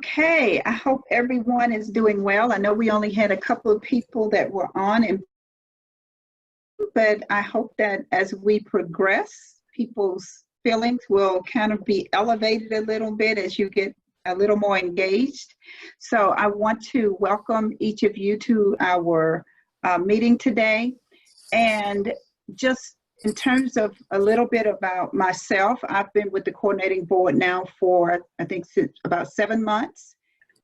Okay, I hope everyone is doing well. I know we only had a couple of people that were on, but I hope that as we progress, people's feelings will kind of be elevated a little bit as you get a little more engaged. So I want to welcome each of you to our meeting today. And just in terms of a little bit about myself, I've been with the coordinating board now for, I think, since about 7 months.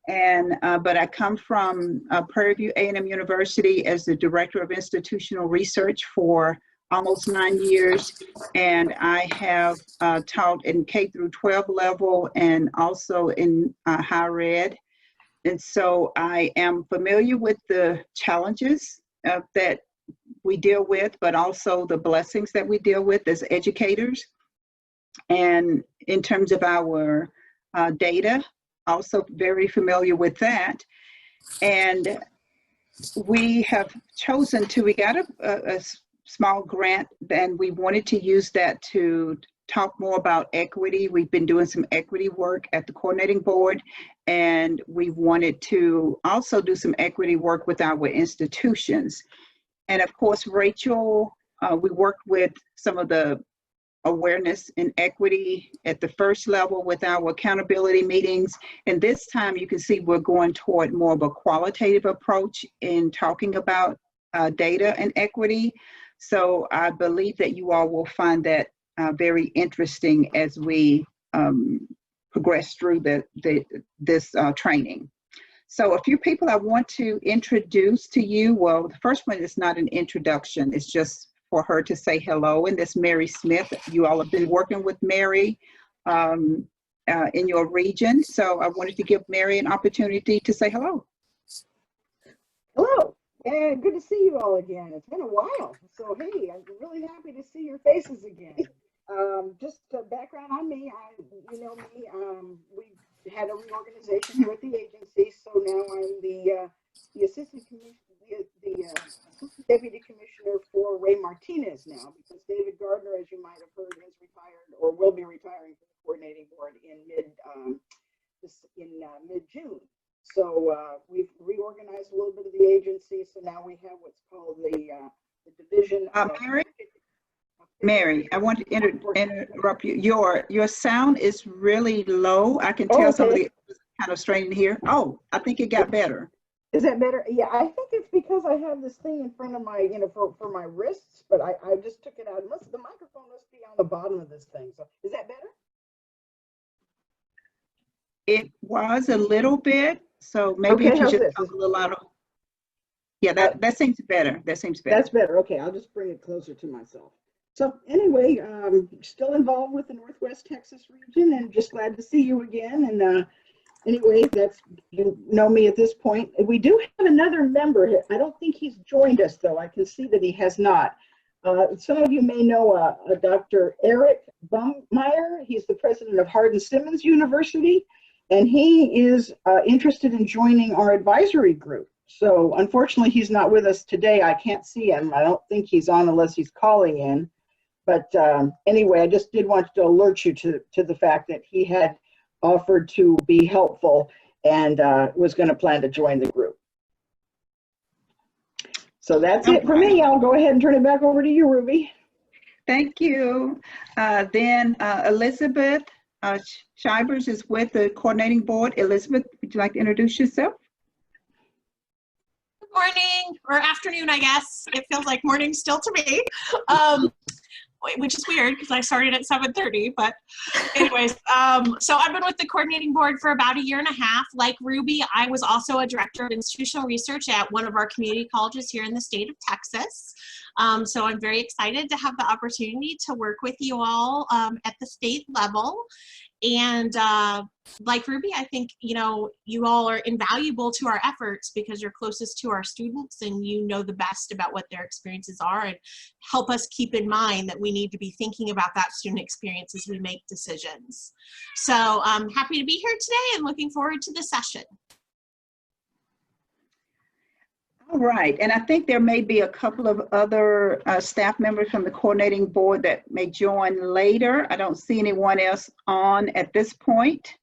And but I come from Prairie View A&M University as the Director of Institutional Research for almost 9 years. And I have taught in K through 12 level and also in higher ed. And so I am familiar with the challenges that we deal with, but also the blessings that we deal with as educators. And in terms of our data, also very familiar with that. And we have chosen to, we got a small grant, and we wanted to use that to talk more about equity. We've been doing some equity work at the coordinating board, and we wanted to also do some equity work with our institutions. And of course, Rachel, we worked with some of the awareness and equity at the first level with our accountability meetings. And this time you can see we're going toward more of a qualitative approach in talking about data and equity. So I believe that you all will find that very interesting as we progress through this training. So a few people I want to introduce to you. Well, the first one is not an introduction. It's just for her to say hello. And that's Mary Smith. You all have been working with Mary in your region. So I wanted to give Mary an opportunity to say hello. Hello, and good to see you all again. It's been a while. So, hey, I'm really happy to see your faces again. Just background on me, you know me, we had a reorganization here at the agency, so now I'm the assistant commissioner, the assistant deputy commissioner for Ray Martinez now, because David Gardner, as you might have heard, has retired or will be retiring from the coordinating board in mid-June. So we've reorganized a little bit of the agency, so now we have what's called the division. Mary, I want to interrupt you. Your sound is really low. I can tell somebody kind of straining here. Oh, I think it got better. Is that better? Yeah, I think it's because I have this thing in front of my, for my wrists, but I just took it out. The microphone must be on the bottom of this thing. So is that better? It was a little bit. So maybe if you just talk a little louder. Yeah, that seems better. That seems better. That's better. Okay, I'll just bring it closer to myself. So anyway, still involved with the Northwest Texas region, and just glad to see you again. And anyway, you know me at this point. We do have another member here. I don't think he's joined us, though. I can see that he has not. Some of you may know Dr. Eric Baumeier. He's the president of Hardin-Simmons University, and he is interested in joining our advisory group. So unfortunately, he's not with us today. I can't see him. I don't think he's on unless he's calling in. But anyway, I just did want to alert you to the fact that he had offered to be helpful and was going to plan to join the group. So that's it for me. I'll go ahead and turn it back over to you, Ruby. Thank you. Then Elizabeth Shivers is with the coordinating board. Elizabeth, would you like to introduce yourself? Good morning, or afternoon, I guess. It feels like morning still to me. Which is weird because I started at 7:30, but anyways, so I've been with the coordinating board for about 1.5 years. Like Ruby, I was also a director of institutional research at one of our community colleges here in the state of Texas. So I'm very excited to have the opportunity to work with you all at the state level. And like Ruby, I think, you all are invaluable to our efforts because you're closest to our students and you know the best about what their experiences are and help us keep in mind that we need to be thinking about that student experience as we make decisions. So I'm happy to be here today and looking forward to the session. All right, and I think there may be a couple of other staff members from the coordinating board that may join later. I don't see anyone else on at this point.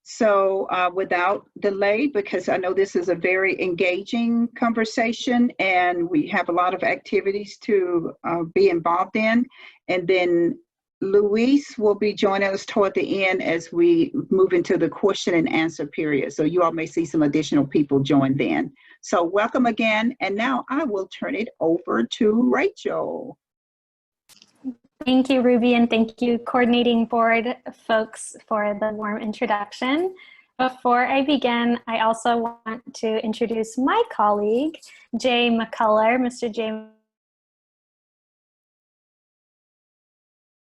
So without delay, because I know this is a very engaging conversation and we have a lot of activities to be involved in. And then Luis will be joining us toward the end as we move into the question and answer period. So you all may see some additional people join then. So welcome again. And now I will turn it over to Rachel. Thank you, Ruby, and thank you, coordinating board folks, for the warm introduction. Before I begin, I also want to introduce my colleague, Jay McCullough. Mr. Jay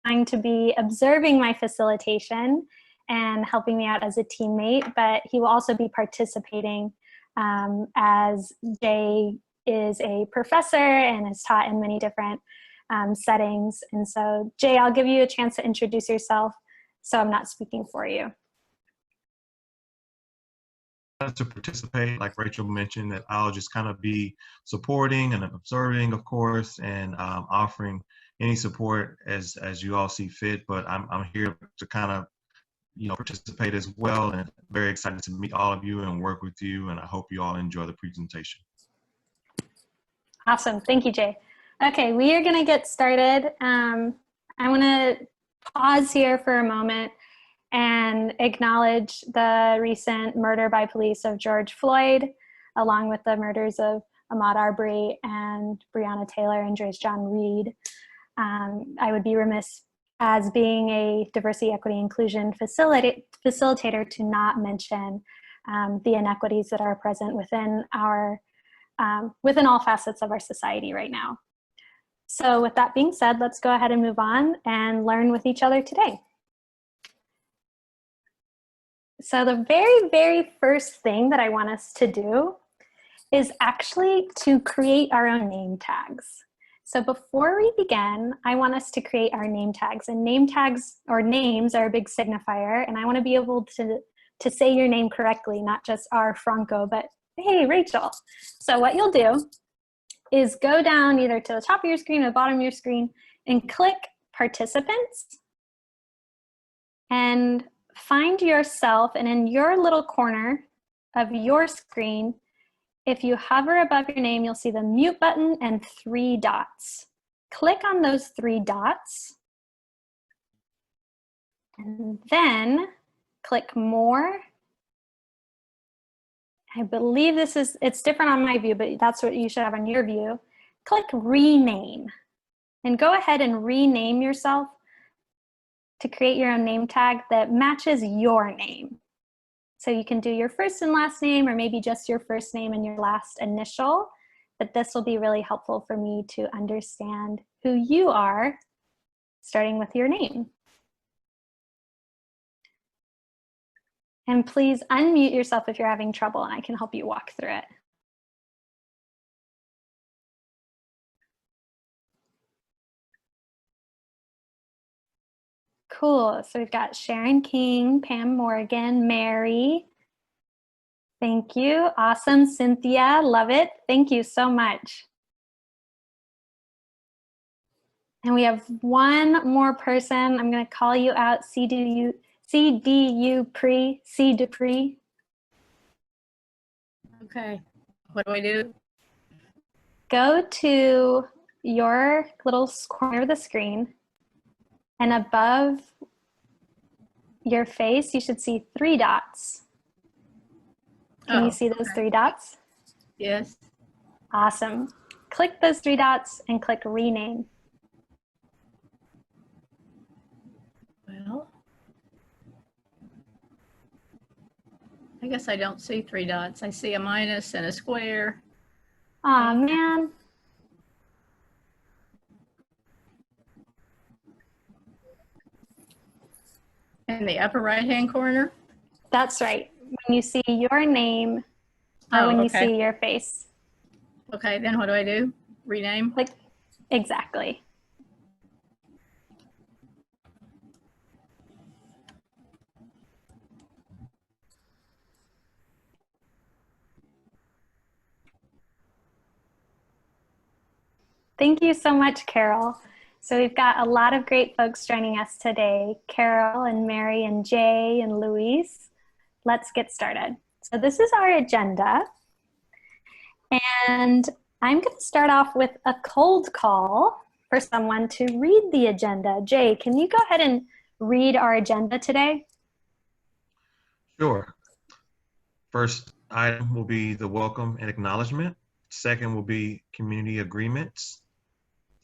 going to be observing my facilitation and helping me out as a teammate, but he will also be participating as Jay is a professor and has taught in many different settings. And so, Jay, I'll give you a chance to introduce yourself so I'm not speaking for you. To participate, like Rachel mentioned, that I'll just kind of be supporting and observing, of course, and offering any support as you all see fit. But I'm here to kind of, participate as well, and very excited to meet all of you and work with you. And I hope you all enjoy the presentation. Awesome, thank you, Jay. Okay, we are going to get started. I want to pause here for a moment and acknowledge the recent murder by police of George Floyd, along with the murders of Ahmaud Arbery and Breonna Taylor and Joyce John Reed. I would be remiss as being a diversity, equity, inclusion facilitator to not mention the inequities that are present within within all facets of our society right now. So with that being said, let's go ahead and move on and learn with each other today. So the very, very first thing that I want us to do is actually to create our own name tags. So before we begin, I want us to create our name tags. And name tags, or names, are a big signifier. And I want to be able to say your name correctly, not just our Franco, but hey, Rachel. So what you'll do is go down either to the top of your screen or the bottom of your screen and click participants and find yourself, and in your little corner of your screen, if you hover above your name, you'll see the mute button and 3 dots. Click on those 3 dots and then click more. I believe it's different on my view, but that's what you should have on your view. Click rename and go ahead and rename yourself to create your own name tag that matches your name. So you can do your first and last name, or maybe just your first name and your last initial, but this will be really helpful for me to understand who you are, starting with your name. And please unmute yourself if you're having trouble, and I can help you walk through it. Cool, so we've got Sharon King, Pam Morgan, Mary. Thank you, awesome, Cynthia, love it. Thank you so much. And we have one more person. I'm gonna call you out, CDU Pre, C Dupree. Okay, what do I do? Go to your little corner of the screen, and above your face, you should see 3 dots. Can you see those 3 dots? Yes. Awesome. Click those 3 dots and click rename. Well, I guess I don't see 3 dots. I see a minus and a square. Aw, man. In the upper right-hand corner? That's right. When you see your name, or when you see your face. Okay, then what do I do? Rename? Click, exactly. Thank you so much, Carol. So we've got a lot of great folks joining us today. Carol and Mary and Jay and Louise. let's get started. So this is our agenda. And I'm going to start off with a cold call for someone to read the agenda. Jay, can you go ahead and read our agenda today? Sure. First item will be the welcome and acknowledgement. Second will be community agreements.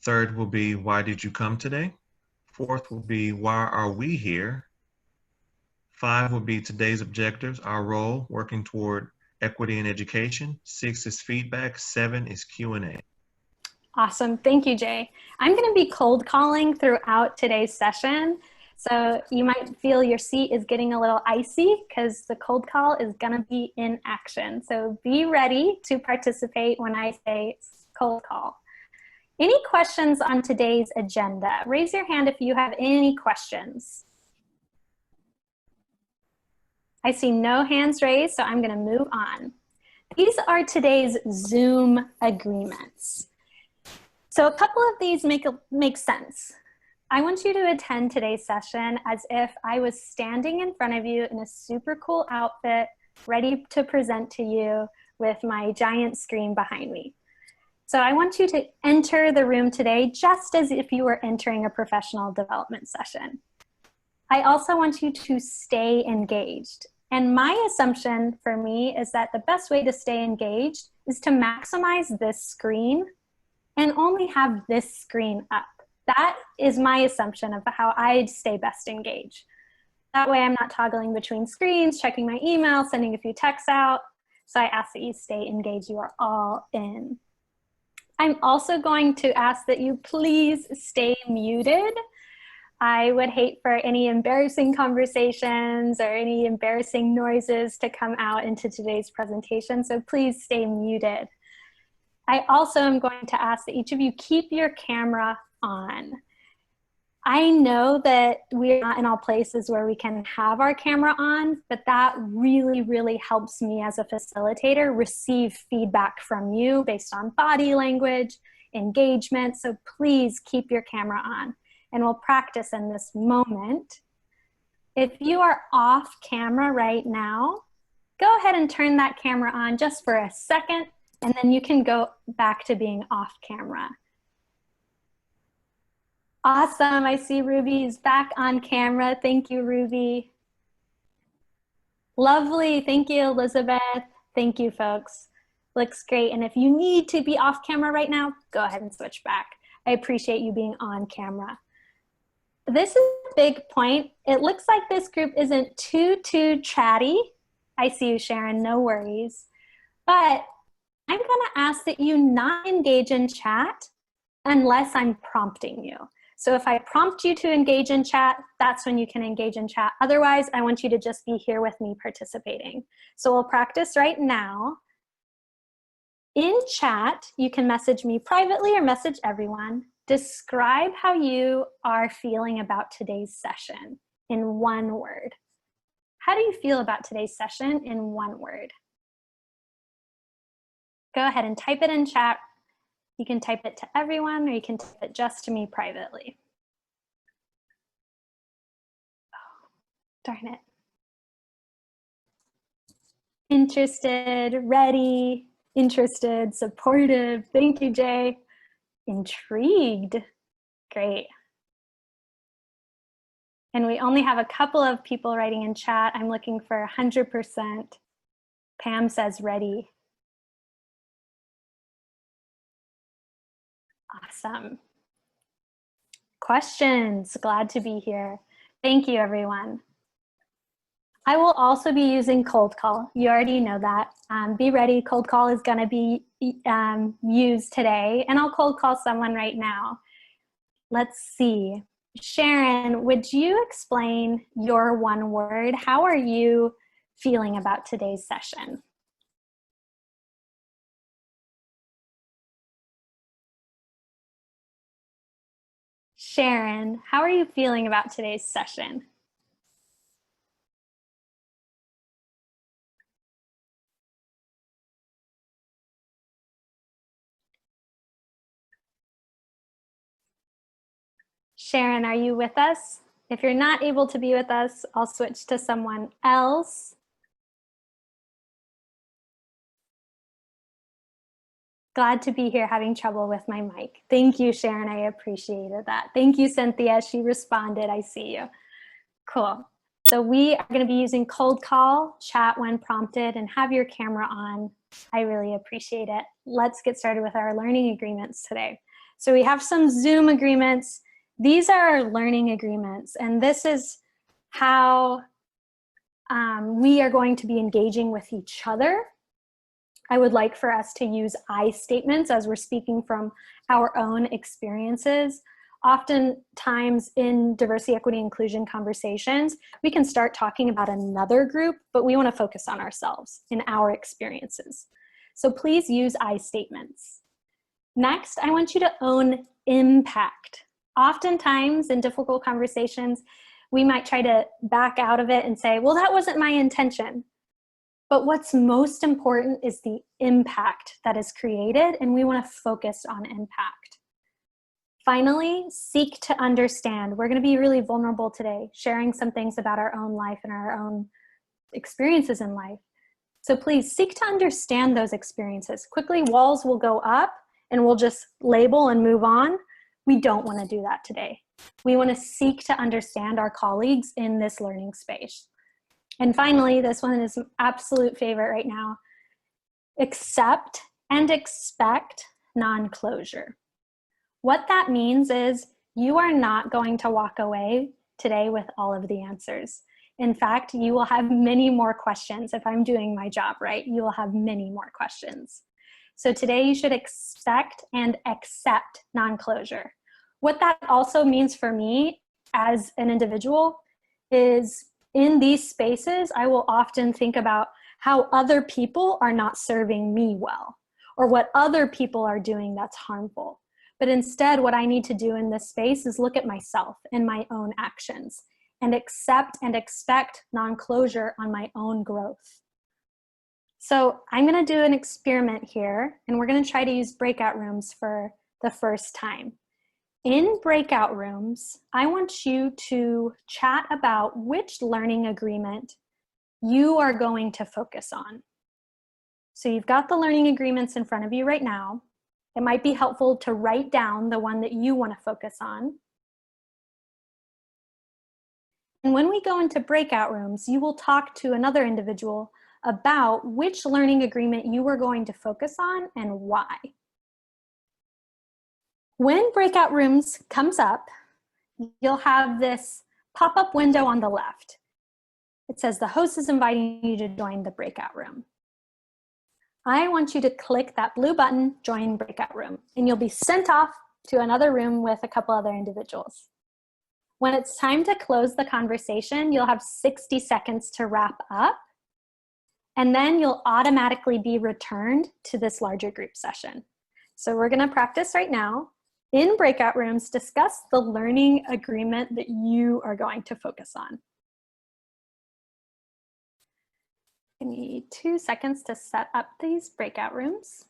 Third will be why did you come today? Fourth will be why are we here? 5 will be today's objectives, our role, working toward equity in education. 6 is feedback. 7 is Q&A. Awesome. Thank you, Jay. I'm going to be cold calling throughout today's session. So you might feel your seat is getting a little icy because the cold call is going to be in action. So be ready to participate when I say cold call. Any questions on today's agenda? Raise your hand if you have any questions. I see no hands raised, so I'm going to move on. These are today's Zoom agreements. So a couple of these make sense. I want you to attend today's session as if I was standing in front of you in a super cool outfit, ready to present to you with my giant screen behind me. So I want you to enter the room today just as if you were entering a professional development session. I also want you to stay engaged. And my assumption for me is that the best way to stay engaged is to maximize this screen and only have this screen up. That is my assumption of how I'd stay best engaged. That way I'm not toggling between screens, checking my email, sending a few texts out. So I ask that you stay engaged. You are all in. I'm also going to ask that you please stay muted. I would hate for any embarrassing conversations or any embarrassing noises to come out into today's presentation, so please stay muted. I also am going to ask that each of you keep your camera on. I know that we're not in all places where we can have our camera on, but that really, really helps me as a facilitator receive feedback from you based on body language, engagement, so please keep your camera on. And we'll practice in this moment. If you are off camera right now, go ahead and turn that camera on just for a second, and then you can go back to being off camera. Awesome, I see Ruby's back on camera. Thank you, Ruby. Lovely, thank you, Elizabeth. Thank you, folks. Looks great, and if you need to be off camera right now, go ahead and switch back. I appreciate you being on camera. This is a big point. It looks like this group isn't too chatty. I see you, Sharon, no worries. But I'm gonna ask that you not engage in chat unless I'm prompting you. So if I prompt you to engage in chat, that's when you can engage in chat. Otherwise, I want you to just be here with me participating. So we'll practice right now. In chat, you can message me privately or message everyone. Describe how you are feeling about today's session in one word. How do you feel about today's session in one word? Go ahead and type it in chat. You can type it to everyone or you can type it just to me privately. Oh, darn it. Interested, ready, interested, supportive. Thank you, Jay. Intrigued. Great. And we only have a couple of people writing in chat. I'm looking for 100%. Pam says ready. Awesome. Questions? Glad to be here. Thank you, everyone. I will also be using cold call. You already know that. Be ready. Cold call is going to be used today, and I'll cold call someone right now. Let's see. Sharon, would you explain your one word? How are you feeling about today's session? Sharon, how are you feeling about today's session? Sharon, are you with us? If you're not able to be with us, I'll switch to someone else. Glad to be here having trouble with my mic. Thank you, Sharon. I appreciated that. Thank you, Cynthia. She responded. I see you. Cool. So we are going to be using cold call, chat when prompted, and have your camera on. I really appreciate it. Let's get started with our learning agreements today. So we have some Zoom agreements. These are our learning agreements, and this is how we are going to be engaging with each other. I would like for us to use I statements as we're speaking from our own experiences. Oftentimes in diversity, equity, inclusion conversations, we can start talking about another group, but we want to focus on ourselves in our experiences. So please use I statements. Next, I want you to own impact. Oftentimes in difficult conversations, we might try to back out of it and say, well, that wasn't my intention. But what's most important is the impact that is created, and we want to focus on impact. Finally, seek to understand. We're going to be really vulnerable today, sharing some things about our own life and our own experiences in life. So please seek to understand those experiences. Quickly, walls will go up and we'll just label and move on. We don't want to do that today. We want to seek to understand our colleagues in this learning space. And finally, this one is an absolute favorite right now. Accept and expect non-closure. What that means is you are not going to walk away today with all of the answers. In fact, you will have many more questions. If I'm doing my job right, you will have many more questions. So today you should expect and accept non-closure. What that also means for me as an individual is in these spaces, I will often think about how other people are not serving me well, or what other people are doing that's harmful. But instead, what I need to do in this space is look at myself and my own actions and accept and expect non-closure on my own growth. So I'm going to do an experiment here, and we're going to try to use breakout rooms for the first time. In breakout rooms, I want you to chat about which learning agreement you are going to focus on. So you've got the learning agreements in front of you right now. It might be helpful to write down the one that you want to focus on. And when we go into breakout rooms, you will talk to another individual about which learning agreement you are going to focus on and why. When breakout rooms comes up, you'll have this pop-up window on the left. It says the host is inviting you to join the breakout room. I want you to click that blue button, join breakout room, and you'll be sent off to another room with a couple other individuals. When it's time to close the conversation, you'll have 60 seconds to wrap up, and then you'll automatically be returned to this larger group session. So we're gonna practice right now. In breakout rooms, discuss the learning agreement that you are going to focus on. Give me 2 seconds to set up these breakout rooms.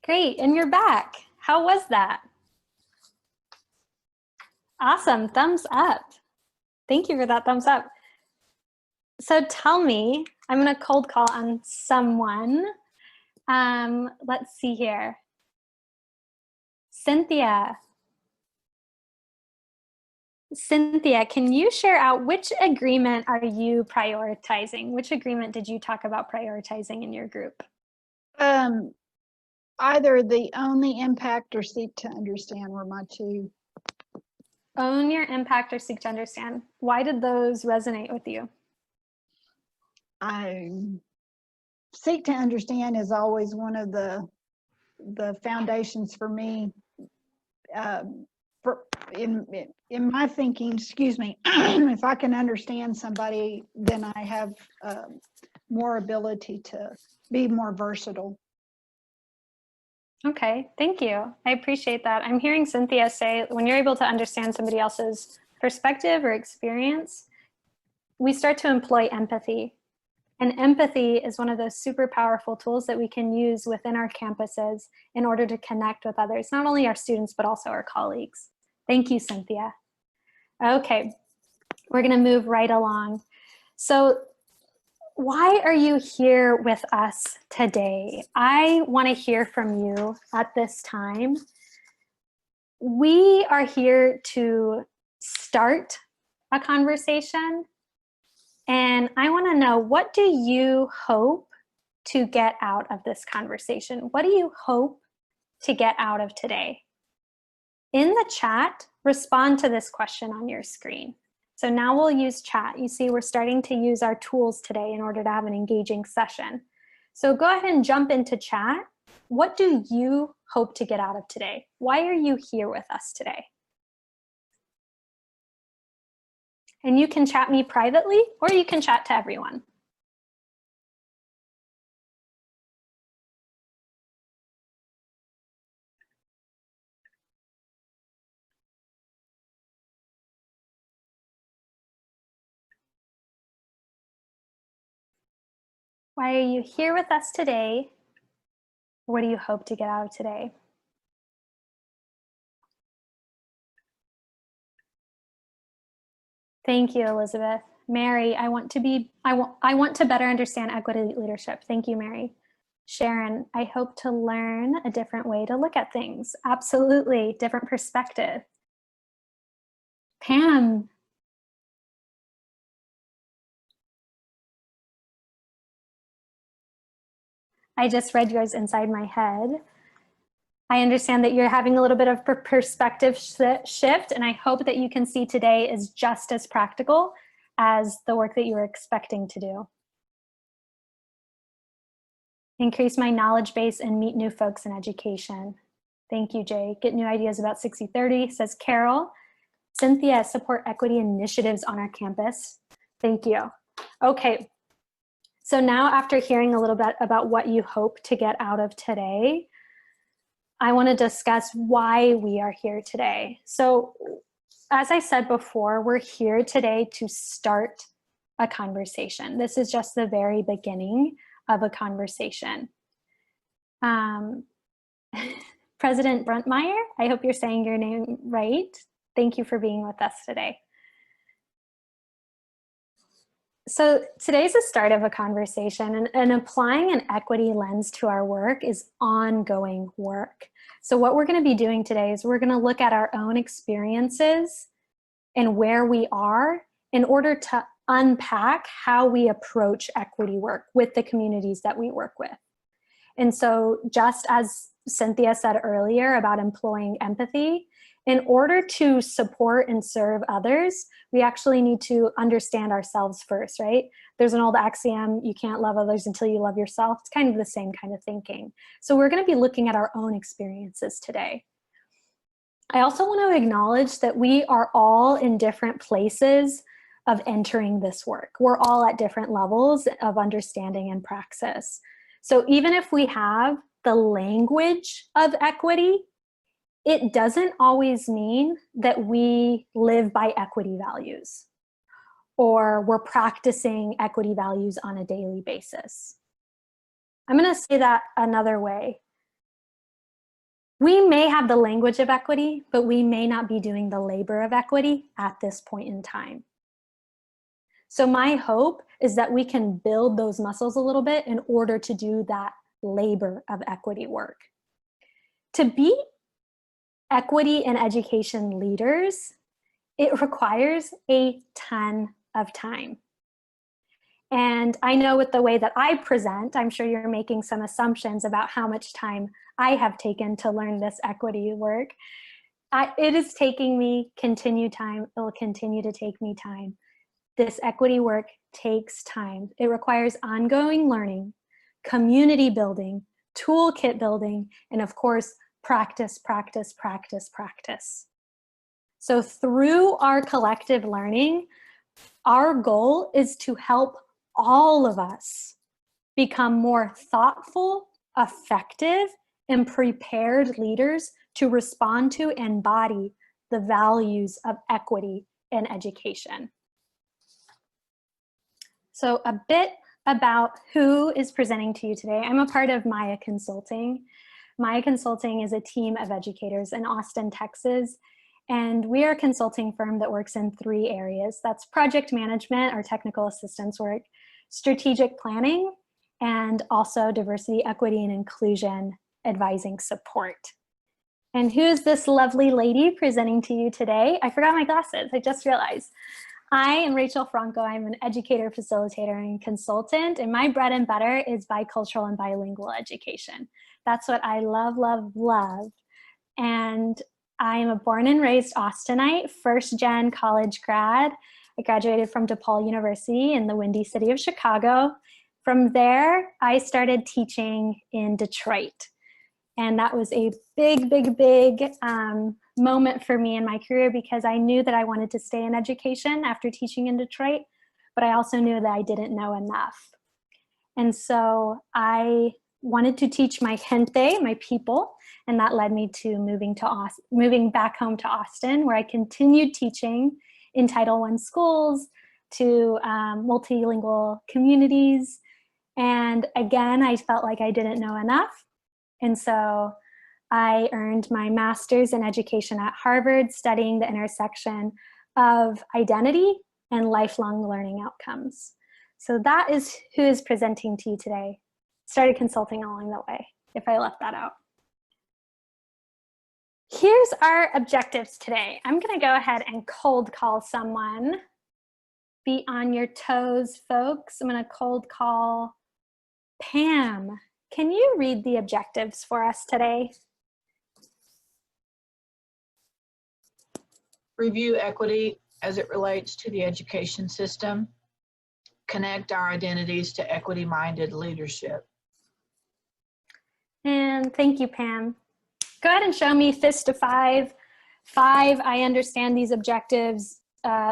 Great, and you're back. How was that? Awesome, thumbs up. Thank you for that thumbs up. So tell me, I'm gonna cold call on someone. Let's see here. Cynthia. Cynthia, can you share out which agreement are you prioritizing? Which agreement did you talk about prioritizing in your group? Either the own the impact or seek to understand were my two. Own your impact or seek to understand. Why did those resonate with you? I seek to understand is always one of the foundations for me. For in my thinking, excuse me, if I can understand somebody, then I have more ability to be more versatile. Okay, thank you. I appreciate that. I'm hearing Cynthia say when you're able to understand somebody else's perspective or experience, we start to employ empathy. And empathy is one of those super powerful tools that we can use within our campuses in order to connect with others, not only our students, but also our colleagues. Thank you, Cynthia. Okay, we're gonna move right along. So why are you here with us today? I wanna hear from you at this time. We are here to start a conversation. And I want to know, what do you hope to get out of this conversation? What do you hope to get out of today? In the chat, respond to this question on your screen. So now we'll use chat. You see, we're starting to use our tools today in order to have an engaging session. So go ahead and jump into chat. What do you hope to get out of today? Why are you here with us today? And you can chat me privately, or you can chat to everyone. Why are you here with us today? What do you hope to get out of today? Thank you, Elizabeth. Mary, I want to better understand equity leadership. Thank you, Mary. Sharon, I hope to learn a different way to look at things. Absolutely, different perspective. Pam. I just read yours inside my head. I understand that you're having a little bit of perspective shift, and I hope that you can see today is just as practical as the work that you were expecting to do. Increase my knowledge base and meet new folks in education. Thank you, Jay. Get new ideas about 60/30, says Carol. Cynthia, support equity initiatives on our campus. Thank you. Okay, so now after hearing a little bit about what you hope to get out of today, I want to discuss why we are here today. So as I said before, we're here today to start a conversation. This is just the very beginning of a conversation. President Bruntmeyer, I hope you're saying your name right. Thank you for being with us today. So today's the start of a conversation, and applying an equity lens to our work is ongoing work. So what we're going to be doing today is we're going to look at our own experiences and where we are in order to unpack how we approach equity work with the communities that we work with. And so just as Cynthia said earlier about employing empathy, in order to support and serve others, we actually need to understand ourselves first, right? There's an old axiom, you can't love others until you love yourself. It's kind of the same kind of thinking. So we're going to be looking at our own experiences today. I also want to acknowledge that we are all in different places of entering this work. We're all at different levels of understanding and praxis. So even if we have the language of equity, it doesn't always mean that we live by equity values or we're practicing equity values on a daily basis. I'm going to say that another way. We may have the language of equity, but we may not be doing the labor of equity at this point in time. So my hope is that we can build those muscles a little bit in order to do that labor of equity work. To be equity and education leaders, it requires a ton of time. And I know with the way that I present, I'm sure you're making some assumptions about how much time I have taken to learn this equity work. It is taking me continued time. It will continue to take me time. This equity work takes time. It requires ongoing learning, community building, toolkit building, and of course, practice, practice, practice, practice. So through our collective learning, our goal is to help all of us become more thoughtful, effective, and prepared leaders to respond to and embody the values of equity in education. So a bit about who is presenting to you today. I'm a part of Maya Consulting. Maya Consulting is a team of educators in Austin, Texas, and we are a consulting firm that works in 3 areas. That's project management or technical assistance work, strategic planning, and also diversity, equity, and inclusion advising support. And who is this lovely lady presenting to you today? I forgot my glasses, I just realized. I am Rachel Franco. I'm an educator, facilitator, and consultant, and my bread and butter is bicultural and bilingual education. That's what I love, love, love. And I am a born and raised Austinite, first-gen college grad. I graduated from DePaul University in the Windy City of Chicago. From there, I started teaching in Detroit. And that was a big, big, big moment for me in my career because I knew that I wanted to stay in education after teaching in Detroit, but I also knew that I didn't know enough. And so I wanted to teach my gente, my people, and that led me to moving back home to Austin, where I continued teaching in Title I schools to multilingual communities. And again, I felt like I didn't know enough. And so I earned my master's in education at Harvard, studying the intersection of identity and lifelong learning outcomes. So that is who is presenting to you today. Started consulting along the way, if I left that out. Here's our objectives today. I'm gonna go ahead and cold call someone. Be on your toes, folks. I'm gonna cold call Pam. Can you read the objectives for us today? Review equity as it relates to the education system. Connect our identities to equity-minded leadership. And thank you, Pam. Go ahead and show me fist to 5. 5, I understand these objectives.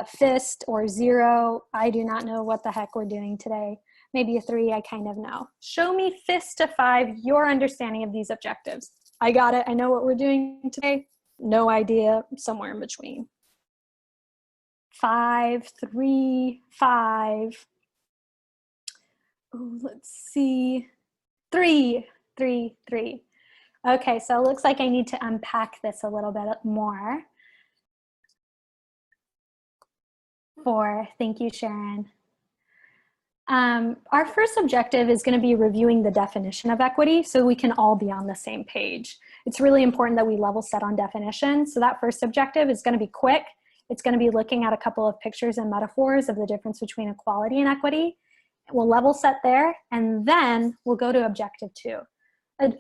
Fist or 0, I do not know what the heck we're doing today. Maybe a 3, I kind of know. Show me fist to 5, your understanding of these objectives. I got it, I know what we're doing today. No idea, somewhere in between. 5, 3, 5. Oh, let's see. 3, 3, 3. Okay, so it looks like I need to unpack this a little bit more. 4, thank you, Sharon. Our first objective is going to be reviewing the definition of equity so we can all be on the same page. It's really important that we level set on definition. So that first objective is going to be quick. It's going to be looking at a couple of pictures and metaphors of the difference between equality and equity. We'll level set there, and then we'll go to objective 2.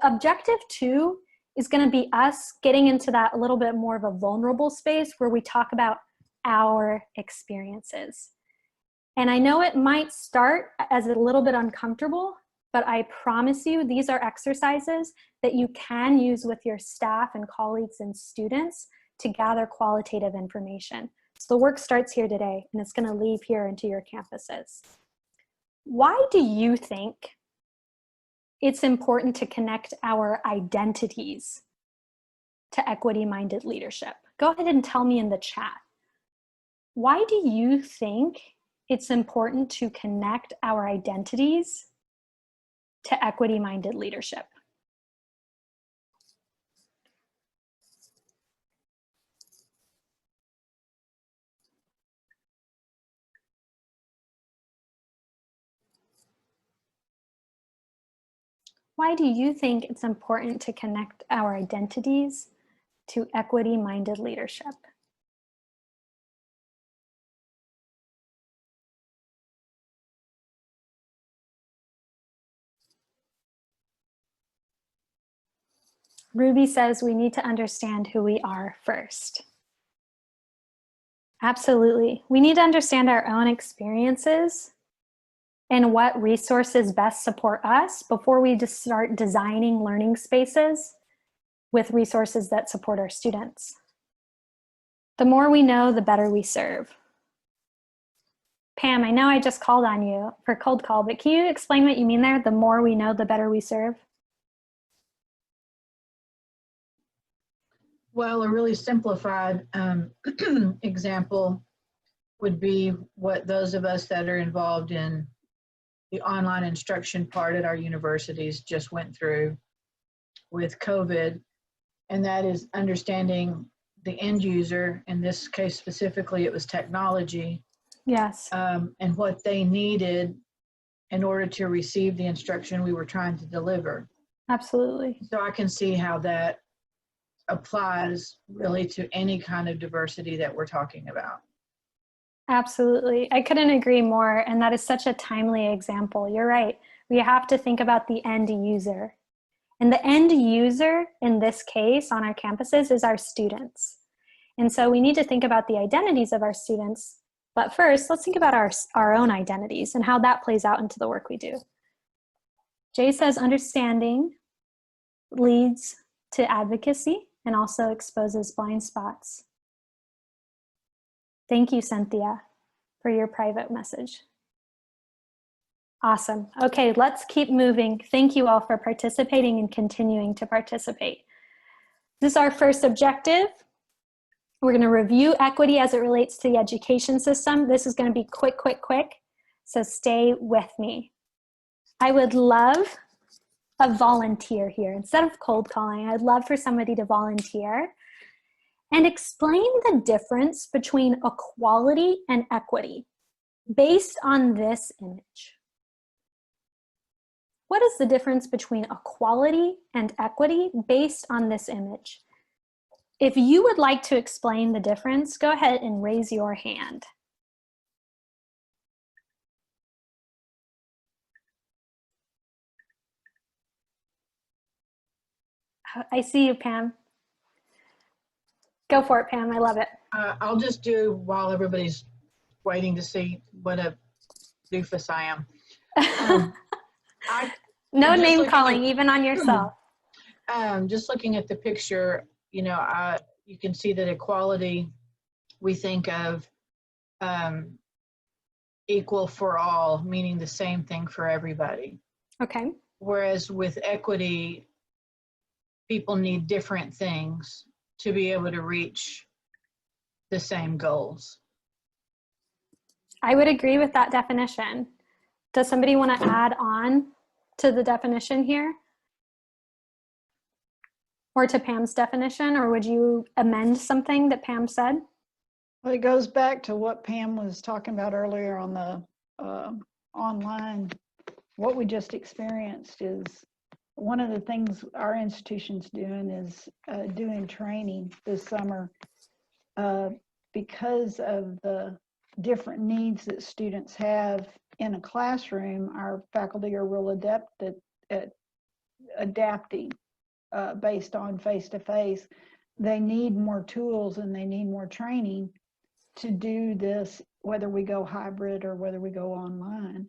Objective 2 is going to be us getting into that a little bit more of a vulnerable space where we talk about our experiences. And I know it might start as a little bit uncomfortable, but I promise you these are exercises that you can use with your staff and colleagues and students to gather qualitative information. So the work starts here today, and it's going to leave here into your campuses. Why do you think it's important to connect our identities to equity-minded leadership? Go ahead and tell me in the chat. Why do you think it's important to connect our identities to equity-minded leadership? Why do you think it's important to connect our identities to equity-minded leadership? Ruby says we need to understand who we are first. Absolutely. We need to understand our own experiences and what resources best support us before we just start designing learning spaces with resources that support our students. The more we know, the better we serve. Pam, I know I just called on you for cold call, but can you explain what you mean there? The more we know, the better we serve? Well, a really simplified example would be what those of us that are involved in the online instruction part at our universities just went through with COVID, and that is understanding the end user. In this case specifically, it was technology. Yes. And what they needed in order to receive the instruction we were trying to deliver. Absolutely. So I can see how that applies really to any kind of diversity that we're talking about. Absolutely. I couldn't agree more. And that is such a timely example. You're right. We have to think about the end user. And the end user in this case on our campuses is our students. And so we need to think about the identities of our students. But first, let's think about our own identities and how that plays out into the work we do. Jay says understanding leads to advocacy and also exposes blind spots. Thank you, Cynthia, for your private message. Awesome. Okay, let's keep moving. Thank you all for participating and continuing to participate. This is our first objective. We're going to review equity as it relates to the education system. This is going to be quick, quick, quick. So stay with me. I would love a volunteer here. Instead of cold calling, I'd love for somebody to volunteer and explain the difference between equality and equity based on this image. What is the difference between equality and equity based on this image? If you would like to explain the difference, go ahead and raise your hand. I see you, Pam. Go for it, Pam. I love it. I'll just do while everybody's waiting to see what a doofus I am. No name calling, even on yourself. Just looking at the picture, you know, you can see that equality, we think of equal for all, meaning the same thing for everybody. Okay. Whereas with equity, people need different things to be able to reach the same goals. I would agree with that definition. Does somebody want to add on to the definition here? Or to Pam's definition, or would you amend something that Pam said? Well, it goes back to what Pam was talking about earlier on the online. What we just experienced is one of the things our institution's doing is doing training this summer because of the different needs that students have in a classroom. Our faculty are real adept at adapting based on face-to-face. They need more tools and they need more training to do this, whether we go hybrid or whether we go online.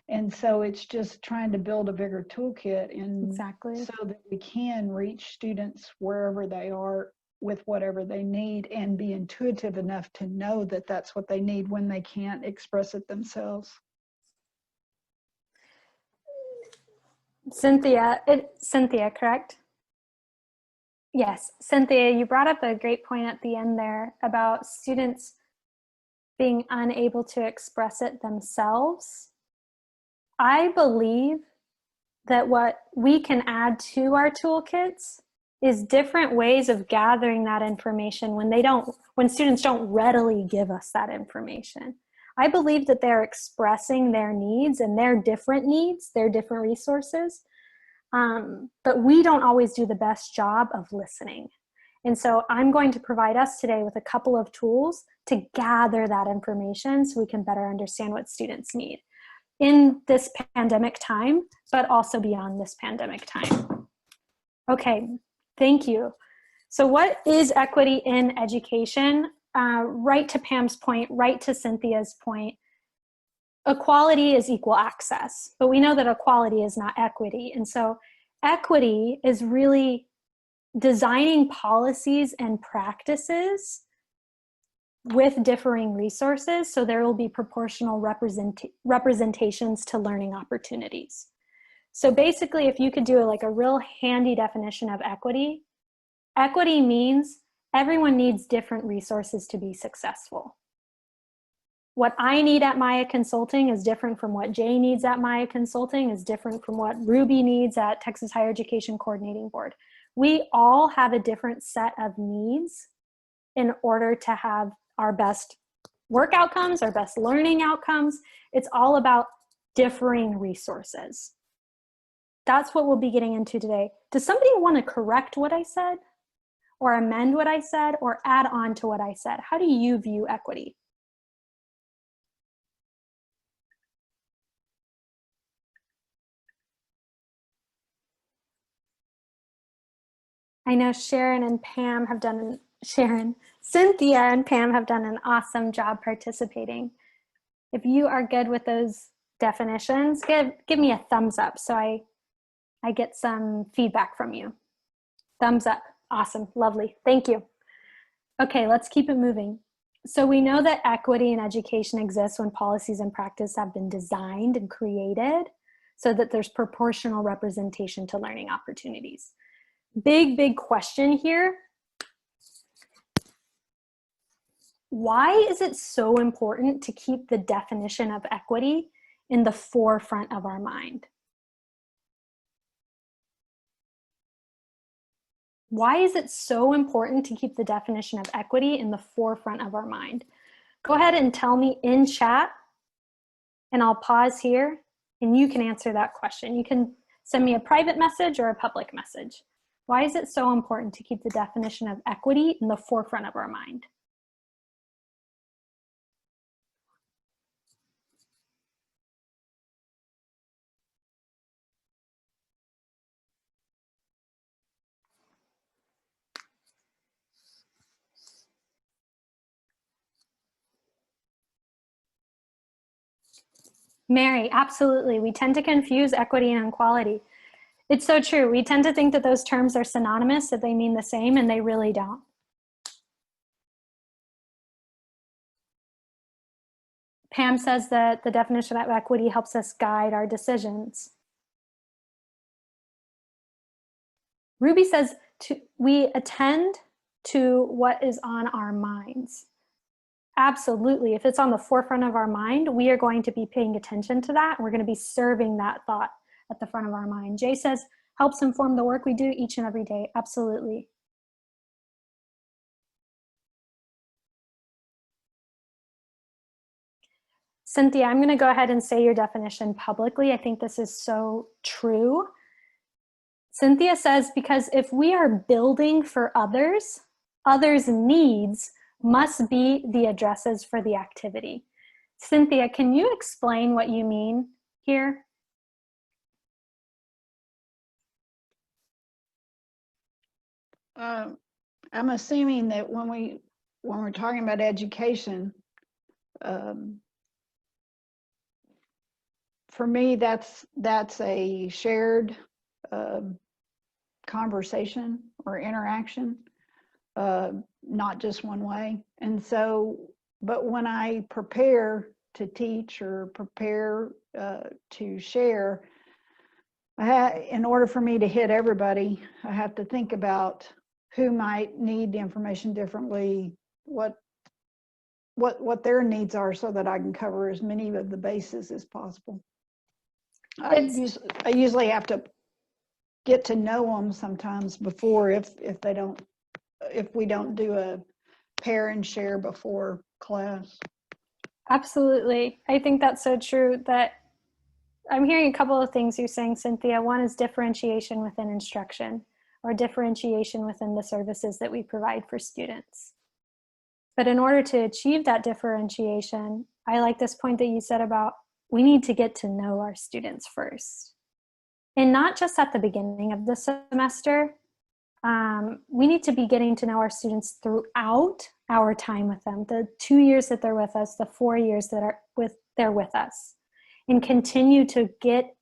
And so it's just trying to build a bigger toolkit Exactly. so that we can reach students wherever they are with whatever they need and be intuitive enough to know that that's what they need when they can't express it themselves. Cynthia, correct? Yes, Cynthia, you brought up a great point at the end there about students being unable to express it themselves. I believe that what we can add to our toolkits is different ways of gathering that information when students don't readily give us that information. I believe that they're expressing their needs and their different needs, their different resources, but we don't always do the best job of listening. And so I'm going to provide us today with a couple of tools to gather that information so we can better understand what students need in this pandemic time, but also beyond this pandemic time. Okay, thank you. So what is equity in education? Right to Pam's point, right to Cynthia's point, equality is equal access, but we know that equality is not equity. And so equity is really designing policies and practices with differing resources, so there will be proportional representations to learning opportunities. So basically, if you could do like a real handy definition of equity, equity means everyone needs different resources to be successful. What I need at Maya Consulting is different from what Jay needs at Maya Consulting, is different from what Ruby needs at Texas Higher Education Coordinating Board. We all have a different set of needs in order to have our best work outcomes, our best learning outcomes. It's all about differing resources. That's what we'll be getting into today. Does somebody want to correct what I said, or amend what I said, or add on to what I said? How do you view equity? I know Sharon and Pam have done, Cynthia and Pam have done an awesome job participating. If you are good with those definitions, give me a thumbs up so I get some feedback from you. Thumbs up, awesome, lovely, thank you. Okay, let's keep it moving. So we know that equity in education exists when policies and practice have been designed and created so that there's proportional representation to learning opportunities. Big question here. Why is it so important to keep the definition of equity in the forefront of our mind? Why is it so important to keep the definition of equity in the forefront of our mind? Go ahead and tell me in chat, and I'll pause here, and you can answer that question. You can send me a private message or a public message. Why is it so important to keep the definition of equity in the forefront of our mind? Mary, absolutely. We tend to confuse equity and equality. It's so true. We tend to think that those terms are synonymous, that they mean the same, and they really don't. Pam says that the definition of equity helps us guide our decisions. Ruby says we attend to what is on our minds. Absolutely. If it's on the forefront of our mind, we are going to be paying attention to that. And we're going to be serving that thought at the front of our mind. Jay says, helps inform the work we do each and every day. Absolutely. Cynthia, I'm going to go ahead and say your definition publicly. I think this is so true. Cynthia says, because if we are building for others, others' needs must be the addresses for the activity. Cynthia, can you explain what you mean here? I'm assuming that when we're talking about education, for me, that's a shared conversation or interaction, not just one way. And so, but when I prepare to teach or prepare to share, in order for me to hit everybody, I have to think about who might need the information differently, what their needs are, so that I can cover as many of the bases as possible. I usually have to get to know them sometimes before, if we don't do a pair and share before class. Absolutely. I think that's so true, that I'm hearing a couple of things you're saying, Cynthia. One is differentiation within instruction, or differentiation within the services that we provide for students. But in order to achieve that differentiation, I like this point that you said about we need to get to know our students first. And not just at the beginning of the semester. We need to be getting to know our students throughout our time with them, the 2 years that they're with us, the 4 years that they're with us, and continue to get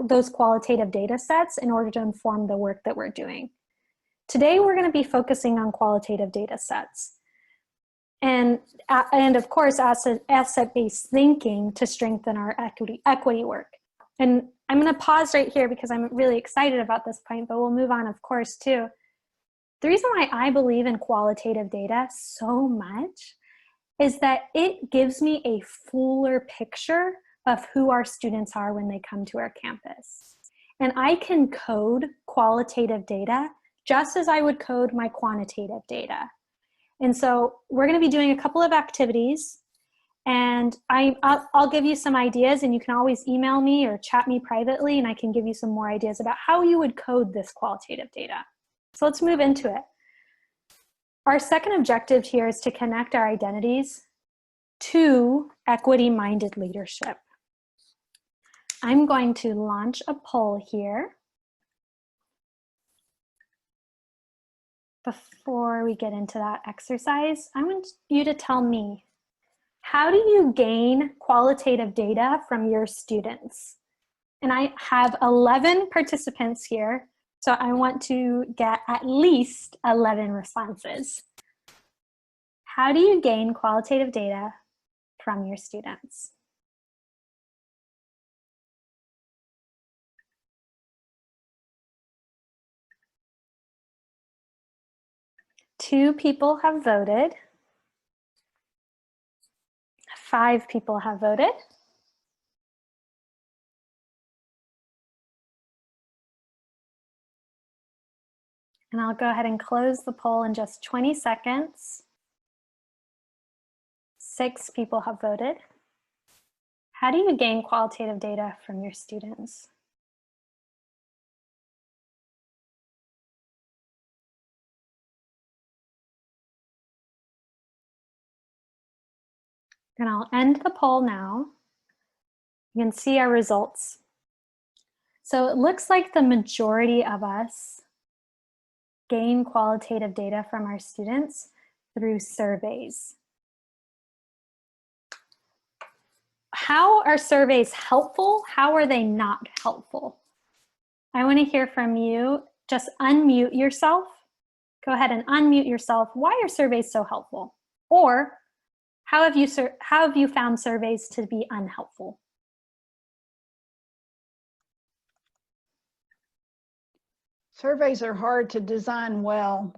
those qualitative data sets in order to inform the work that we're doing. Today, we're going to be focusing on qualitative data sets. And of course, asset-based thinking to strengthen our equity work. And I'm going to pause right here because I'm really excited about this point, but we'll move on, of course, too. The reason why I believe in qualitative data so much is that it gives me a fuller picture of who our students are when they come to our campus. And I can code qualitative data just as I would code my quantitative data. And so we're going to be doing a couple of activities, and I'll give you some ideas, and you can always email me or chat me privately, and I can give you some more ideas about how you would code this qualitative data. So let's move into it. Our second objective here is to connect our identities to equity-minded leadership. I'm going to launch a poll here. Before we get into that exercise, I want you to tell me, how do you gain qualitative data from your students? And I have 11 participants here, so I want to get at least 11 responses. How do you gain qualitative data from your students? Two people have voted. 5 people have voted. And I'll go ahead and close the poll in just 20 seconds. 6 people have voted. How do you gain qualitative data from your students? And I'll end the poll now. You can see our results. So it looks like the majority of us gain qualitative data from our students through surveys. How are surveys helpful? How are they not helpful? I want to hear from you. Just unmute yourself. Go ahead and unmute yourself. Why are surveys so helpful? Or how have you found surveys to be unhelpful? Surveys are hard to design well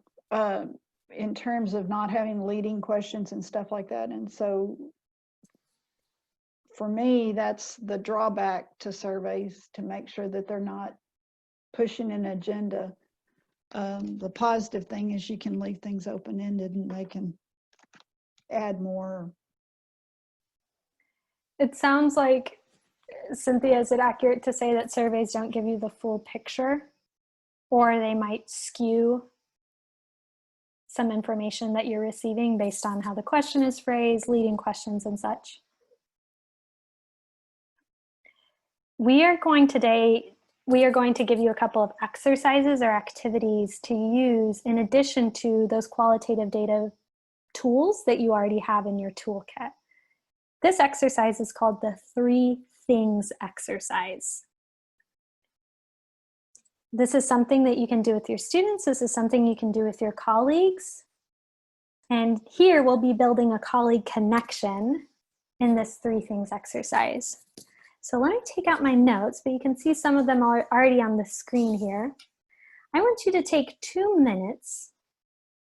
in terms of not having leading questions and stuff like that. And so for me, that's the drawback to surveys, to make sure that they're not pushing an agenda. The positive thing is you can leave things open-ended and they can add more. It sounds like, Cynthia, is it accurate to say that surveys don't give you the full picture, or they might skew some information that you're receiving based on how the question is phrased, leading questions and such? We are going to give you a couple of exercises or activities to use in addition to those qualitative data tools that you already have in your toolkit. This exercise is called the 3 things exercise. This is something that you can do with your students. This is something you can do with your colleagues. And here we'll be building a colleague connection in this 3 things exercise. So let me take out my notes, but you can see some of them are already on the screen here. I want you to take 2 minutes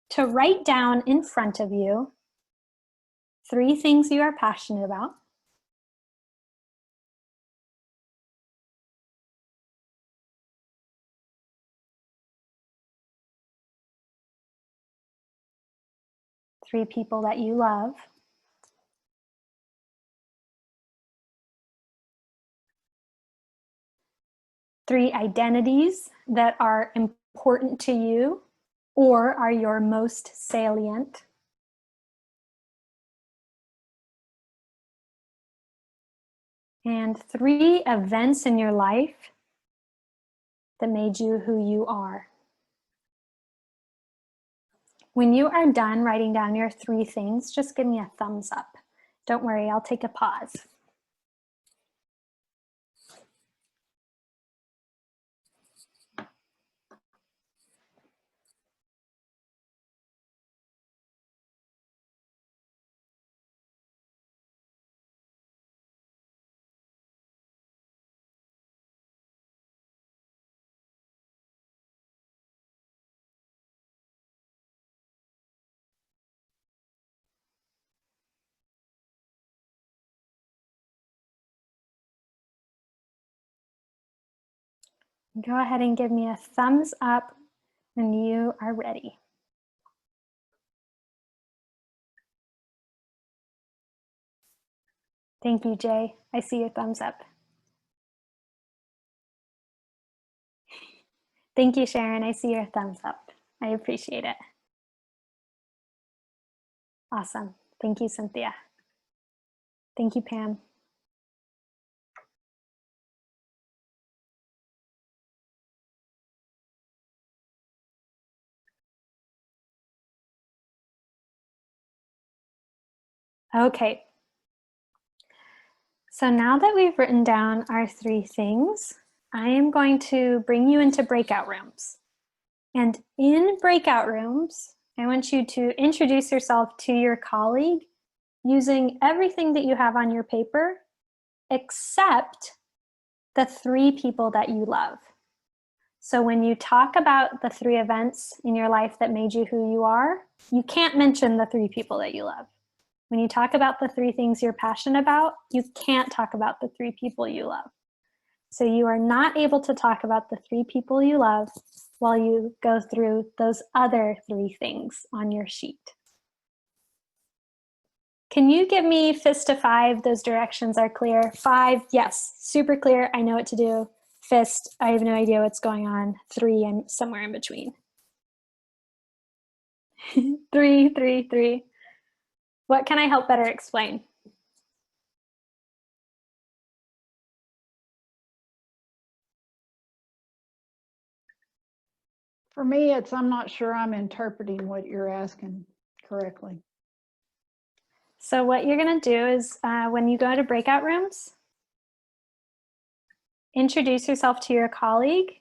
to write down in front of you 3 things you are passionate about. Three people that you love. 3 identities that are important to you or are your most salient. And 3 events in your life that made you who you are. When you are done writing down your 3 things, just give me a thumbs up. Don't worry, I'll take a pause. Go ahead and give me a thumbs up when you are ready. Thank you, Jay. I see your thumbs up. Thank you, Sharon. I see your thumbs up. I appreciate it. Awesome. Thank you, Cynthia. Thank you, Pam. Okay. So now that we've written down our 3 things, I am going to bring you into breakout rooms. And in breakout rooms, I want you to introduce yourself to your colleague using everything that you have on your paper, except the 3 people that you love. So when you talk about the 3 events in your life that made you who you are, you can't mention the 3 people that you love. When you talk about the 3 things you're passionate about, you can't talk about the 3 people you love. So you are not able to talk about the 3 people you love while you go through those other 3 things on your sheet. Can you give me fist to 5? Those directions are clear. 5, yes, super clear. I know what to do. Fist, I have no idea what's going on. 3, I'm somewhere in between. 3, 3, 3. What can I help better explain? For me, it's I'm not sure I'm interpreting what you're asking correctly. So what you're going to do is when you go to breakout rooms, introduce yourself to your colleague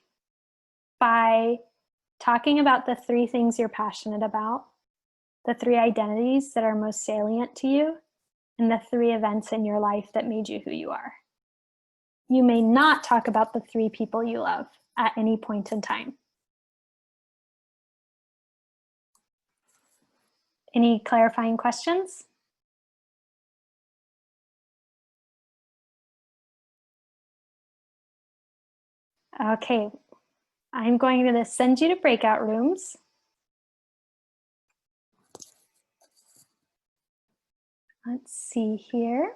by talking about the 3 things you're passionate about, the 3 identities that are most salient to you, and the 3 events in your life that made you who you are. You may not talk about the 3 people you love at any point in time. Any clarifying questions? Okay, I'm going to send you to breakout rooms. Let's see here.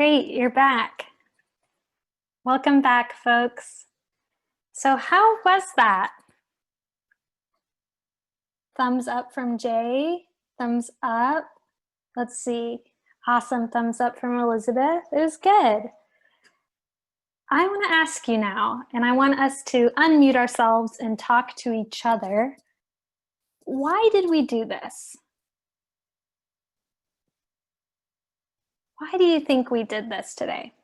Great, you're back. Welcome back, folks. So how was that? Thumbs up from Jay, thumbs up. Let's see, awesome, thumbs up from Elizabeth. It was good. I want to ask you now, and I want us to unmute ourselves and talk to each other. Why did we do this? Why do you think we did this today?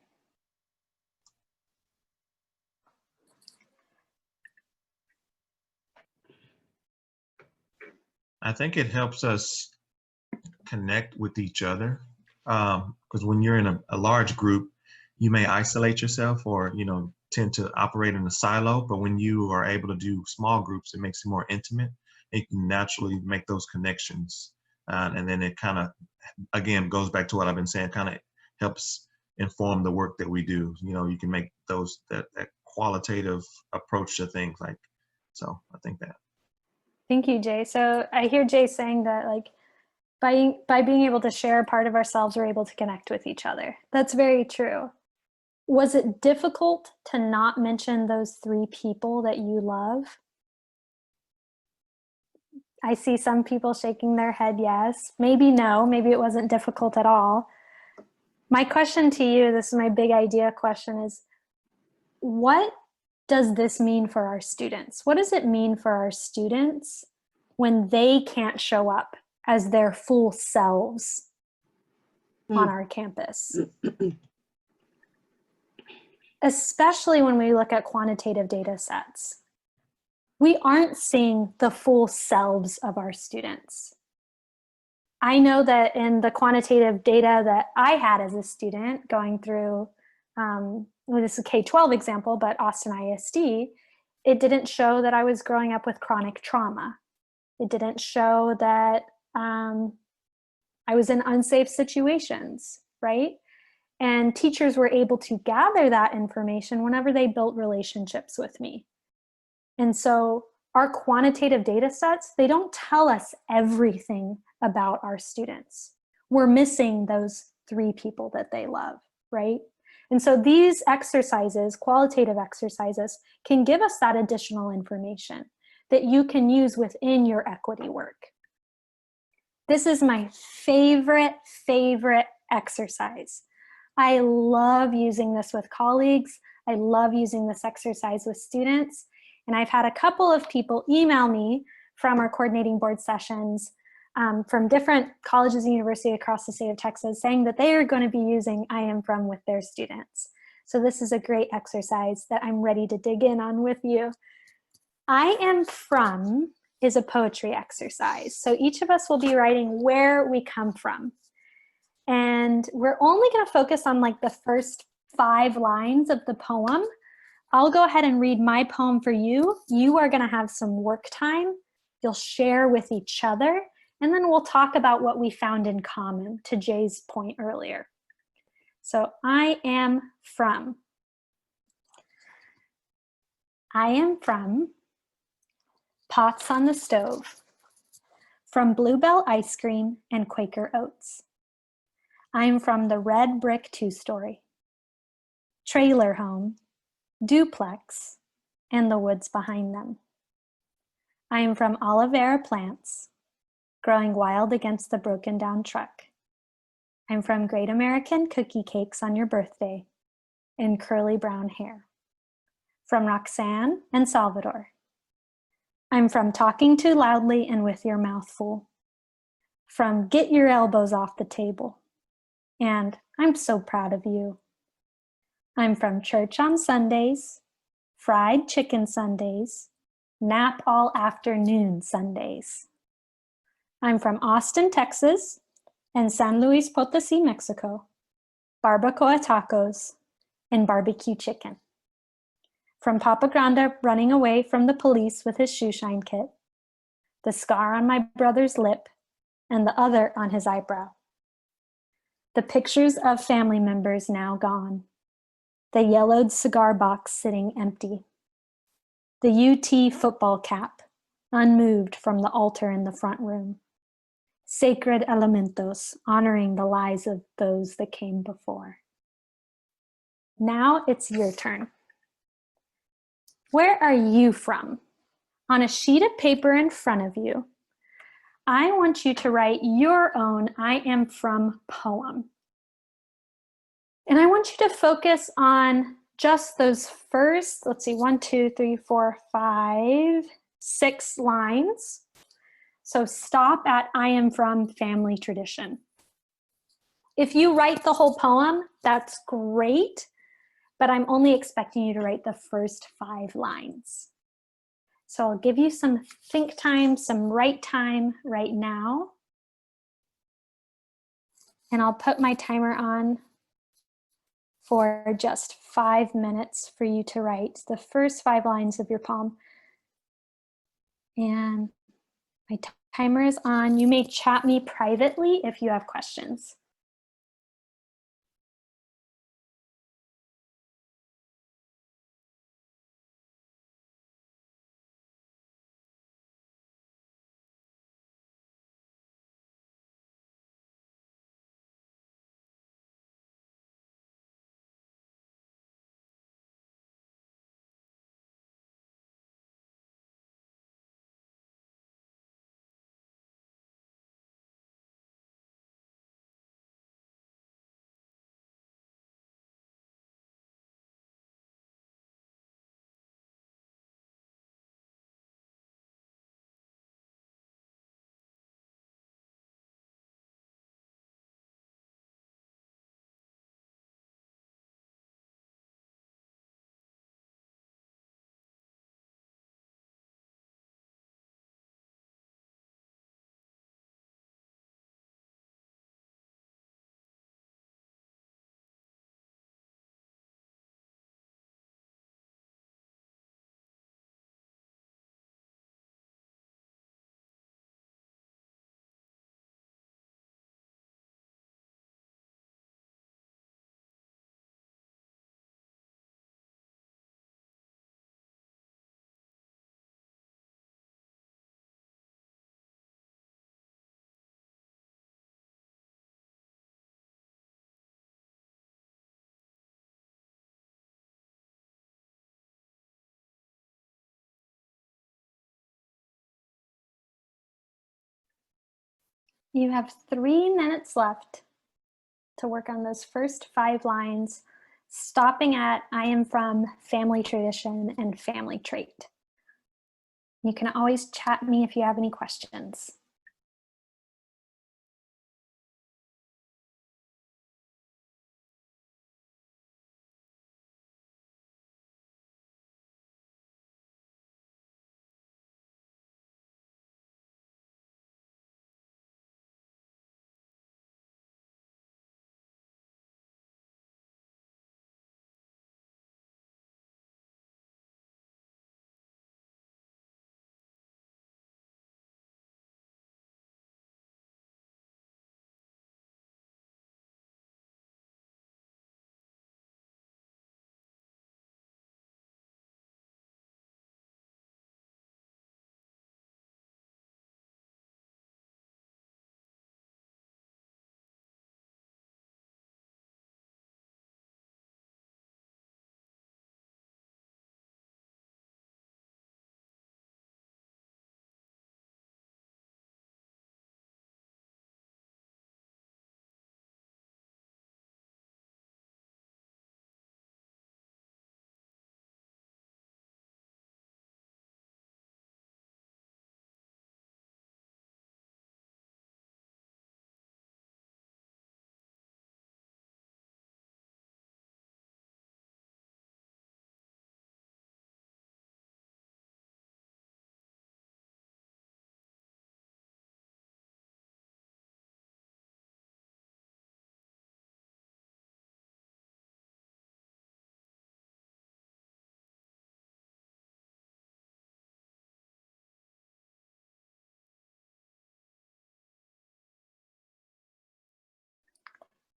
I think it helps us connect with each other, because when you're in a large group, you may isolate yourself or tend to operate in a silo. But when you are able to do small groups, it makes it more intimate. You can naturally make those connections, and then it kind of, again, goes back to what I've been saying. Kind of helps inform the work that we do. You can make that qualitative approach to things. So I think that. Thank you, Jay. So I hear Jay saying that by being able to share a part of ourselves, we're able to connect with each other. That's very true. Was it difficult to not mention those 3 people that you love? I see some people shaking their head yes. Maybe no, maybe it wasn't difficult at all. My question to you, this is my big idea question, is what does this mean for our students? What does it mean for our students when they can't show up as their full selves on our campus? Especially when we look at quantitative data sets. We aren't seeing the full selves of our students. I know that in the quantitative data that I had as a student going through, this is a K-12 example, but Austin ISD, it didn't show that I was growing up with chronic trauma. It didn't show that I was in unsafe situations, right? And teachers were able to gather that information whenever they built relationships with me. And so our quantitative data sets, they don't tell us everything about our students. We're missing those 3 people that they love, right? And so these exercises, qualitative exercises, can give us that additional information that you can use within your equity work. This is my favorite exercise. I love using this with colleagues. I love using this exercise with students. And I've had a couple of people email me from our coordinating board sessions from different colleges and universities across the state of Texas saying that they are going to be using I Am From with their students. So this is a great exercise that I'm ready to dig in on with you. I Am From is a poetry exercise. So each of us will be writing where we come from. And we're only going to focus on the first 5 lines of the poem. I'll go ahead and read my poem for you. You are going to have some work time. You'll share with each other, and then we'll talk about what we found in common, to Jay's point earlier. So I am from. I am from pots on the stove, from Bluebell ice cream and Quaker oats. I'm from the red brick 2-story, trailer home, duplex, and the woods behind them. I am from aloe vera plants, growing wild against the broken down truck. I'm from Great American cookie cakes on your birthday and curly brown hair. From Roxanne and Salvador. I'm from talking too loudly and with your mouth full. From get your elbows off the table. And I'm so proud of you. I'm from church on Sundays, fried chicken Sundays, nap all afternoon Sundays. I'm from Austin, Texas, and San Luis Potosí, Mexico, barbacoa tacos, and barbecue chicken. From Papa Grande running away from the police with his shoe shine kit, the scar on my brother's lip, and the other on his eyebrow. The pictures of family members now gone, the yellowed cigar box sitting empty, the UT football cap unmoved from the altar in the front room, sacred elementos honoring the lives of those that came before. Now it's your turn. Where are you from? On a sheet of paper in front of you, I want you to write your own I am from poem. And I want you to focus on just those first, let's see, 1, 2, 3, 4, 5, 6 lines. So stop at I am from family tradition. If you write the whole poem, that's great, but I'm only expecting you to write the first 5 lines. So I'll give you some think time, some write time right now. And I'll put my timer on for just 5 minutes for you to write the first 5 lines of your poem. And my timer is on. You may chat me privately if you have questions. You have 3 minutes left to work on those first 5 lines, stopping at I am from family tradition and family trait. You can always chat me if you have any questions.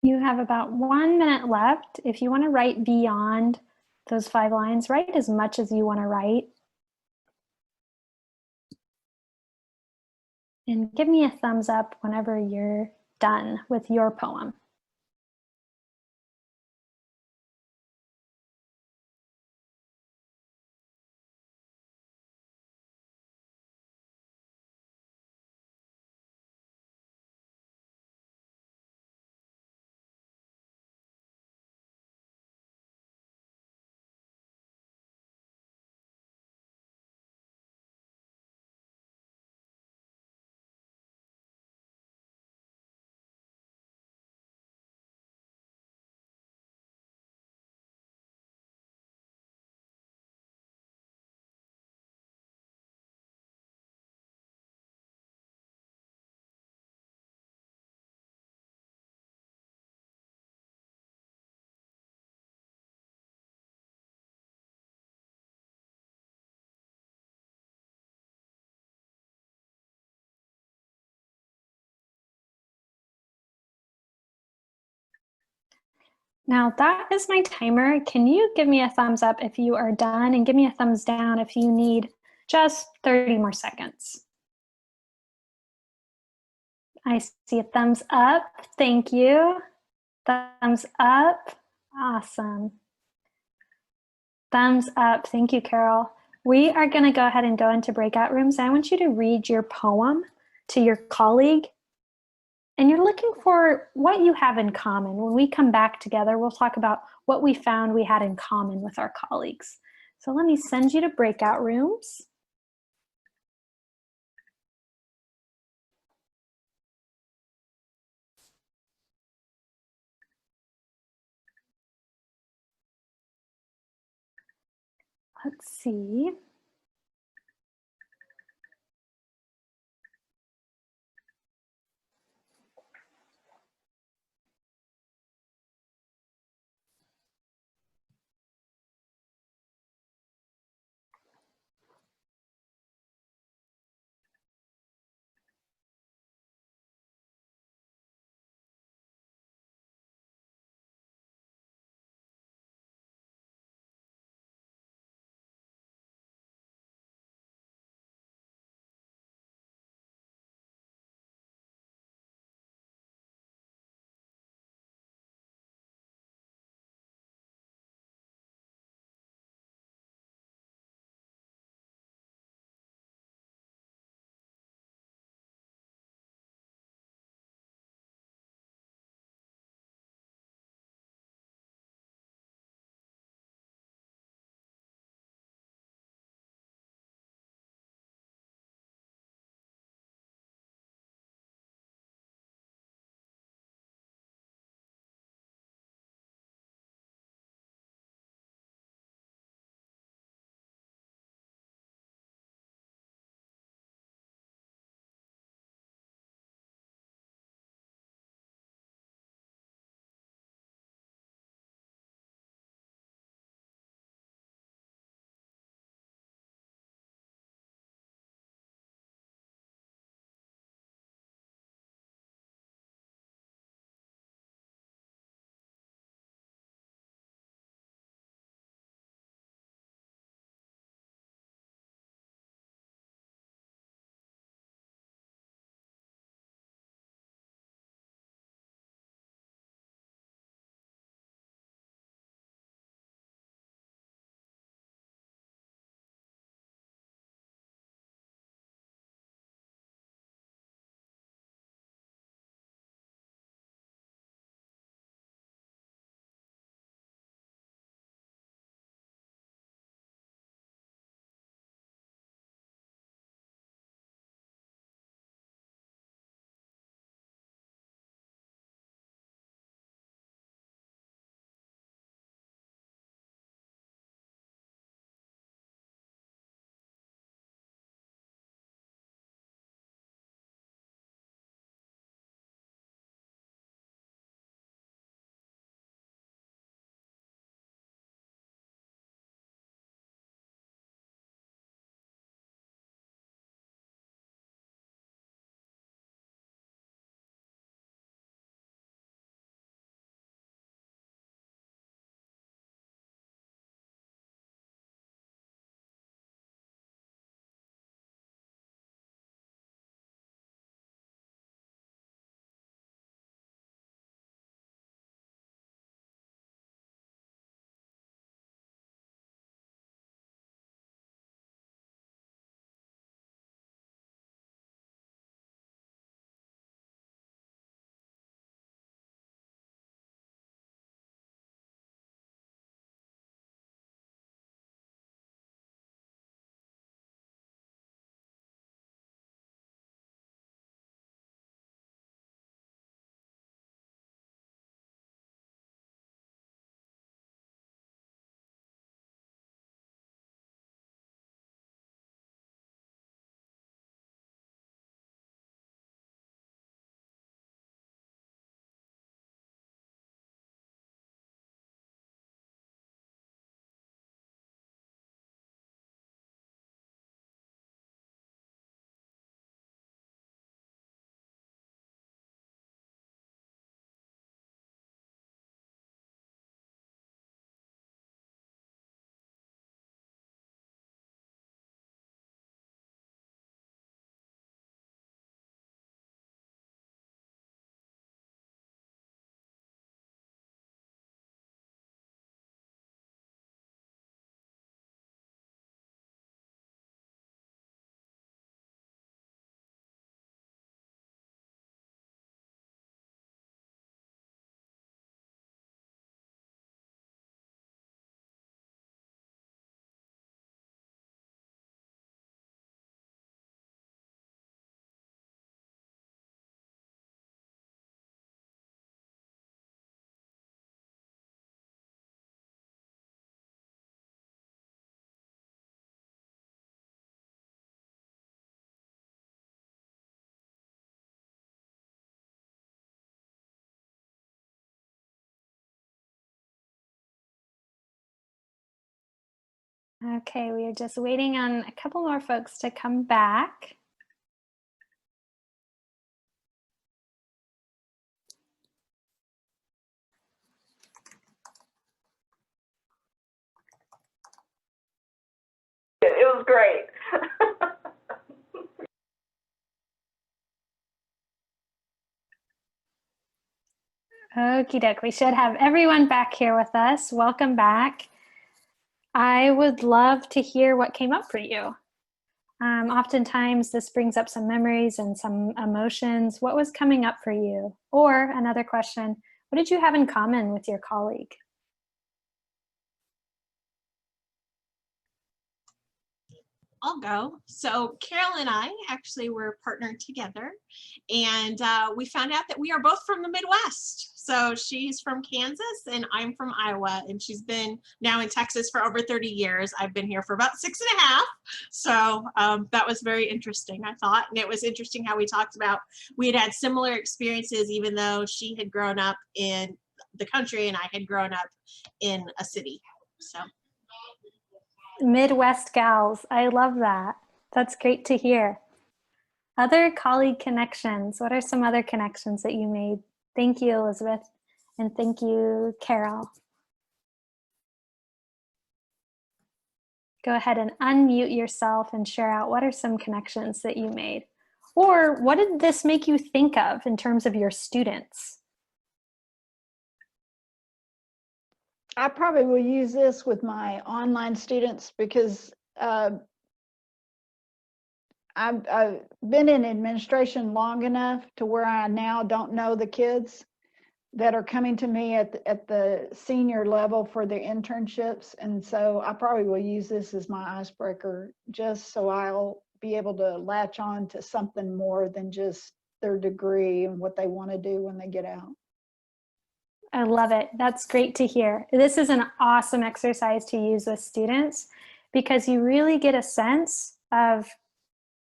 You have about 1 minute left. If you want to write beyond those 5 lines, write as much as you want to write. And give me a thumbs up whenever you're done with your poem. Now that is my timer. Can you give me a thumbs up if you are done, and give me a thumbs down if you need just 30 more seconds? I see a thumbs up. Thank you. Thumbs up. Awesome. Thumbs up. Thank you, Carol. We are going to go ahead and go into breakout rooms. I want you to read your poem to your colleague. And you're looking for what you have in common. When we come back together, we'll talk about what we found we had in common with our colleagues. So let me send you to breakout rooms. Let's see. Okay, we are just waiting on a couple more folks to come back. It was great. Okie doke, we should have everyone back here with us. Welcome back. I would love to hear what came up for you. Oftentimes this brings up some memories and some emotions. What was coming up for you? Or another question, what did you have in common with your colleague? I'll go. So Carol and I actually were partnered together, and we found out that we are both from the Midwest. So she's from Kansas and I'm from Iowa, and she's been now in Texas for over 30 years. I've been here for about 6.5. So that was very interesting, I thought. And it was interesting how we talked about, we had similar experiences, even though she had grown up in the country and I had grown up in a city. So. Midwest gals, I love that. That's great to hear. Other colleague connections, what are some other connections that you made? Thank you, Elizabeth, and thank you, Carol. Go ahead and unmute yourself and share out what are some connections that you made. Or what did this make you think of in terms of your students? I probably will use this with my online students because I've been in administration long enough to where I now don't know the kids that are coming to me at the senior level for their internships. And so I probably will use this as my icebreaker, just so I'll be able to latch on to something more than just their degree and what they want to do when they get out. I love it. That's great to hear. This is an awesome exercise to use with students because you really get a sense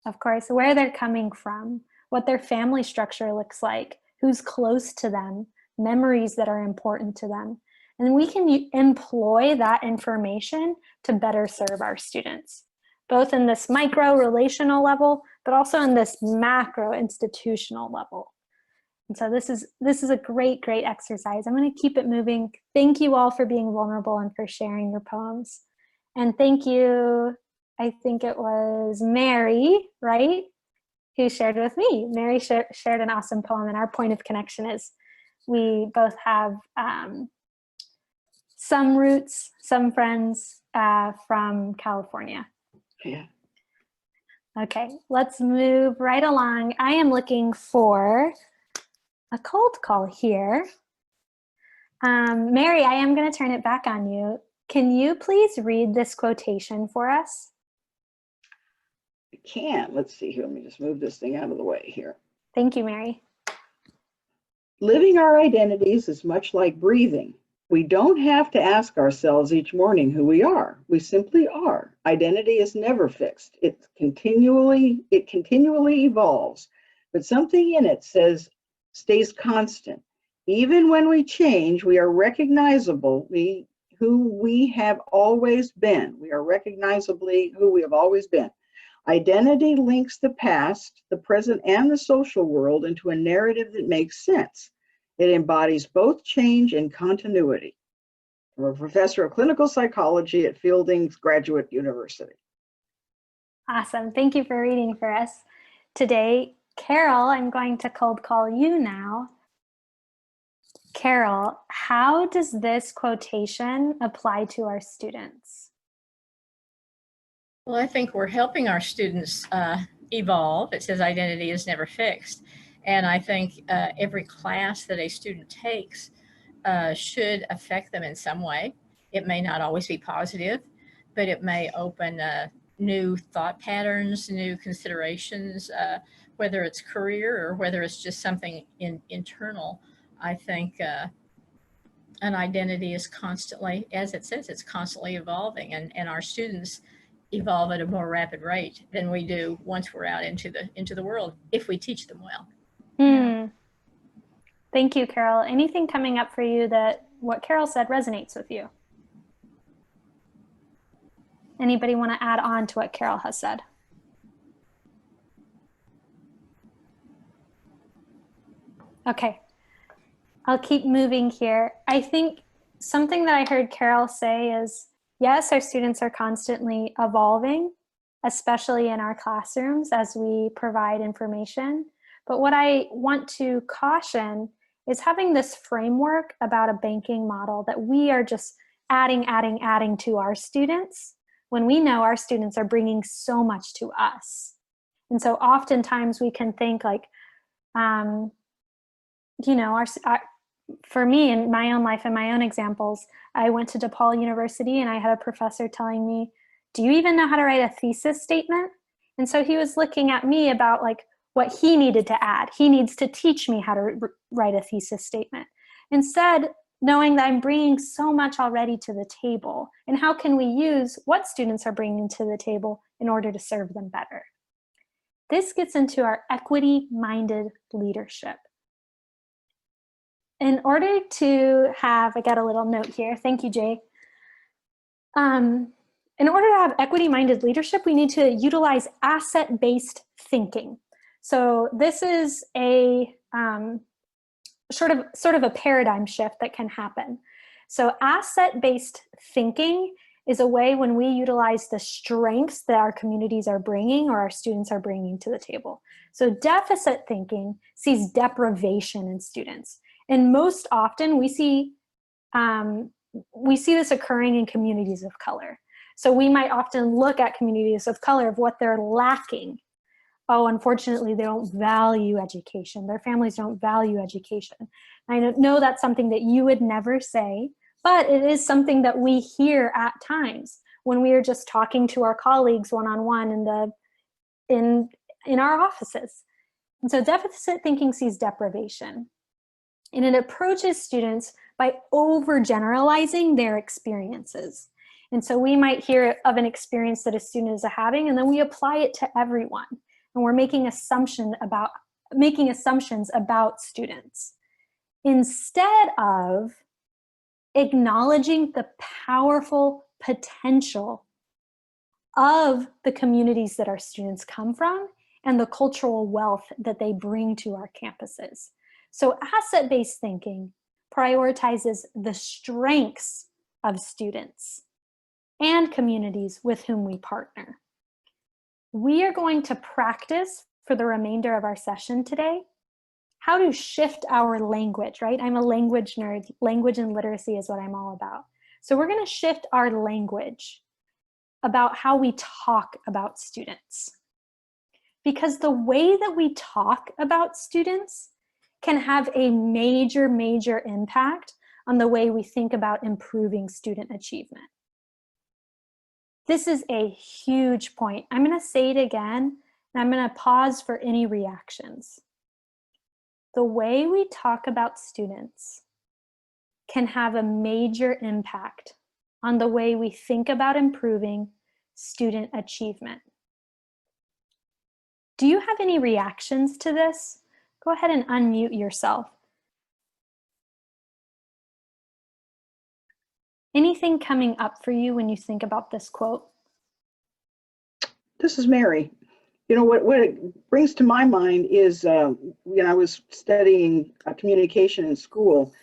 of course, where they're coming from, what their family structure looks like, who's close to them, memories that are important to them. And we can employ that information to better serve our students, both in this micro relational level, but also in this macro institutional level. And so this is a great, great exercise. I'm going to keep it moving. Thank you all for being vulnerable and for sharing your poems. And thank you, I think it was Mary, right, who shared with me. Mary shared an awesome poem, and our point of connection is we both have some roots, some friends from California. Yeah. Okay, let's move right along. I am looking for a cold call here. Mary, I am going to turn it back on you. Can you please read this quotation for us? I can. Let's see here. Let me just move this thing out of the way here. Thank you, Mary. Living our identities is much like breathing. We don't have to ask ourselves each morning who we are. We simply are. Identity is never fixed. It continually evolves, but something in it stays constant. Even when we change, we are recognizable. Who we have always been. We are recognizably who we have always been. Identity links the past, the present, and the social world into a narrative that makes sense. It embodies both change and continuity. I'm a professor of clinical psychology at Fielding's Graduate University. Awesome. Thank you for reading for us today. Carol, I'm going to cold call you now. Carol, how does this quotation apply to our students? Well, I think we're helping our students evolve. It says identity is never fixed. And I think every class that a student takes should affect them in some way. It may not always be positive, but it may open new thought patterns, new considerations, whether it's career or whether it's just something internal. I think an identity is constantly, as it says, it's constantly evolving, and our students evolve at a more rapid rate than we do once we're out into the world, if we teach them well. Thank you, Carol. Anything coming up for you that what Carol said resonates with you? Anybody want to add on to what Carol has said? Okay, I'll keep moving here. I think something that I heard Carol say is, yes, our students are constantly evolving, especially in our classrooms as we provide information. But what I want to caution is having this framework about a banking model that we are just adding to our students when we know our students are bringing so much to us. And so oftentimes we can think like, you know, for me in my own life and my own examples, I went to DePaul University and I had a professor telling me, do you even know how to write a thesis statement? And so he was looking at me about like what he needed to add. He needs to teach me how to write a thesis statement. Instead, knowing that I'm bringing so much already to the table, and how can we use what students are bringing to the table in order to serve them better? This gets into our equity-minded leadership. In order to have, I got a little note here, thank you, Jay. In order to have equity-minded leadership, we need to utilize asset-based thinking. So this is a sort of a paradigm shift that can happen. So asset-based thinking is a way when we utilize the strengths that our communities are bringing or our students are bringing to the table. So deficit thinking sees deprivation in students. And most often we see this occurring in communities of color. So we might often look at communities of color of what they're lacking. Oh, unfortunately, they don't value education. Their families don't value education. I know that's something that you would never say, but it is something that we hear at times when we are just talking to our colleagues one-on-one in our offices. And so deficit thinking sees deprivation. And it approaches students by overgeneralizing their experiences. And so we might hear of an experience that a student is having, and then we apply it to everyone. And we're making assumptions about students instead of acknowledging the powerful potential of the communities that our students come from and the cultural wealth that they bring to our campuses. So asset-based thinking prioritizes the strengths of students and communities with whom we partner. We are going to practice for the remainder of our session today how to shift our language, right? I'm a language nerd. Language and literacy is what I'm all about. So we're going to shift our language about how we talk about students. Because the way that we talk about students can have a major, major impact on the way we think about improving student achievement. This is a huge point. I'm going to say it again, and I'm going to pause for any reactions. The way we talk about students can have a major impact on the way we think about improving student achievement. Do you have any reactions to this? Go ahead and unmute yourself. Anything coming up for you when you think about this quote? This is Mary. You know, what it brings to my mind is, I was studying communication in school,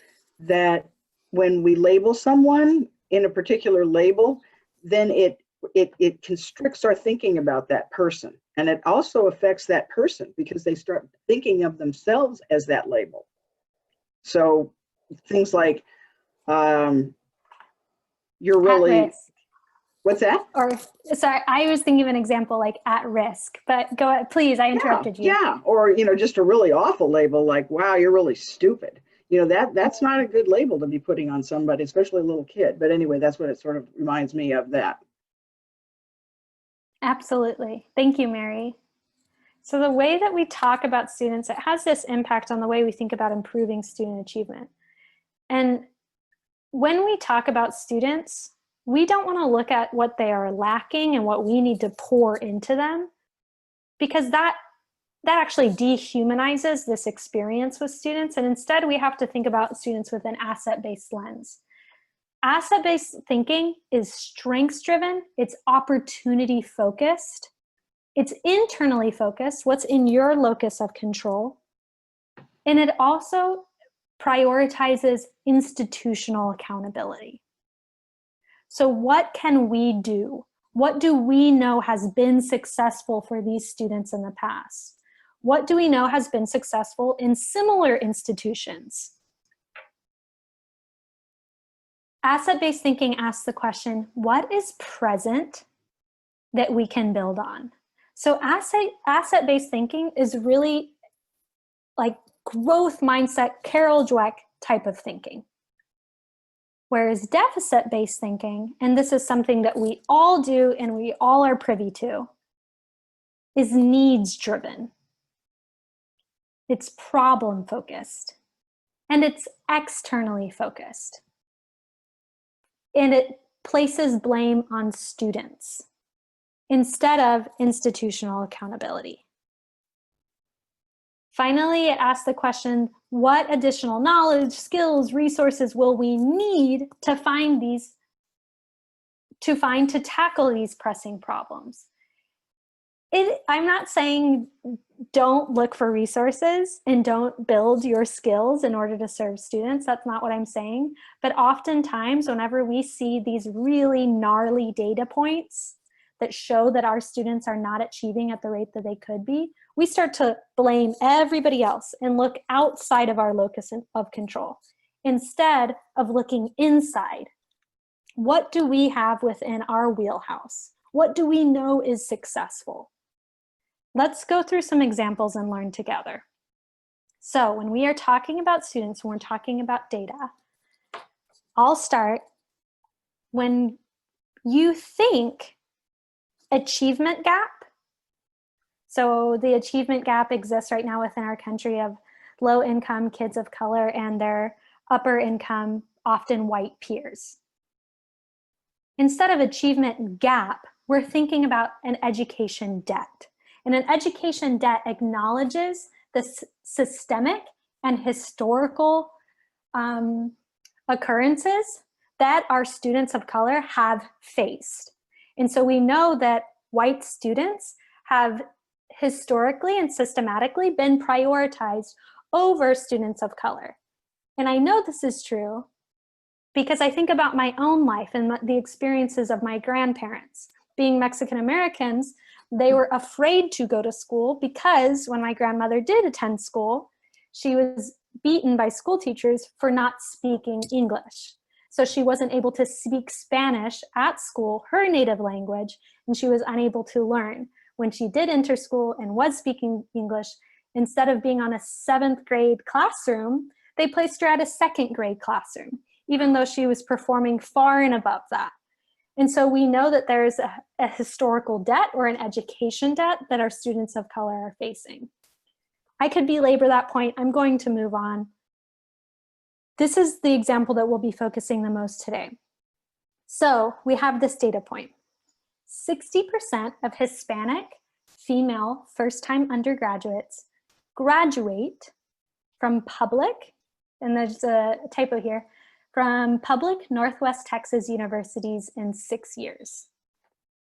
that when we label someone in a particular label, then it constricts our thinking about that person. And it also affects that person because they start thinking of themselves as that label. So things like, you're really, at risk. What's that? Or, sorry, I was thinking of an example like at risk, but go ahead, please, I interrupted you. Yeah, or, just a really awful label like, wow, you're really stupid. That's not a good label to be putting on somebody, especially a little kid. But anyway, that's what it sort of reminds me of that. Absolutely. Thank you, Mary. So the way that we talk about students, it has this impact on the way we think about improving student achievement. And when we talk about students, we don't want to look at what they are lacking and what we need to pour into them, because that actually dehumanizes this experience with students. And instead, we have to think about students with an asset-based lens. Asset-based thinking is strengths-driven, it's opportunity-focused, it's internally focused, what's in your locus of control, and it also prioritizes institutional accountability. So what can we do? What do we know has been successful for these students in the past? What do we know has been successful in similar institutions? Asset-based thinking asks the question, what is present that we can build on? So asset-based thinking is really like growth mindset, Carol Dweck type of thinking. Whereas deficit-based thinking, and this is something that we all do and we all are privy to, is needs-driven. It's problem-focused, and it's externally focused. And it places blame on students instead of institutional accountability. Finally, it asks the question, what additional knowledge, skills, resources will we need to tackle these pressing problems? I'm not saying don't look for resources and don't build your skills in order to serve students. That's not what I'm saying. But oftentimes, whenever we see these really gnarly data points that show that our students are not achieving at the rate that they could be, we start to blame everybody else and look outside of our locus of control instead of looking inside. What do we have within our wheelhouse? What do we know is successful? Let's go through some examples and learn together. So when we are talking about students, when we're talking about data, I'll start when you think achievement gap. So the achievement gap exists right now within our country of low income kids of color and their upper income, often white peers. Instead of achievement gap, we're thinking about an education debt. And an education debt acknowledges the systemic and historical occurrences that our students of color have faced. And so we know that white students have historically and systematically been prioritized over students of color. And I know this is true because I think about my own life and the experiences of my grandparents. Being Mexican Americans, they were afraid to go to school because when my grandmother did attend school, she was beaten by school teachers for not speaking English. So she wasn't able to speak Spanish at school, her native language, and she was unable to learn. When she did enter school and was speaking English, instead of being on a 7th grade classroom, they placed her at a 2nd grade classroom, even though she was performing far and above that. And so we know that there's a historical debt or an education debt that our students of color are facing. I could belabor that point. I'm going to move on. This is the example that we'll be focusing the most today. So we have this data point. 60% of Hispanic female first-time undergraduates graduate from public, and there's a typo here, from public Northwest Texas universities in 6 years.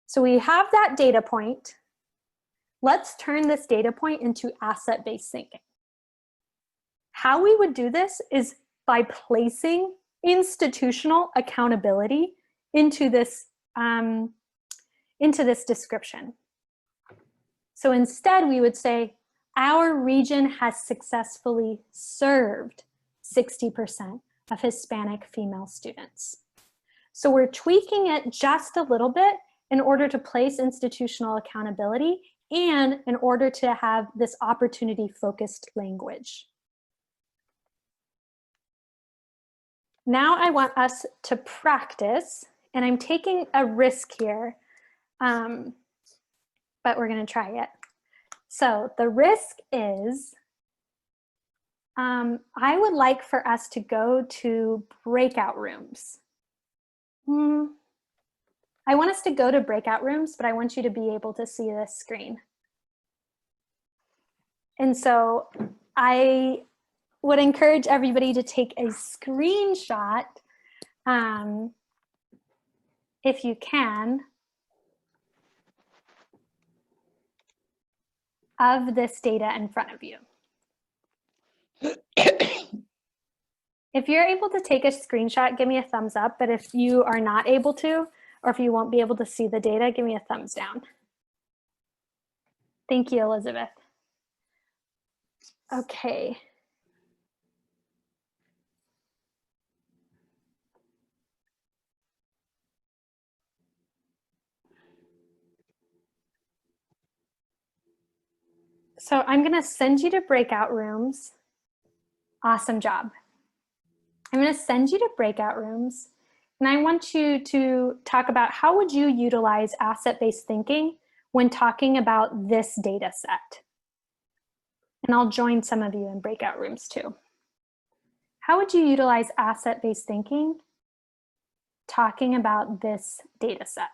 So we have that data point. Let's turn this data point into asset-based thinking. How we would do this is by placing institutional accountability into this description. So instead we would say, our region has successfully served 60% of Hispanic female students. So we're tweaking it just a little bit in order to place institutional accountability and in order to have this opportunity-focused language. Now I want us to practice, and I'm taking a risk here, but we're gonna try it. So the risk is, I would like for us to go to breakout rooms. I want us to go to breakout rooms, but I want you to be able to see this screen. And so I would encourage everybody to take a screenshot if you can, of this data in front of you. If you're able to take a screenshot, give me a thumbs up, but if you are not able to, or if you won't be able to see the data, give me a thumbs down. Thank you, Elizabeth. Okay. So I'm going to send you to breakout rooms. Awesome job. I'm going to send you to breakout rooms, and I want you to talk about how would you utilize asset-based thinking when talking about this data set. And I'll join some of you in breakout rooms too. How would you utilize asset-based thinking talking about this data set?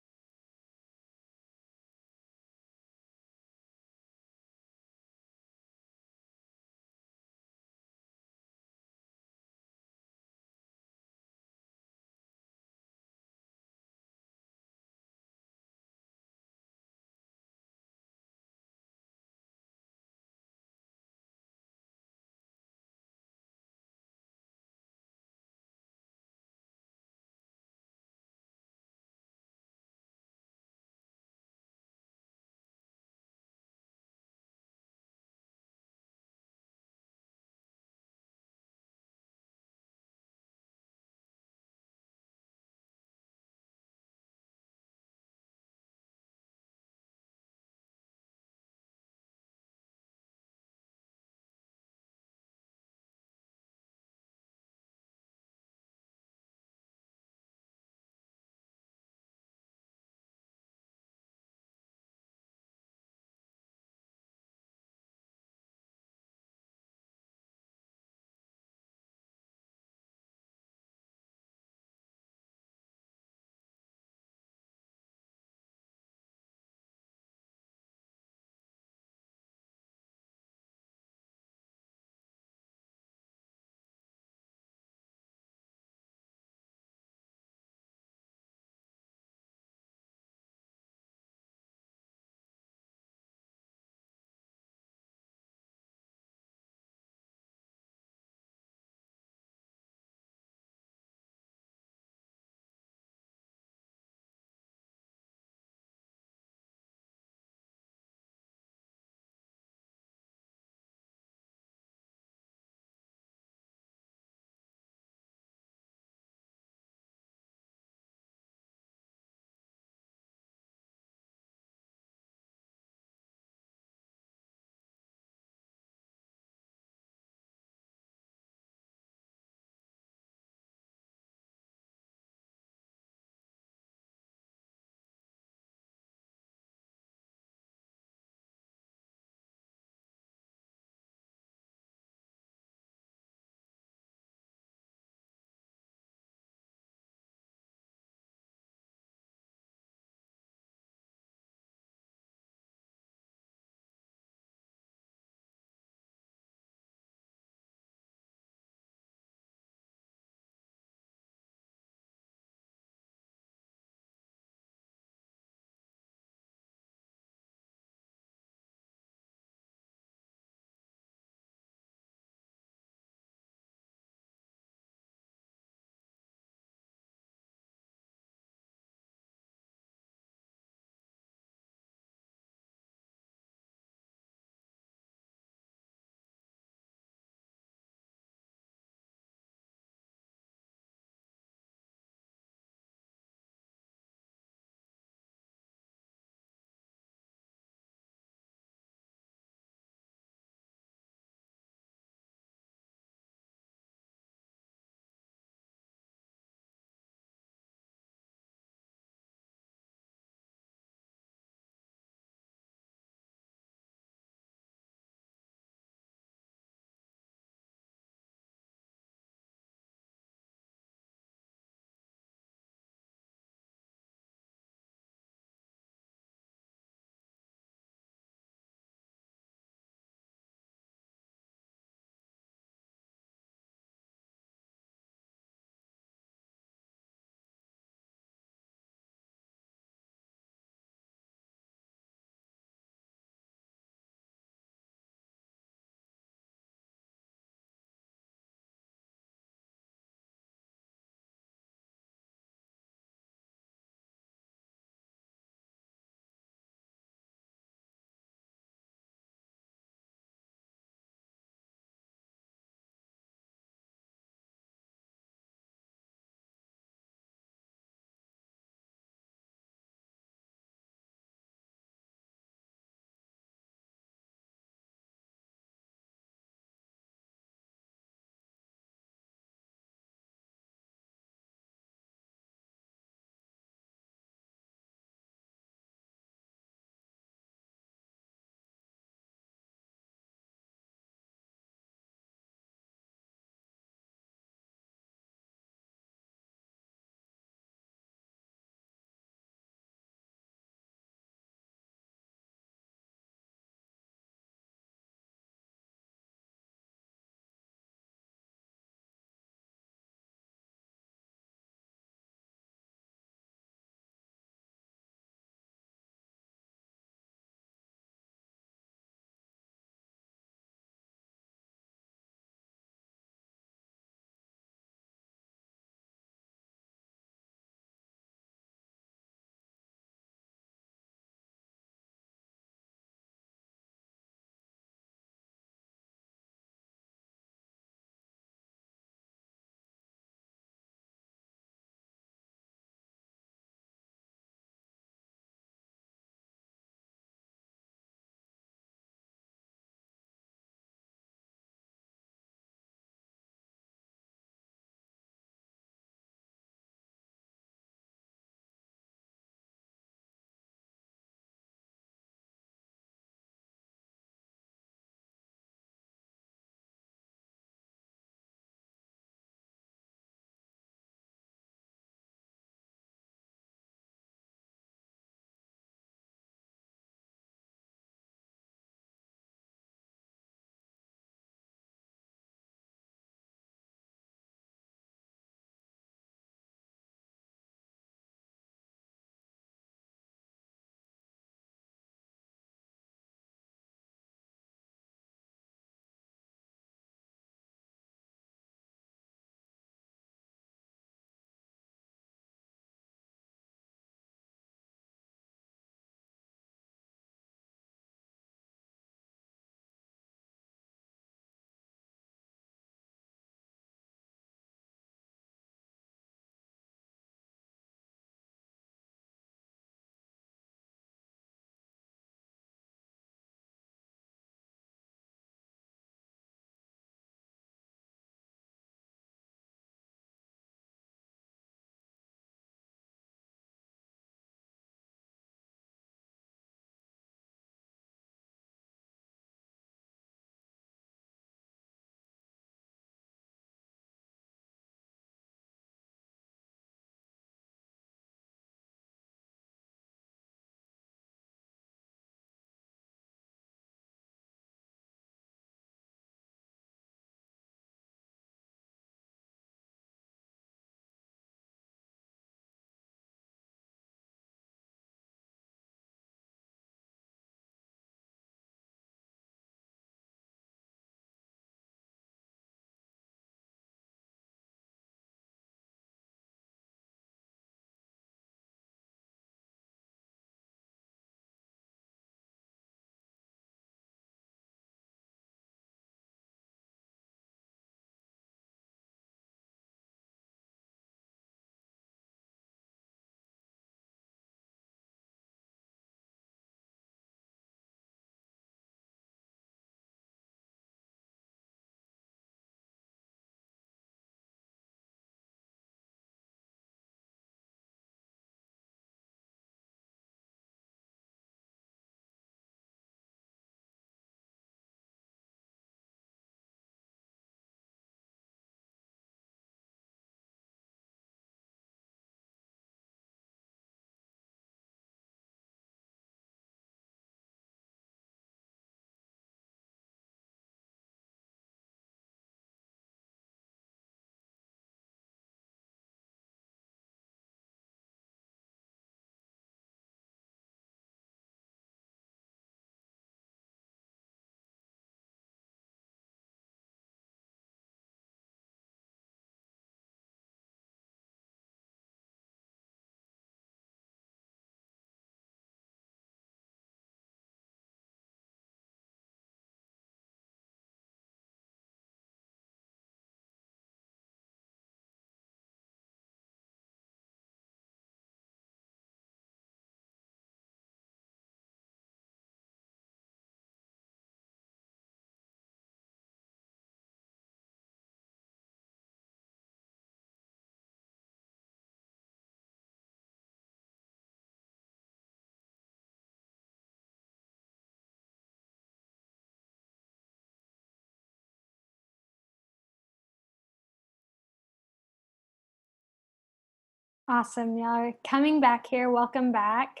Awesome. Y'all are coming back here. Welcome back.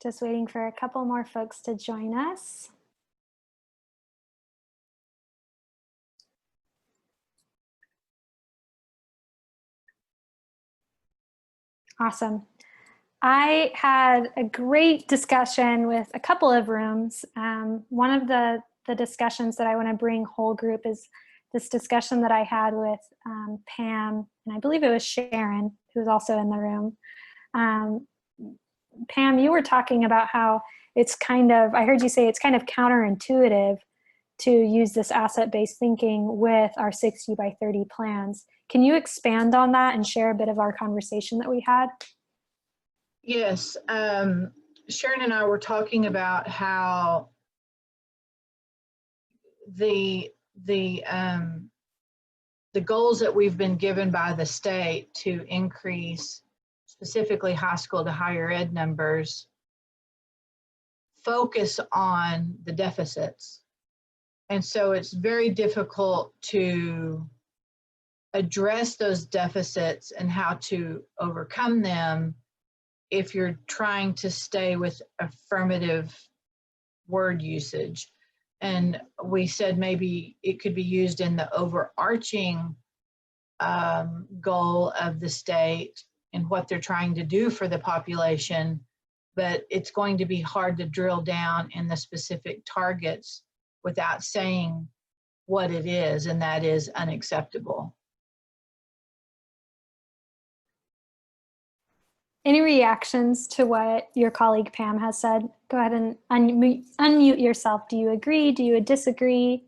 Just waiting for a couple more folks to join us. Awesome. I had a great discussion with a couple of rooms. One of the discussions that I want to bring whole group is this discussion that I had with Pam, and I believe it was Sharon, who was also in the room. Pam, you were talking about how it's kind of, I heard you say it's kind of counterintuitive to use this asset-based thinking with our 60 by 30 plans. Can you expand on that and share a bit of our conversation that we had? Yes, Sharon and I were talking about how the goals that we've been given by the state to increase specifically high school to higher ed numbers focus on the deficits. And so it's very difficult to address those deficits and how to overcome them if you're trying to stay with affirmative word usage. And we said maybe it could be used in the overarching goal of the state and what they're trying to do for the population, but it's going to be hard to drill down in the specific targets without saying what it is, and that is unacceptable. Any reactions to what your colleague Pam has said? Go ahead and unmute yourself. Do you agree? Do you disagree?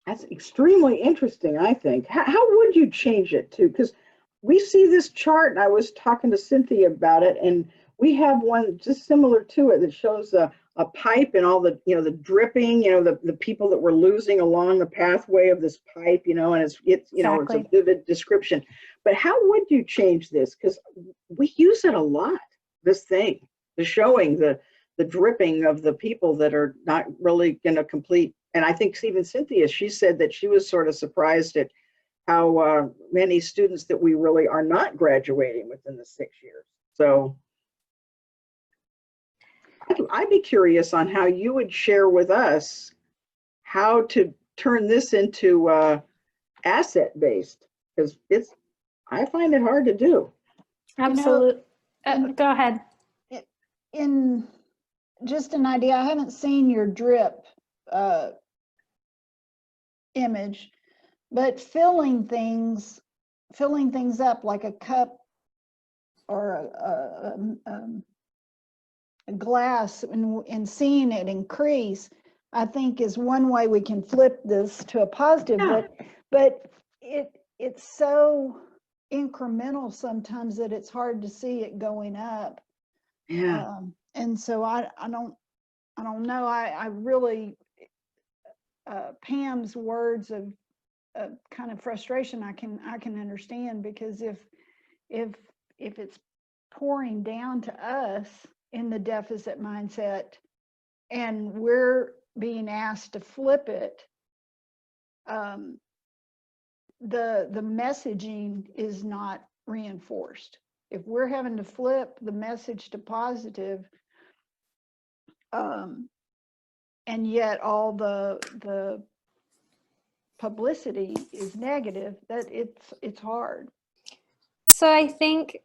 That's extremely interesting, I think. How would you change it too? Because we see this chart, and I was talking to Cynthia about it, and we have one just similar to it that shows a pipe and all the, the dripping, the people that we're losing along the pathway of this pipe, and it's Exactly. it's a vivid description. But how would you change this? Because we use it a lot, this thing, the showing the dripping of the people that are not really going to complete. And I think even Cynthia, she said that she was sort of surprised at how many students that we really are not graduating within the 6 years. So I'd be curious on how you would share with us how to turn this into asset-based, because I find it hard to do. Absolutely. Go ahead. In just an idea, I haven't seen your drip image, but filling things up like a cup or a glass and seeing it increase, I think is one way we can flip this to a positive. Yeah. But it's so incremental sometimes that it's hard to see it going up. Yeah. And so I don't know. I really Pam's words of kind of frustration I can understand, because if it's pouring down to us in the deficit mindset and we're being asked to flip it, the messaging is not reinforced. If we're having to flip the message to positive, and yet all the publicity is negative, that it's hard. So I think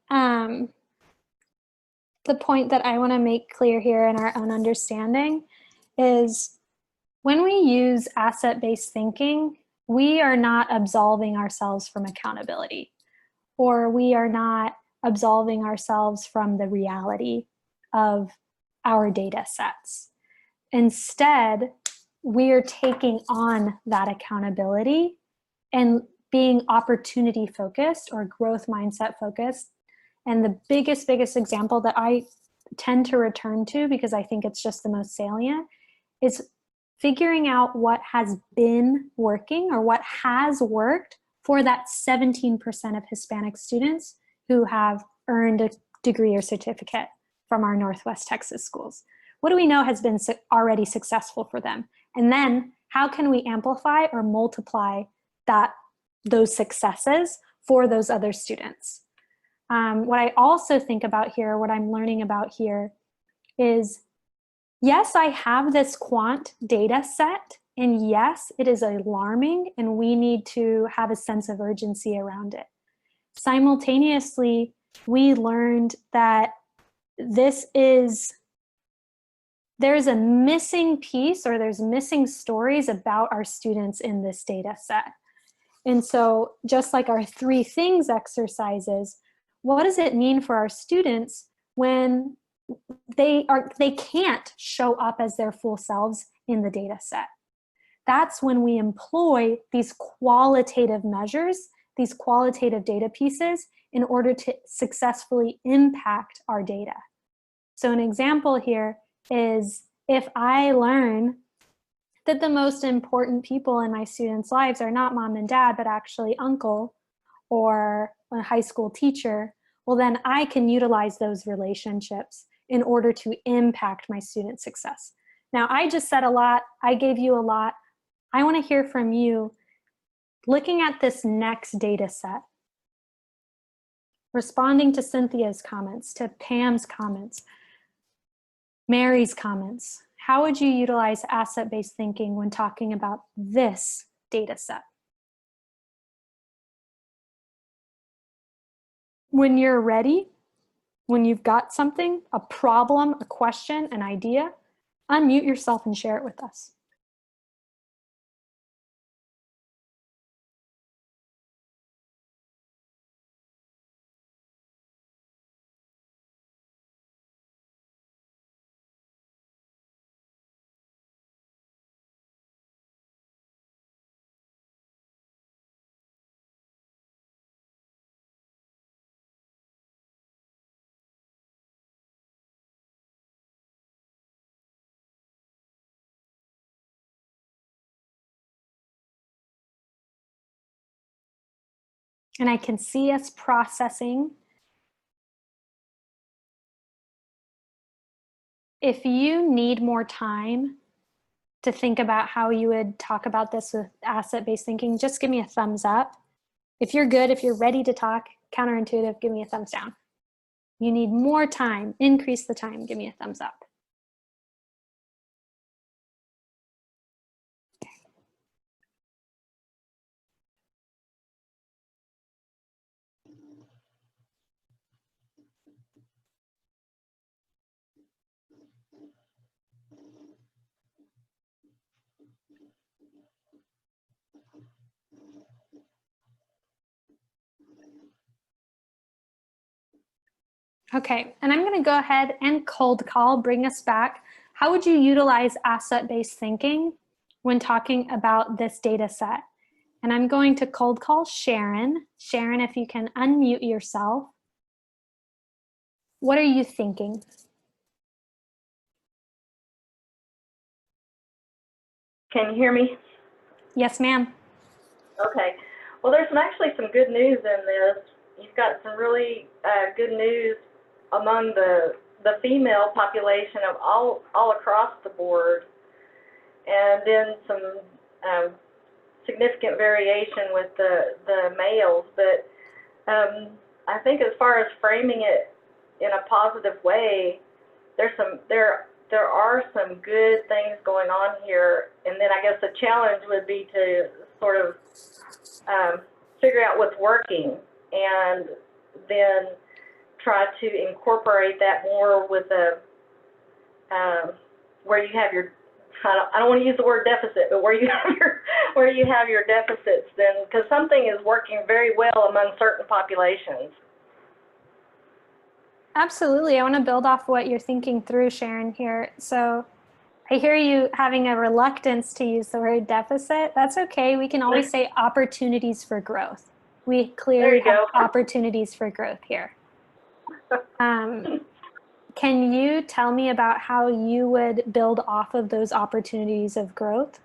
the point that I want to make clear here in our own understanding is when we use asset-based thinking, we are not absolving ourselves from accountability, or we are not absolving ourselves from the reality of our data sets. Instead, we are taking on that accountability and being opportunity focused or growth mindset focused. And the biggest example that I tend to return to, because I think it's just the most salient, is figuring out what has been working or what has worked for that 17% of Hispanic students who have earned a degree or certificate from our Northwest Texas schools. What do we know has been already successful for them? And then how can we amplify or multiply those successes for those other students. What I also think about here, what I'm learning about here is, yes, I have this quant data set, and yes, it is alarming, and we need to have a sense of urgency around it. Simultaneously, we learned that there's a missing piece, or there's missing stories about our students in this data set. And so just like our 3 things exercises, what does it mean for our students when they can't show up as their full selves in the data set? That's when we employ these qualitative measures, these qualitative data pieces, in order to successfully impact our data. So an example here is, if I learn that the most important people in my students' lives are not mom and dad, but actually uncle or a high school teacher, well, then I can utilize those relationships in order to impact my student success. Now, I just said a lot. I gave you a lot. I want to hear from you, looking at this next data set, responding to Cynthia's comments, to Pam's comments, Mary's comments. How would you utilize asset-based thinking when talking about this data set? When you're ready, when you've got something, a problem, a question, an idea, unmute yourself and share it with us. And I can see us processing. If you need more time to think about how you would talk about this with asset-based thinking, just give me a thumbs up. If you're good, if you're ready to talk, counterintuitive, give me a thumbs down. You need more time, increase the time, give me a thumbs up. Okay, and I'm going to go ahead and cold call, bring us back. How would you utilize asset-based thinking when talking about this data set? And I'm going to cold call Sharon. Sharon, if you can unmute yourself. What are you thinking? Can you hear me? Yes, ma'am. Okay. Well, there's actually some good news in this. You've got some really good news among the female population of all across the board, and then some significant variation with the males. But I think as far as framing it in a positive way, there are some good things going on here. And then I guess the challenge would be to sort of figure out what's working, and then try to incorporate that more with where you have your, I don't want to use the word deficit, but where you have your deficits, then, because something is working very well among certain populations. Absolutely. I want to build off what you're thinking through, Sharon, here. So I hear you having a reluctance to use the word deficit. That's okay. We can always say opportunities for growth. We clearly have opportunities for growth here. Can you tell me about how you would build off of those opportunities of growth?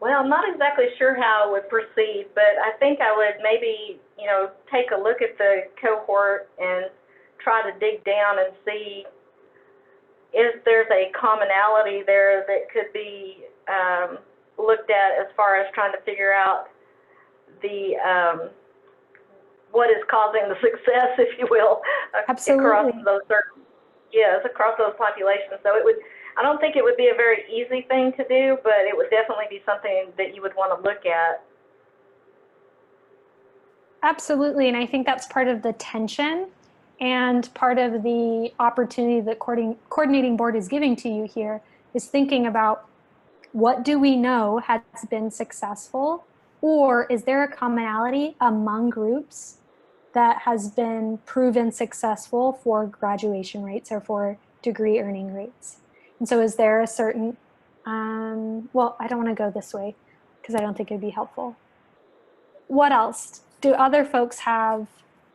Well, I'm not exactly sure how I would proceed, but I think I would maybe, take a look at the cohort and try to dig down and see, if there's a commonality there that could be looked at as far as trying to figure out the what is causing the success, if you will, across those across those populations. So it would, I don't think it would be a very easy thing to do, but it would definitely be something that you would want to look at. Absolutely, and I think that's part of the tension and part of the opportunity that coordinating board is giving to you here is thinking about what do we know has been successful, or is there a commonality among groups that has been proven successful for graduation rates or for degree earning rates? And so is there a certain, well, I don't want to go this way because I don't think it'd be helpful. What else? Do other folks have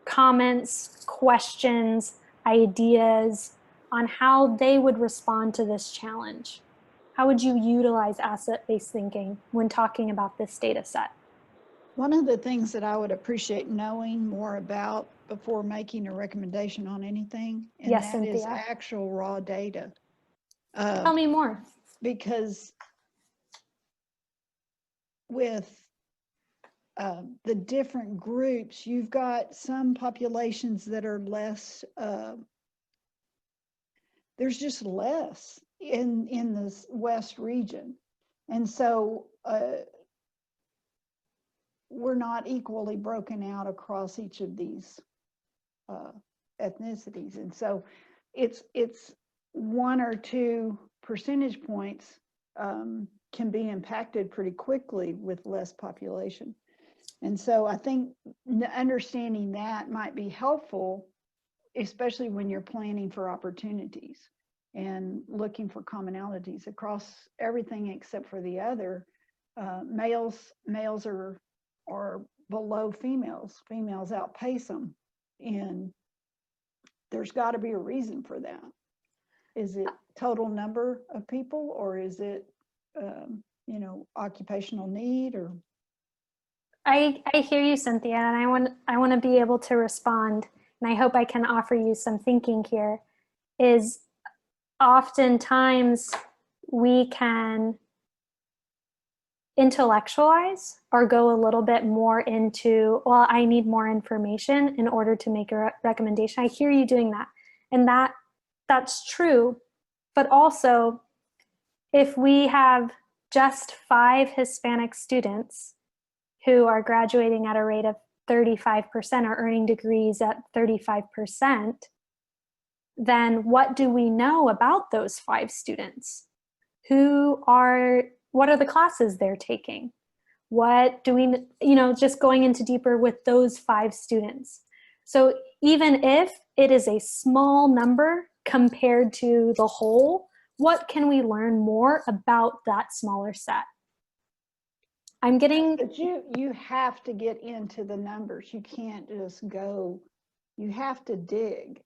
comments, questions, ideas on how they would respond to this challenge? How would you utilize asset-based thinking when talking about this data set? One of the things that I would appreciate knowing more about before making a recommendation on anything, and Yes, that is Cynthia. actual raw data. Tell me more. Because with the different groups, you've got some populations that are less, there's just less in this West region. And so we're not equally broken out across each of these ethnicities. And so it's 1 or 2 percentage points can be impacted pretty quickly with less population. And so I think understanding that might be helpful, especially when you're planning for opportunities and looking for commonalities across everything except for the other. Males are below females. Females outpace them. And there's got to be a reason for that. Is it total number of people, or is it, occupational need, or? I hear you, Cynthia, and I want to be able to respond, and I hope I can offer you some thinking here. Is oftentimes we can intellectualize or go a little bit more into, well, I need more information in order to make a recommendation. I hear you doing that, and that's true. But also, if we have just 5 Hispanic students who are graduating at a rate of 35% or earning degrees at 35%, then what do we know about those 5 students? What are the classes they're taking? What do we, just going into deeper with those 5 students. So even if it is a small number compared to the whole, what can we learn more about that smaller set? But you have to get into the numbers. You can't just go, you have to dig.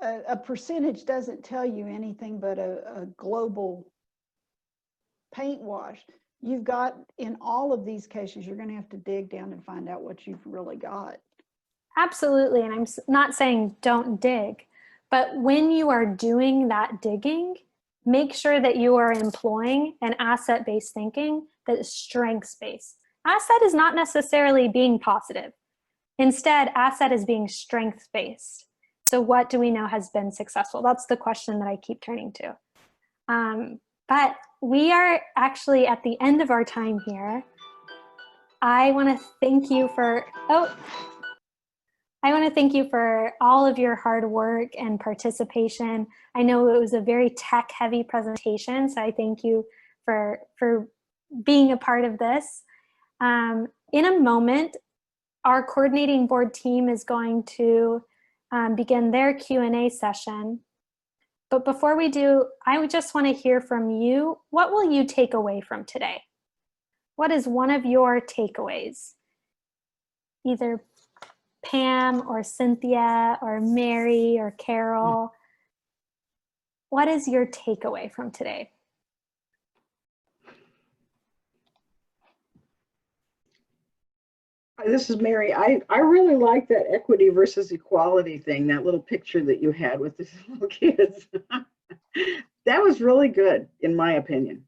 A percentage doesn't tell you anything but a global paint wash. You've got, in all of these cases, you're going to have to dig down and find out what you've really got. Absolutely, and I'm not saying don't dig, but when you are doing that digging, make sure that you are employing an asset-based thinking that is strengths-based. Asset is not necessarily being positive. Instead, asset is being strengths-based. So what do we know has been successful? That's the question that I keep turning to. But we are actually at the end of our time here. I want to thank you for all of your hard work and participation. I know it was a very tech-heavy presentation, so I thank you for being a part of this. In a moment, our coordinating board team is going to begin their Q&A session. But before we do, I would just want to hear from you. What will you take away from today? What is one of your takeaways? Either Pam or Cynthia or Mary or Carol. What is your takeaway from today? This is Mary. I really like that equity versus equality thing, that little picture that you had with these little kids. That was really good, in my opinion.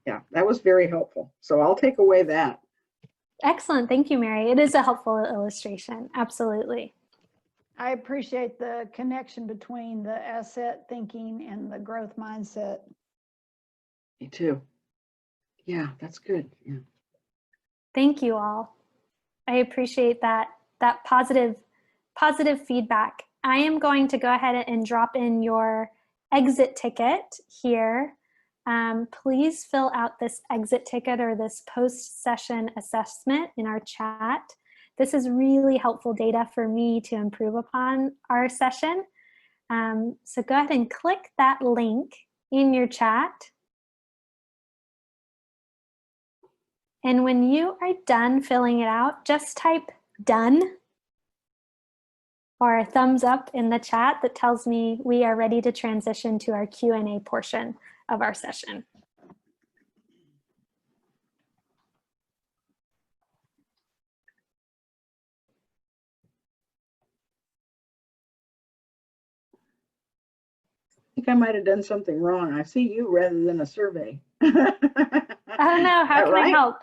Yeah, that was very helpful. So I'll take away that. Excellent. Thank you, Mary. It is a helpful illustration. Absolutely. I appreciate the connection between the asset thinking and the growth mindset. Me too. Yeah, that's good. Yeah. Thank you all. I appreciate that positive feedback. I am going to go ahead and drop in your exit ticket here. Please fill out this exit ticket or this post-session assessment in our chat. This is really helpful data for me to improve upon our session. So go ahead and click that link in your chat. And when you are done filling it out, just type done or a thumbs up in the chat that tells me we are ready to transition to our Q&A portion of our session. I think I might have done something wrong. I see you rather than a survey. Oh no, how can I help?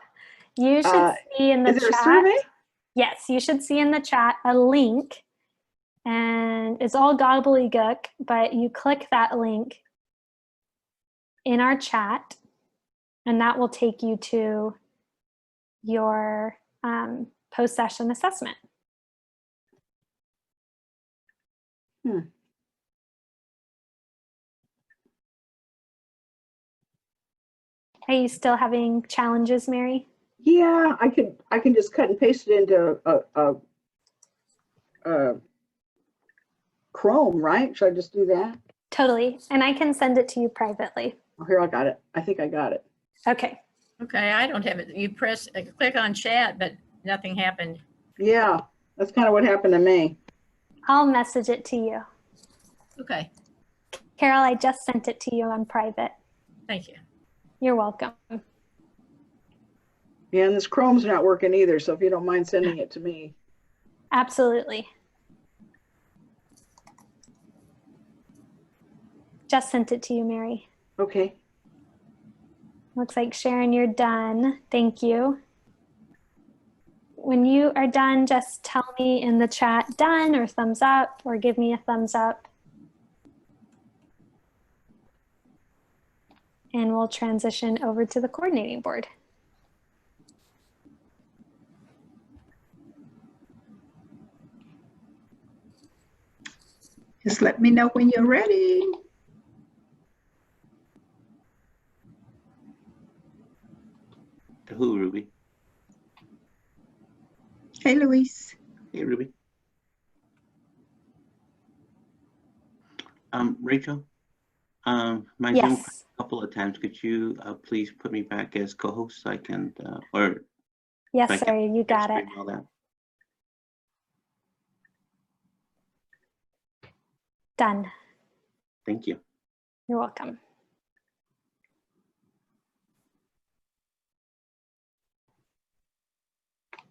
You should see in the chat. Is there a survey? Yes, you should see in the chat a link, and it's all gobbledygook, but you click that link in our chat, and that will take you to your post-session assessment. Are you still having challenges, Mary? Yeah, I can just cut and paste it into Chrome, right? Should I just do that? Totally, and I can send it to you privately. Oh, here, I got it. I think I got it. Okay. Okay, I don't have it. You press, click on chat, but nothing happened. Yeah, that's kind of what happened to me. I'll message it to you. Okay, Carol, I just sent it to you on private. thank you. You're welcome. Yeah, and this Chrome's not working either, so if you don't mind sending it to me. Absolutely. Just sent it to you, Mary. Okay. Looks like Sharon, you're done. Thank you. When you are done, just tell me in the chat done or thumbs up, or give me a thumbs up. And we'll transition over to the coordinating board. Just let me know when you're ready. Who, Ruby? Hey, Luis. Hey, Ruby. Rachel, my Yes. Zoom a couple of times. Could you please put me back as co-host so I can, or Yes, I sir, can you got it. screen all that? Done. Thank you. You're welcome.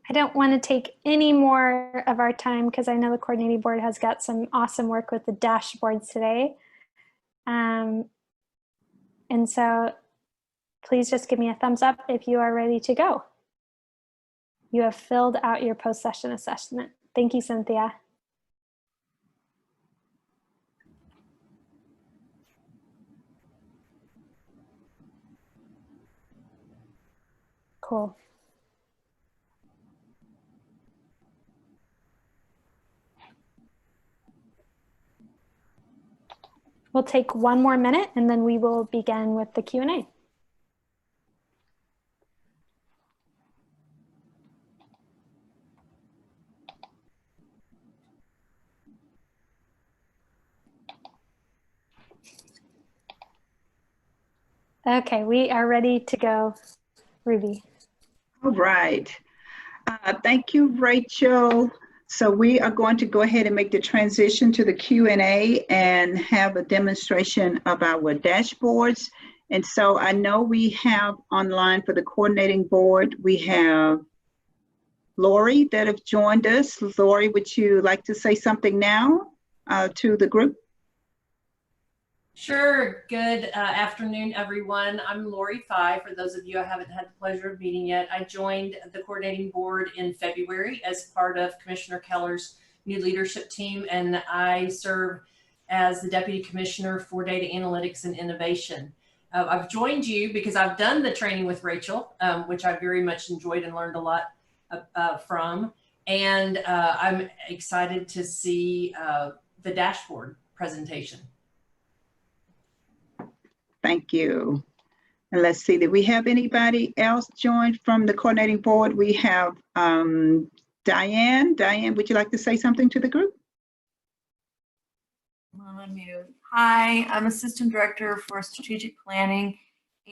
I don't want to take any more of our time because I know the coordinating board has got some awesome work with the dashboards today. And so please just give me a thumbs up if you are ready to go. You have filled out your post-session assessment. Thank you, Cynthia. Cool. We'll take one more minute and then we will begin with the Q&A. Okay, we are ready to go, Ruby. All right. Thank you, Rachel. So we are going to go ahead and make the transition to the Q&A and have a demonstration of our dashboards. And so I know we have online for the coordinating board, we have Lori that have joined us. Lori, would you like to say something now to the group? Sure. Good afternoon, everyone. I'm Lori Fye. For those of you I haven't had the pleasure of meeting yet, I joined the coordinating board in February as part of Commissioner Keller's new leadership team, and I serve as the Deputy Commissioner for Data Analytics and Innovation. I've joined you because I've done the training with Rachel, which I very much enjoyed and learned a lot from, and I'm excited to see the dashboard presentation. Thank you. And let's see, did we have anybody else join from the coordinating board? We have Diane. Diane, would you like to say something to the group? I'm on mute. Hi, I'm Assistant Director for Strategic Planning,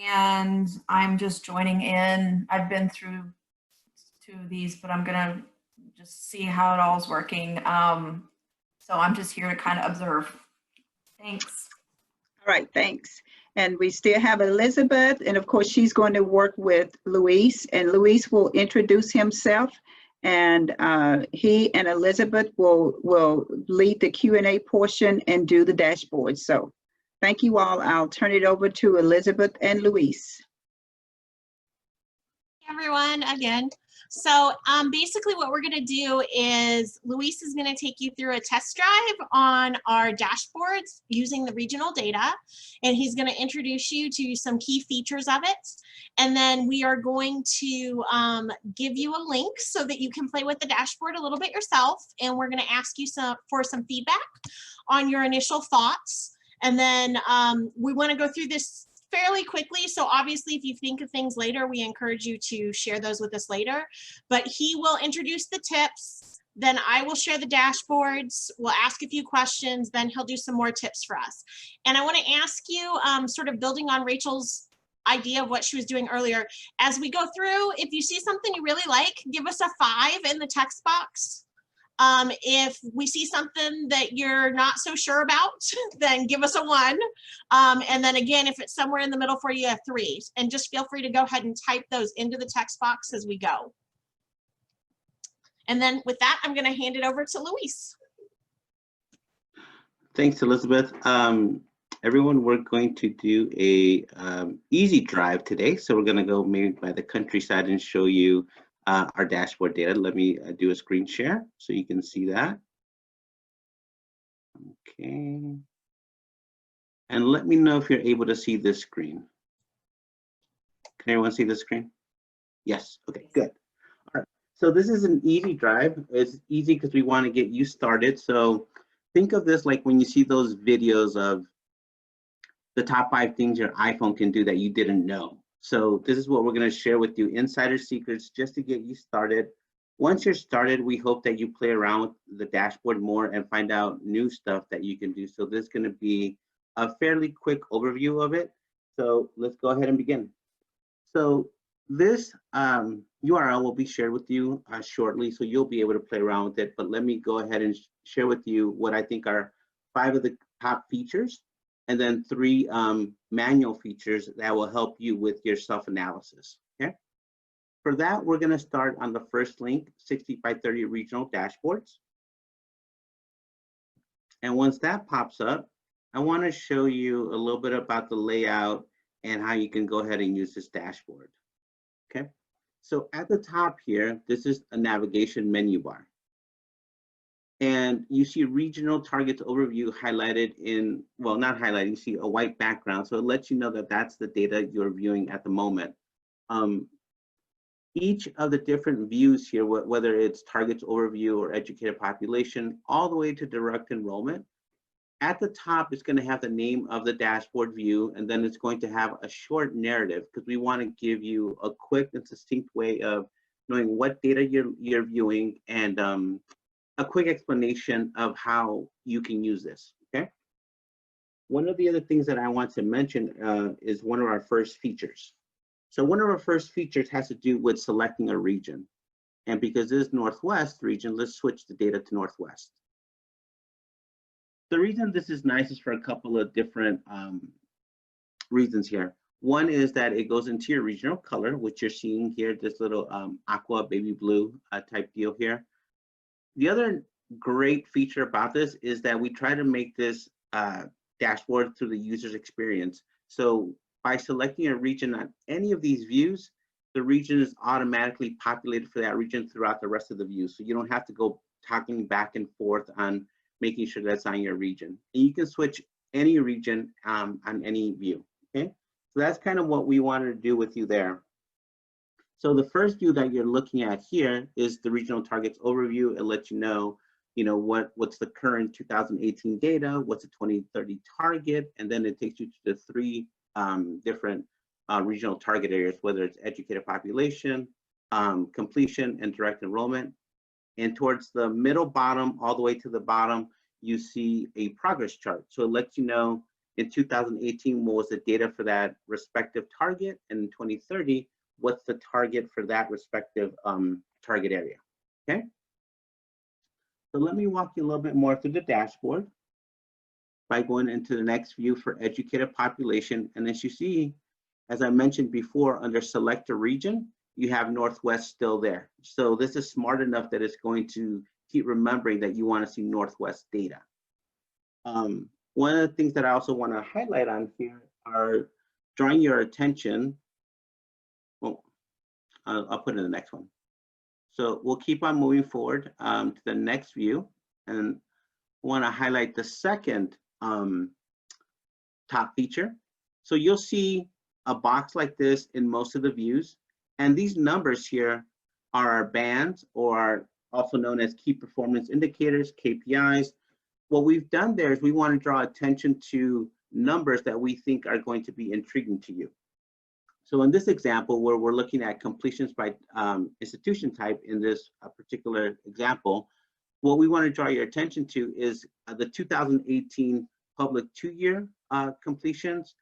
and I'm just joining in. I've been through 2 of these, but I'm gonna just see how it all is working. So I'm just here to kind of observe. Thanks. All right, thanks. And we still have Elizabeth, and of course, she's going to work with Luis, and Luis will introduce himself, and he and Elizabeth will lead the Q&A portion and do the dashboard. So thank you all. I'll turn it over to Elizabeth and Luis. Hey everyone, again. So basically what we're gonna do is Luis is gonna take you through a test drive on our dashboards using the regional data, and he's gonna introduce you to some key features of it. And then we are going to give you a link so that you can play with the dashboard a little bit yourself, and we're gonna ask you for some feedback on your initial thoughts. And then we wanna go through this fairly quickly. So obviously, if you think of things later, we encourage you to share those with us later. But he will introduce the tips, then I will share the dashboards, we'll ask a few questions, then he'll do some more tips for us. And I want to ask you, sort of building on Rachel's idea of what she was doing earlier, as we go through, if you see something you really like, give us a 5 in the text box. If we see something that you're not so sure about, then give us a 1. And then again, if it's somewhere in the middle for you, a 3. And just feel free to go ahead and type those into the text box as we go. And then with that, I'm going to hand it over to Luis. Thanks, Elizabeth. Everyone, we're going to do a easy drive today. So we're going to go maybe by the countryside and show you our dashboard data. Let me do a screen share so you can see that. Okay. And let me know if you're able to see this screen. Can everyone see this screen? Yes, okay, good. All right, so this is an easy drive. It's easy because we want to get you started. So think of this like when you see those videos of the top 5 things your iPhone can do that you didn't know. So this is what we're going to share with you, insider secrets, just to get you started. Once you're started, we hope that you play around with the dashboard more and find out new stuff that you can do. So this is going to be a fairly quick overview of it. So let's go ahead and begin. So this URL will be shared with you shortly, so you'll be able to play around with it. But let me go ahead and share with you what I think are 5 of the top features, and then 3 manual features that will help you with your self-analysis, okay? For that, we're gonna start on the first link, 60x30 regional dashboards. And once that pops up, I wanna show you a little bit about the layout and how you can go ahead and use this dashboard, okay? So at the top here, this is a navigation menu bar. And you see regional targets overview highlighted in, well, not highlighted, you see a white background. So it lets you know that that's the data you're viewing at the moment. Each of the different views here, whether it's targets overview or educated population, all the way to direct enrollment, at the top, it's going to have the name of the dashboard view, and then it's going to have a short narrative because we want to give you a quick and succinct way of knowing what data you're viewing and a quick explanation of how you can use this, okay? One of the other things that I want to mention is one of our first features. So one of our first features has to do with selecting a region. And because this is Northwest region, let's switch the data to Northwest. The reason this is nice is for a couple of different reasons here. One is that it goes into your regional color, which you're seeing here, this little aqua baby blue type deal here. The other great feature about this is that we try to make this dashboard through the user's experience. So by selecting a region on any of these views, the region is automatically populated for that region throughout the rest of the view. So you don't have to go talking back and forth on making sure that's on your region. And you can switch any region on any view, okay? So that's kind of what we wanted to do with you there. So the first view that you're looking at here is the regional targets overview. It lets you know, what's the current 2018 data, what's the 2030 target, and then it takes you to the 3 different regional target areas, whether it's educated population, completion, and direct enrollment. And towards the middle bottom, all the way to the bottom, you see a progress chart. So it lets you know in 2018, what was the data for that respective target, and in 2030, what's the target for that respective target area, okay? So let me walk you a little bit more through the dashboard by going into the next view for educated population. And as you see, as I mentioned before, under select a region, you have Northwest still there. So this is smart enough that it's going to keep remembering that you want to see Northwest data. One of the things that I also want to highlight on here are drawing your attention. Well, I'll put in the next one. So we'll keep on moving forward to the next view, and want to highlight the second top feature. So you'll see a box like this in most of the views, and these numbers here are our bands, or also known as key performance indicators, KPIs. What we've done there is we want to draw attention to numbers that we think are going to be intriguing to you. So in this example, where we're looking at completions by institution type in this particular example, what we want to draw your attention to is the 2018 public 2-year completions,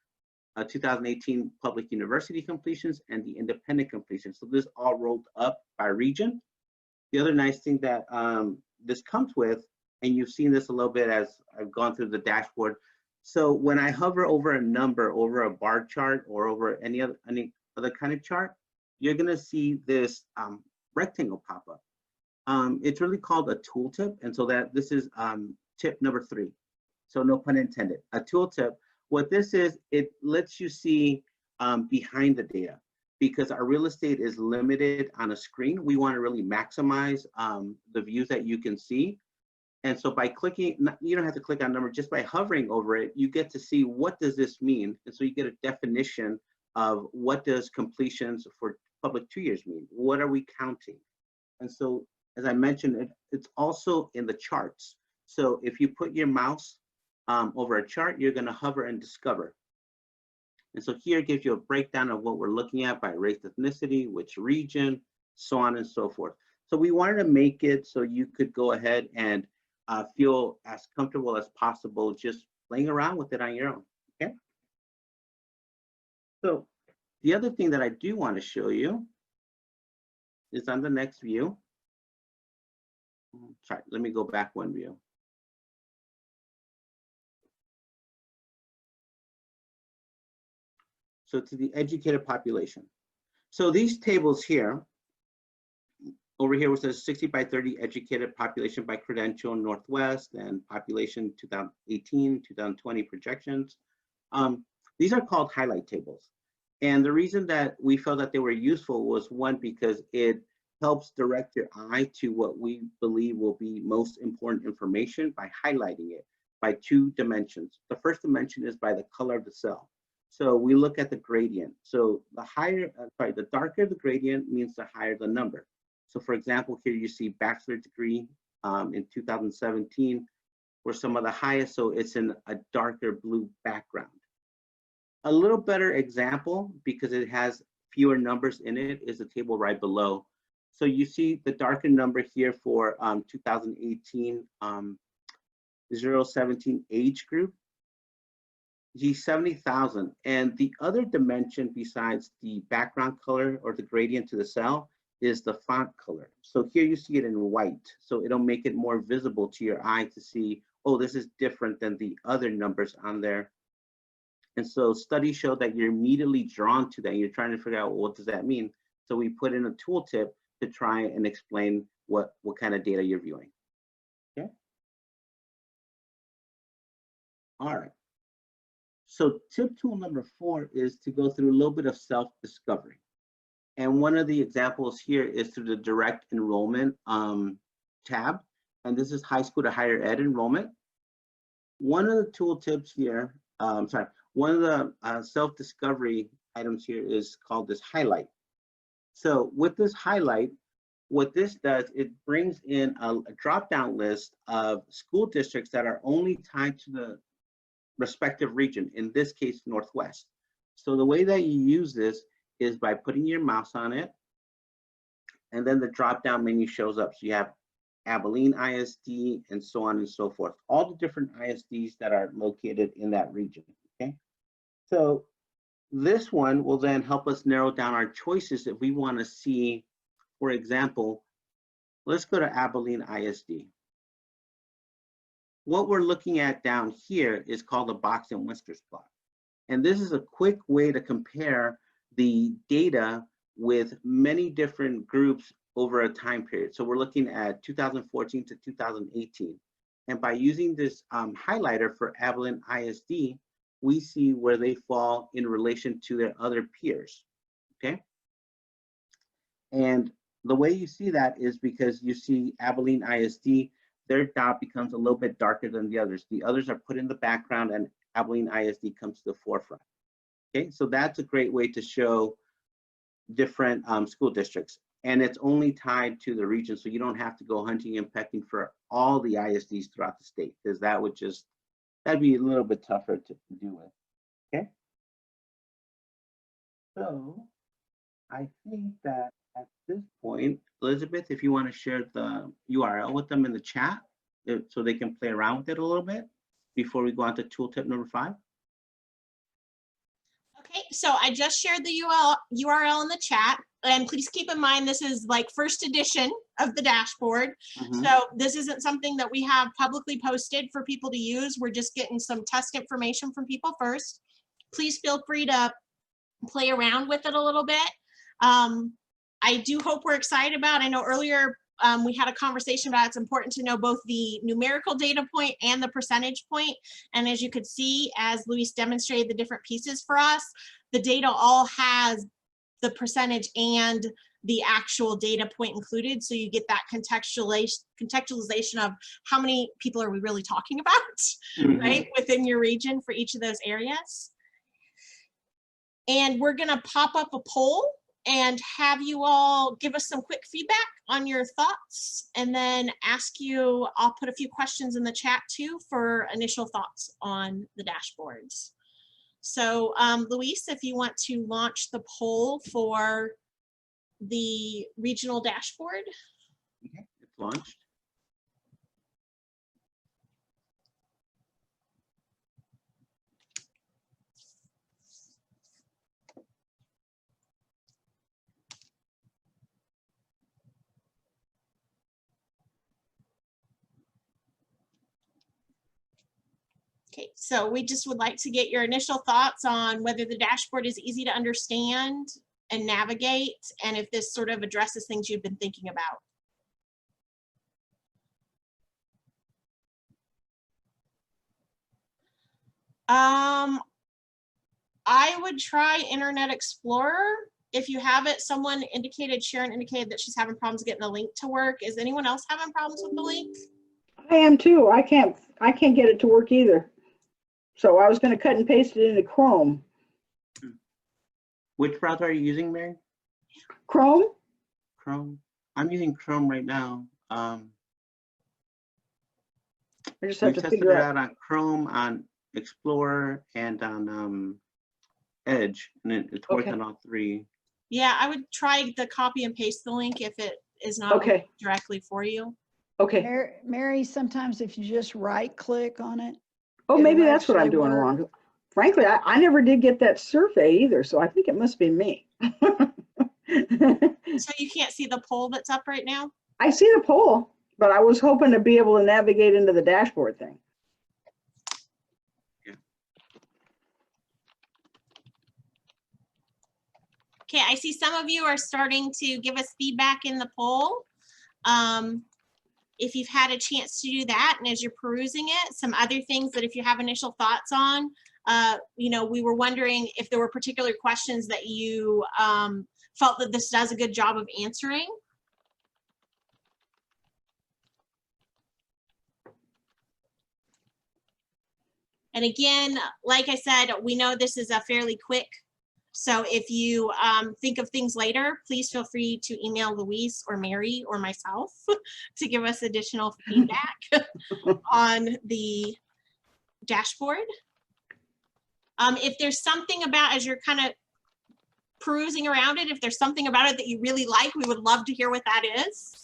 2018 public university completions, and the independent completions. So this all rolled up by region. The other nice thing that this comes with, and you've seen this a little bit as I've gone through the dashboard. So when I hover over a number, over a bar chart, or over any other kind of chart, you're gonna see this rectangle pop up. It's really called a tooltip, and so that this is tip number 3. So no pun intended, a tooltip. What this is, it lets you see behind the data, because our real estate is limited on a screen. We want to really maximize the views that you can see. And so by clicking, you don't have to click on number, just by hovering over it, you get to see what does this mean. And so you get a definition of what does completions for public 2 years mean? What are we counting? And so, as I mentioned, it's also in the charts. So if you put your mouse over a chart, you're gonna hover and discover. And so here it gives you a breakdown of what we're looking at by race, ethnicity, which region, so on and so forth. So we wanted to make it so you could go ahead and feel as comfortable as possible just playing around with it on your own, okay? So the other thing that I do want to show you is on the next view. Sorry, let me go back one view. So to the educated population. So these tables here, over here where it says 60 by 30 educated population by credential Northwest, and population 2018, 2020 projections. These are called highlight tables. And the reason that we felt that they were useful was, one, because it helps direct your eye to what we believe will be most important information by highlighting it by 2 dimensions. The first dimension is by the color of the cell. So we look at the gradient. So the darker the gradient means the higher the number. So for example, here you see bachelor degree in 2017 were some of the highest, so it's in a darker blue background. A little better example, because it has fewer numbers in it, is the table right below. So you see the darker number here for 2018 017 age group, 70,000. And the other dimension besides the background color or the gradient to the cell is the font color. So here you see it in white. So it'll make it more visible to your eye to see, oh, this is different than the other numbers on there. And so studies show that you're immediately drawn to that. You're trying to figure out, well, what does that mean? So we put in a tooltip to try and explain what kind of data you're viewing. Okay. All right. So tip tool number 4 is to go through a little bit of self-discovery. And one of the examples here is through the direct enrollment tab. And this is high school to higher ed enrollment. One of the tool tips here, one of the self-discovery items here is called this highlight. So with this highlight, what this does, it brings in a drop-down list of school districts that are only tied to the respective region, in this case, Northwest. So the way that you use this is by putting your mouse on it, and then the drop-down menu shows up. So you have Abilene ISD and so on and so forth, all the different ISDs that are located in that region, okay? So this one will then help us narrow down our choices if we want to see, for example, let's go to Abilene ISD. What we're looking at down here is called the box and whiskers plot. And this is a quick way to compare the data with many different groups over a time period. So we're looking at 2014 to 2018. And by using this highlighter for Abilene ISD, we see where they fall in relation to their other peers, okay? And the way you see that is because you see Abilene ISD, their dot becomes a little bit darker than the others. The others are put in the background and Abilene ISD comes to the forefront. Okay, so that's a great way to show different school districts. And it's only tied to the region, so you don't have to go hunting and pecking for all the ISDs throughout the state, because that would just, that'd be a little bit tougher to do with, okay? So I think that at this point, Elizabeth, if you want to share the URL with them in the chat so they can play around with it a little bit before we go on to tool tip number 5. Okay, so I just shared the URL in the chat, and please keep in mind this is like first edition of the dashboard. So this isn't something that we have publicly posted for people to use. We're just getting some test information from people first. Please feel free to play around with it a little bit. I do hope we're excited about, I know earlier we had a conversation about it's important to know both the numerical data point and the percentage point. And as you could see, as Luis demonstrated the different pieces for us, the data all has the percentage and the actual data point included. So you get that contextualization of how many people are we really talking about, right, within your region for each of those areas. And we're gonna pop up a poll and have you all give us some quick feedback on your thoughts, and then ask you, I'll put a few questions in the chat too for initial thoughts on the dashboards. So Luis, if you want to launch the poll for the regional dashboard. Okay, it's launched. Okay, so we just would like to get your initial thoughts on whether the dashboard is easy to understand and navigate, and if this sort of addresses things you've been thinking about. I would try Internet Explorer. If you have it, someone indicated, Sharon indicated that she's having problems getting the link to work. Is anyone else having problems with the link? I am too. I can't get it to work either. So I was going to cut and paste it into Chrome. Which browser are you using, Mary? Chrome? Chrome. I'm using Chrome right now. I just have to tested figure it out on Chrome, on Explorer, and on Edge, and it's worked on all 3. Yeah, I would try the copy and paste the link if it is not directly for you. Okay. Mary, sometimes if you just right click on it. Oh, maybe that's what I'm doing wrong. Frankly, I never did get that survey either, so I think it must be me. So you can't see the poll that's up right now? I see the poll, but I was hoping to be able to navigate into the dashboard thing. Okay, I see some of you are starting to give us feedback in the poll. If you've had a chance to do that, and as you're perusing it, some other things that if you have initial thoughts on, you know, we were wondering if there were particular questions that you felt that this does a good job of answering. And again, like I said, we know this is a fairly quick, so if you think of things later, please feel free to email Louise or Mary or myself to give us additional feedback on the dashboard. If there's something about, as you're kind of perusing around it, if there's something about it that you really like, we would love to hear what that is.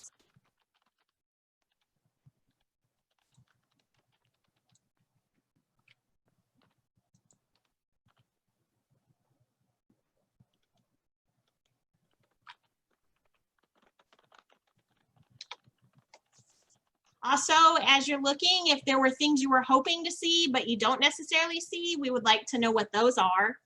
Also, as you're looking, if there were things you were hoping to see, but you don't necessarily see, we would like to know what those are.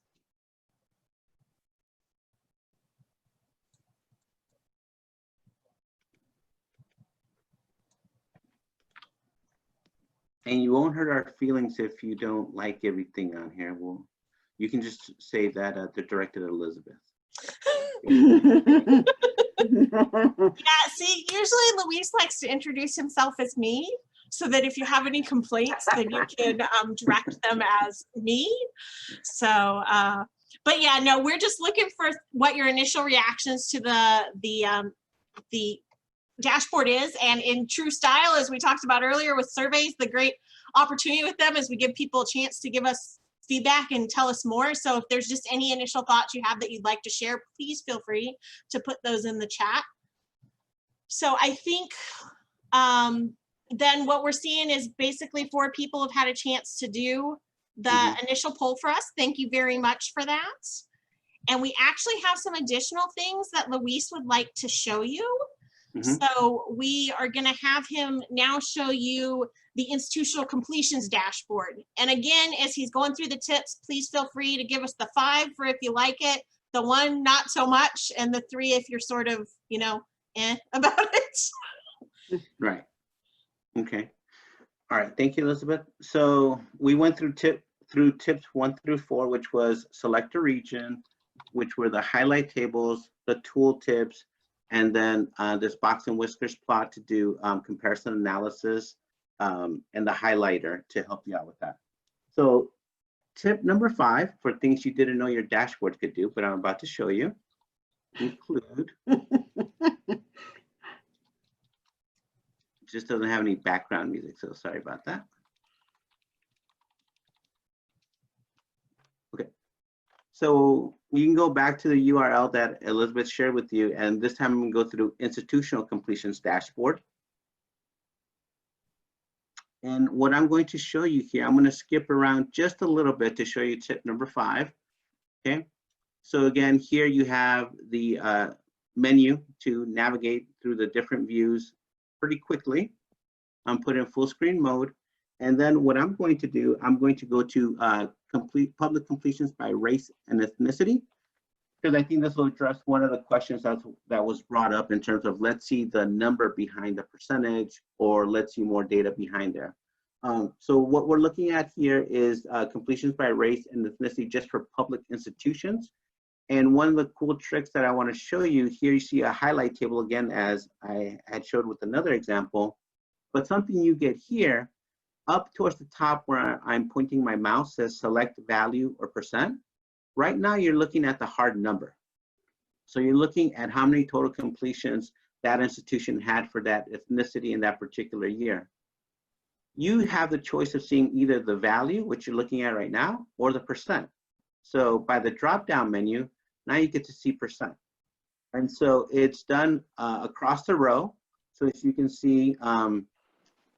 And you won't hurt our feelings if you don't like everything on here. Well, you can just say that they're directed at Elizabeth. Yeah, see, usually Luis likes to introduce himself as me, so that if you have any complaints, then you can direct them as me. So, but yeah, no, we're just looking for what your initial reactions to the dashboard is, and in true style, as we talked about earlier with surveys, the great opportunity with them is we give people a chance to give us feedback and tell us more. So if there's just any initial thoughts you have that you'd like to share, please feel free to put those in the chat. So I think then what we're seeing is basically 4 people have had a chance to do the initial poll for us. Thank you very much for that. And we actually have some additional things that Luis would like to show you. So we are going to have him now show you the institutional completions dashboard. And again, as he's going through the tips, please feel free to give us the 5 for if you like it, the 1 not so much, and the 3 if you're sort of, you know, about it. Right. Okay. All right. Thank you, Elizabeth. So we went through tips 1 through 4, which was select a region, which were the highlight tables, the tool tips, and then this box and whiskers plot to do comparison analysis, and the highlighter to help you out with that. So tip number 5 for things you didn't know your dashboard could do, but I'm about to show you, include, just doesn't have any background music, so sorry about that. Okay. So you can go back to the URL that Elizabeth shared with you, and this time I'm going to go through institutional completions dashboard. And what I'm going to show you here, I'm going to skip around just a little bit to show you tip number 5. Okay. So again, here you have the menu to navigate through the different views pretty quickly. I'm put in full screen mode. And then what I'm going to do, I'm going to go to complete public completions by race and ethnicity, because I think this will address one of the questions that was brought up in terms of, let's see the number behind the percentage, or let's see more data behind there. So what we're looking at here is completions by race and ethnicity just for public institutions. And one of the cool tricks that I want to show you here, you see a highlight table again, as I had showed with another example, but something you get here, up towards the top where I'm pointing my mouse says select value or percent. Right now you're looking at the hard number. So you're looking at how many total completions that institution had for that ethnicity in that particular year. You have the choice of seeing either the value, which you're looking at right now, or the percent. So by the drop-down menu, now you get to see percent. And so it's done across the row. So as you can see,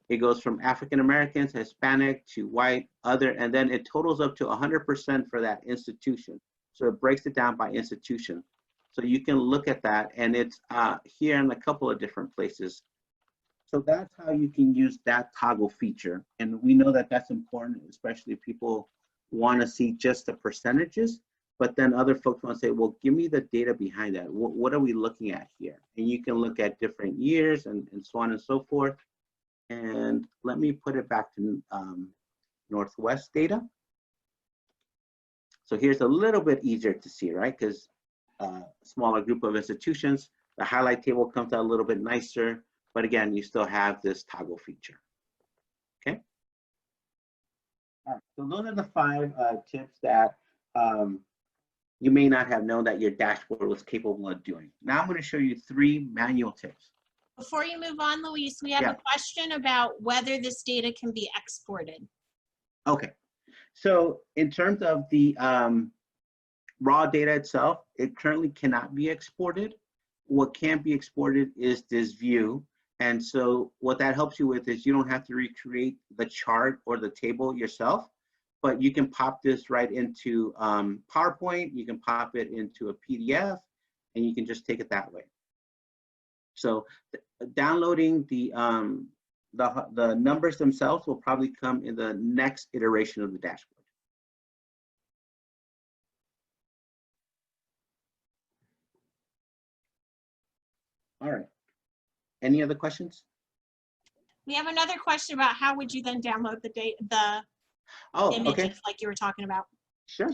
it goes from African Americans, Hispanic to white, other, and then it totals up to 100% for that institution. So it breaks it down by institution. So you can look at that, and it's here in a couple of different places. So that's how you can use that toggle feature. And we know that that's important, especially if people want to see just the percentages, but then other folks want to say, well, give me the data behind that. What are we looking at here? And you can look at different years and so on and so forth. And let me put it back to Northwest data. So here's a little bit easier to see, right? Because smaller group of institutions, the highlight table comes out a little bit nicer, but again, you still have this toggle feature, okay? All right, so those are the 5 tips that you may not have known that your dashboard was capable of doing. Now I'm going to show you 3 manual tips. Before you move on, Luis, we have a question about whether this data can be exported. Okay, so in terms of the raw data itself, it currently cannot be exported. What can be exported is this view. And so what that helps you with is you don't have to recreate the chart or the table yourself, but you can pop this right into PowerPoint, you can pop it into a PDF, and you can just take it that way. So downloading the numbers themselves will probably come in the next iteration of the dashboard. All right. Any other questions? We have another question about how would you then download the images okay. like you were talking about. Sure.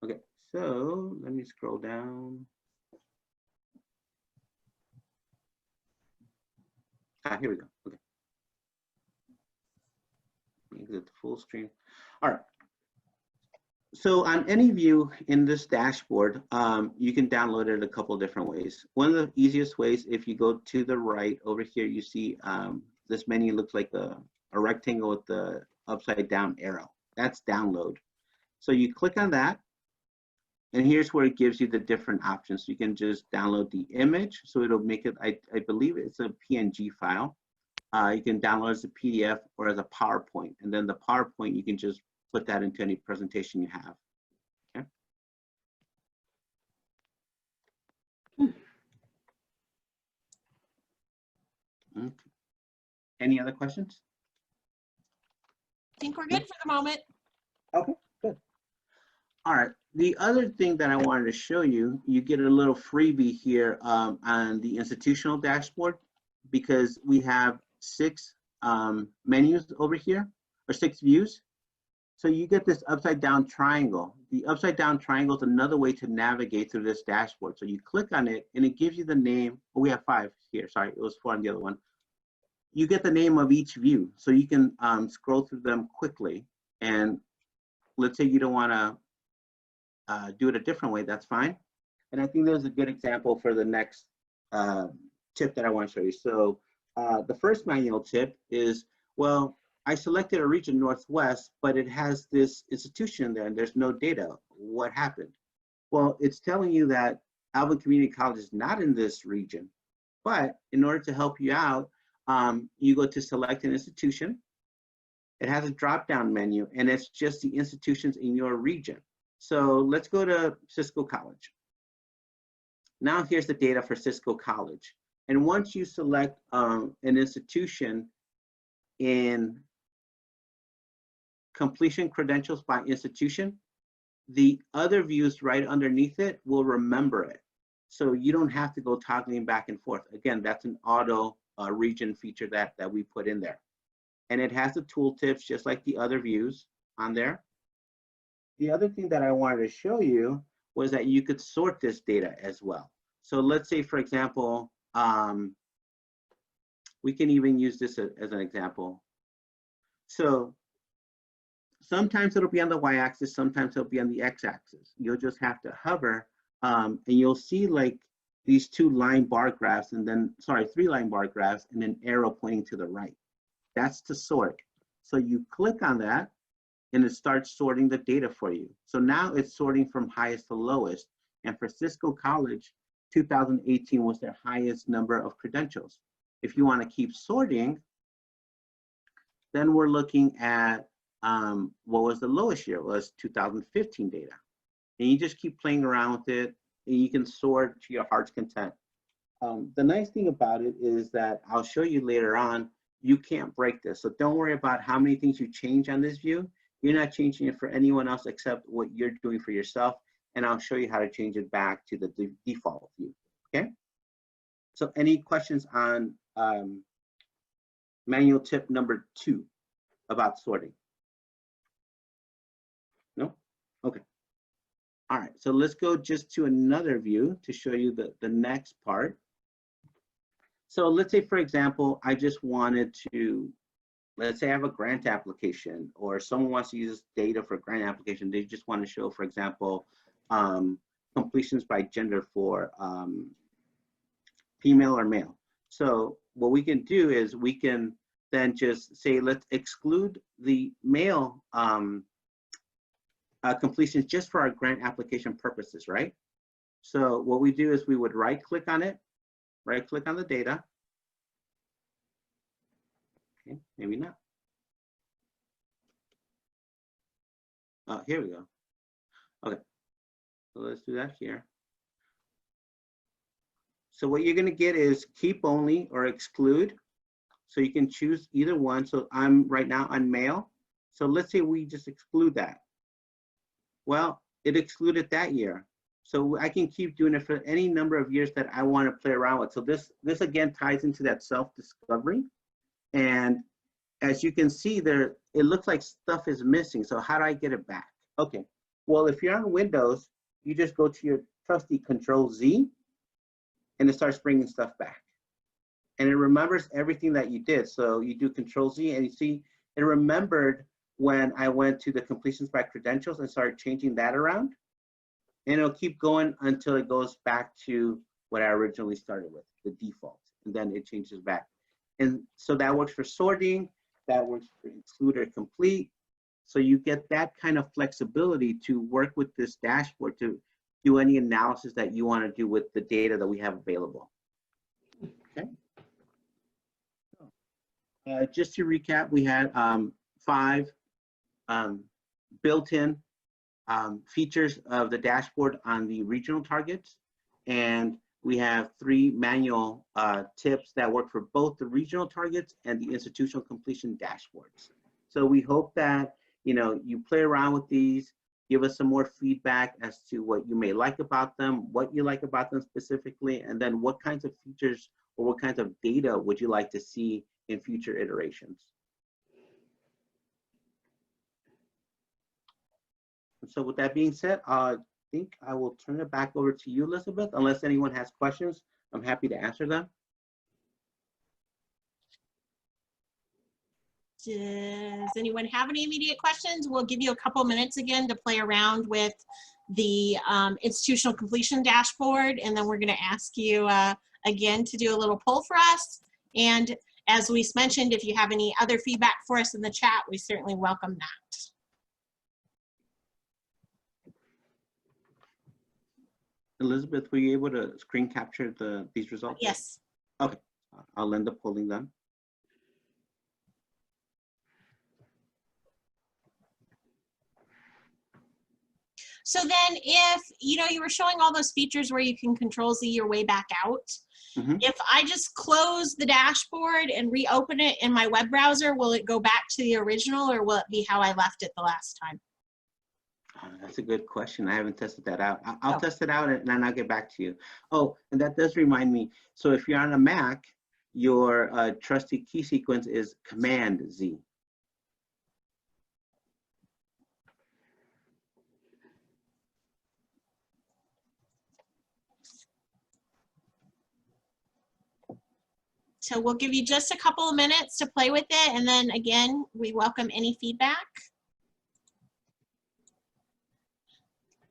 Okay, so let me scroll down. Here we go. Okay. Exit the full screen. All right. So on any view in this dashboard, you can download it a couple different ways. One of the easiest ways, if you go to the right over here, you see this menu looks like a rectangle with the upside down arrow. That's download. So you click on that, and here's where it gives you the different options. You can just download the image. So it'll make it, I believe it's a PNG file. You can download as a PDF or as a PowerPoint. And then the PowerPoint, you can just put that into any presentation you have. Okay. Okay. Any other questions? I think we're good for the moment. Okay, good. All right. The other thing that I wanted to show you, you get a little freebie here on the institutional dashboard, because we have 6 menus over here, or 6 views. So you get this upside down triangle. The upside down triangle is another way to navigate through this dashboard. So you click on it and it gives you the name. Oh, we have 5 here. Sorry, it was 4 on the other one. You get the name of each view. So you can scroll through them quickly. And let's say you don't want to do it a different way, that's fine. And I think there's a good example for the next tip that I want to show you. So the first manual tip is, well, I selected a region Northwest, but it has this institution there and there's no data. What happened? Well, it's telling you that Alvin Community College is not in this region, but in order to help you out, you go to select an institution. It has a drop-down menu and it's just the institutions in your region. So let's go to Cisco College. Now here's the data for Cisco College. And once you select an institution in completion credentials by institution, the other views right underneath it will remember it. So you don't have to go toggling back and forth. Again, that's an auto region feature that we put in there. And it has the tooltips just like the other views on there. The other thing that I wanted to show you was that you could sort this data as well. So let's say, for example, we can even use this as an example. So sometimes it'll be on the y-axis, sometimes it'll be on the x-axis. You'll just have to hover and you'll see like these 2 line bar graphs and then, sorry, 3 line bar graphs and an arrow pointing to the right. That's to sort. So you click on that and it starts sorting the data for you. So now it's sorting from highest to lowest. And for Cisco College, 2018 was their highest number of credentials. If you want to keep sorting, then we're looking at what was the lowest year? It was 2015 data. And you just keep playing around with it and you can sort to your heart's content. The nice thing about it is that I'll show you later on, you can't break this. So don't worry about how many things you change on this view. You're not changing it for anyone else except what you're doing for yourself. And I'll show you how to change it back to the default view, okay? So any questions on manual tip number 2 about sorting? No? Okay. All right, so let's go just to another view to show you the next part. So let's say, for example, I just wanted to, let's say I have a grant application, or someone wants to use data for a grant application. They just want to show, for example, completions by gender for female or male. So what we can do is we can then just say, let's exclude the male completions just for our grant application purposes, right? So what we do is we would right click on it, right click on the data. Okay, maybe not. Here we go. Okay, so let's do that here. So what you're gonna get is keep only or exclude. So you can choose either one. So I'm right now on male. So let's say we just exclude that. Well, it excluded that year. So I can keep doing it for any number of years that I want to play around with. So this again ties into that self-discovery. And as you can see there, it looks like stuff is missing. So how do I get it back? Okay, well, if you're on Windows, you just go to your trusty Control-Z and it starts bringing stuff back. And it remembers everything that you did. So you do Control-Z and you see it remembered when I went to the completions by credentials and started changing that around. And it'll keep going until it goes back to what I originally started with, the default, and then it changes back. And so that works for sorting, that works for exclude or complete. So you get that kind of flexibility to work with this dashboard to do any analysis that you want to do with the data that we have available. Okay. Just to recap, we had 5 built-in features of the dashboard on the regional targets, and we have 3 manual tips that work for both the regional targets and the institutional completion dashboards. So we hope that you play around with these, give us some more feedback as to what you may like about them, what you like about them specifically, and then what kinds of features or what kinds of data would you like to see in future iterations. So with that being said, I think I will turn it back over to you, Elizabeth, unless anyone has questions. I'm happy to answer them. Does anyone have any immediate questions? We'll give you a couple minutes again to play around with the institutional completion dashboard, and then we're going to ask you again to do a little poll for us. And as we mentioned, if you have any other feedback for us in the chat, we certainly welcome that. Elizabeth, were you able to screen capture these results? Yes. Okay, I'll end up pulling them. So then if, you were showing all those features where you can Control-Z your way back out. Mm-hmm. If I just close the dashboard and reopen it in my web browser, will it go back to the original, or will it be how I left it the last time? That's a good question. I haven't tested that out. I'll test it out and then I'll get back to you. Oh, and that does remind me. So if you're on a Mac, your trusty key sequence is Command-Z. So we'll give you just a couple of minutes to play with it, and then again, we welcome any feedback.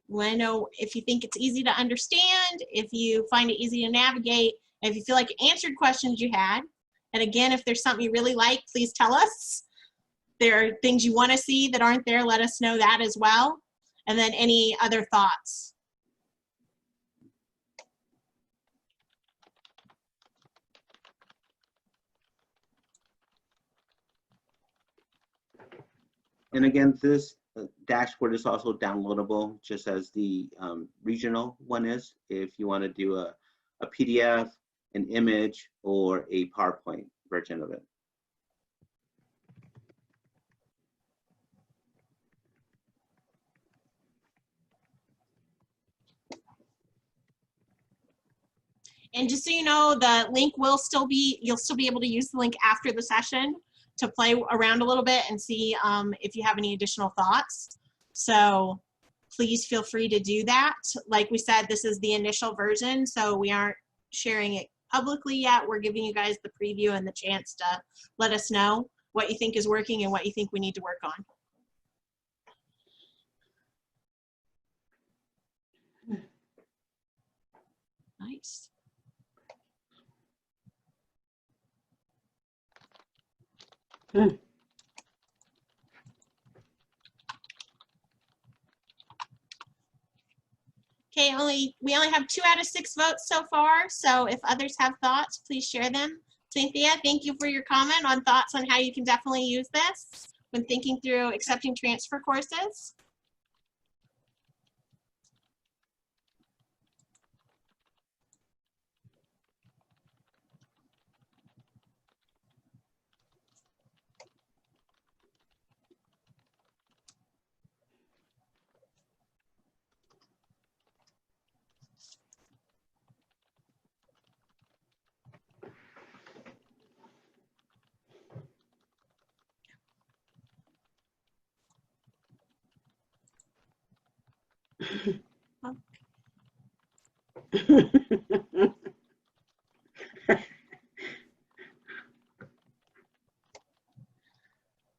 Let us know if you think it's easy to understand, if you find it easy to navigate, and if you feel like it answered questions you had. And again, if there's something you really like, please tell us. There are things you want to see that aren't there, let us know that as well. And then any other thoughts. And again, this dashboard is also downloadable, just as the regional one is, if you want to do a PDF, an image, or a PowerPoint version of it. And just so you know, the link will still be, you'll still be able to use the link after the session to play around a little bit and see if you have any additional thoughts. So please feel free to do that. Like we said, this is the initial version, so we aren't sharing it publicly yet. We're giving you guys the preview and the chance to let us know what you think is working and what you think we need to work on. Nice. Okay, we only have 2 out of 6 votes so far, so if others have thoughts, please share them. Cynthia, thank you for your comment on thoughts on how you can definitely use this when thinking through accepting transfer courses.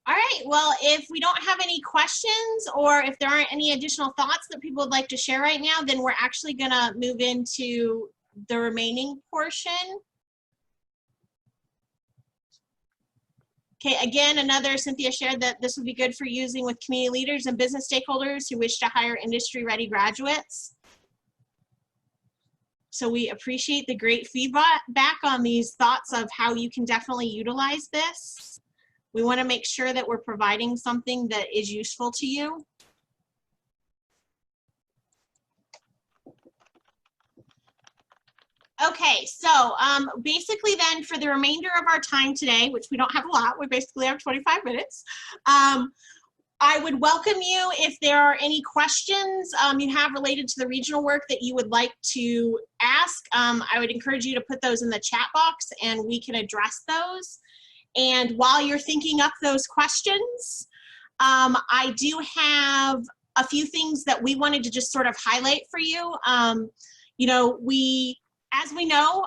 All right, well, if we don't have any questions or if there aren't any additional thoughts that people would like to share right now, then we're actually gonna move into the remaining portion. Okay, again, Cynthia shared that this would be good for using with community leaders and business stakeholders who wish to hire industry-ready graduates. So we appreciate the great feedback on these thoughts of how you can definitely utilize this. We want to make sure that we're providing something that is useful to you. Okay, so basically then for the remainder of our time today, which we don't have a lot, we basically have 25 minutes, I would welcome you if there are any questions you have related to the regional work that you would like to ask. I would encourage you to put those in the chat box and we can address those. And while you're thinking up those questions, I do have a few things that we wanted to just sort of highlight for you. You know, as we know,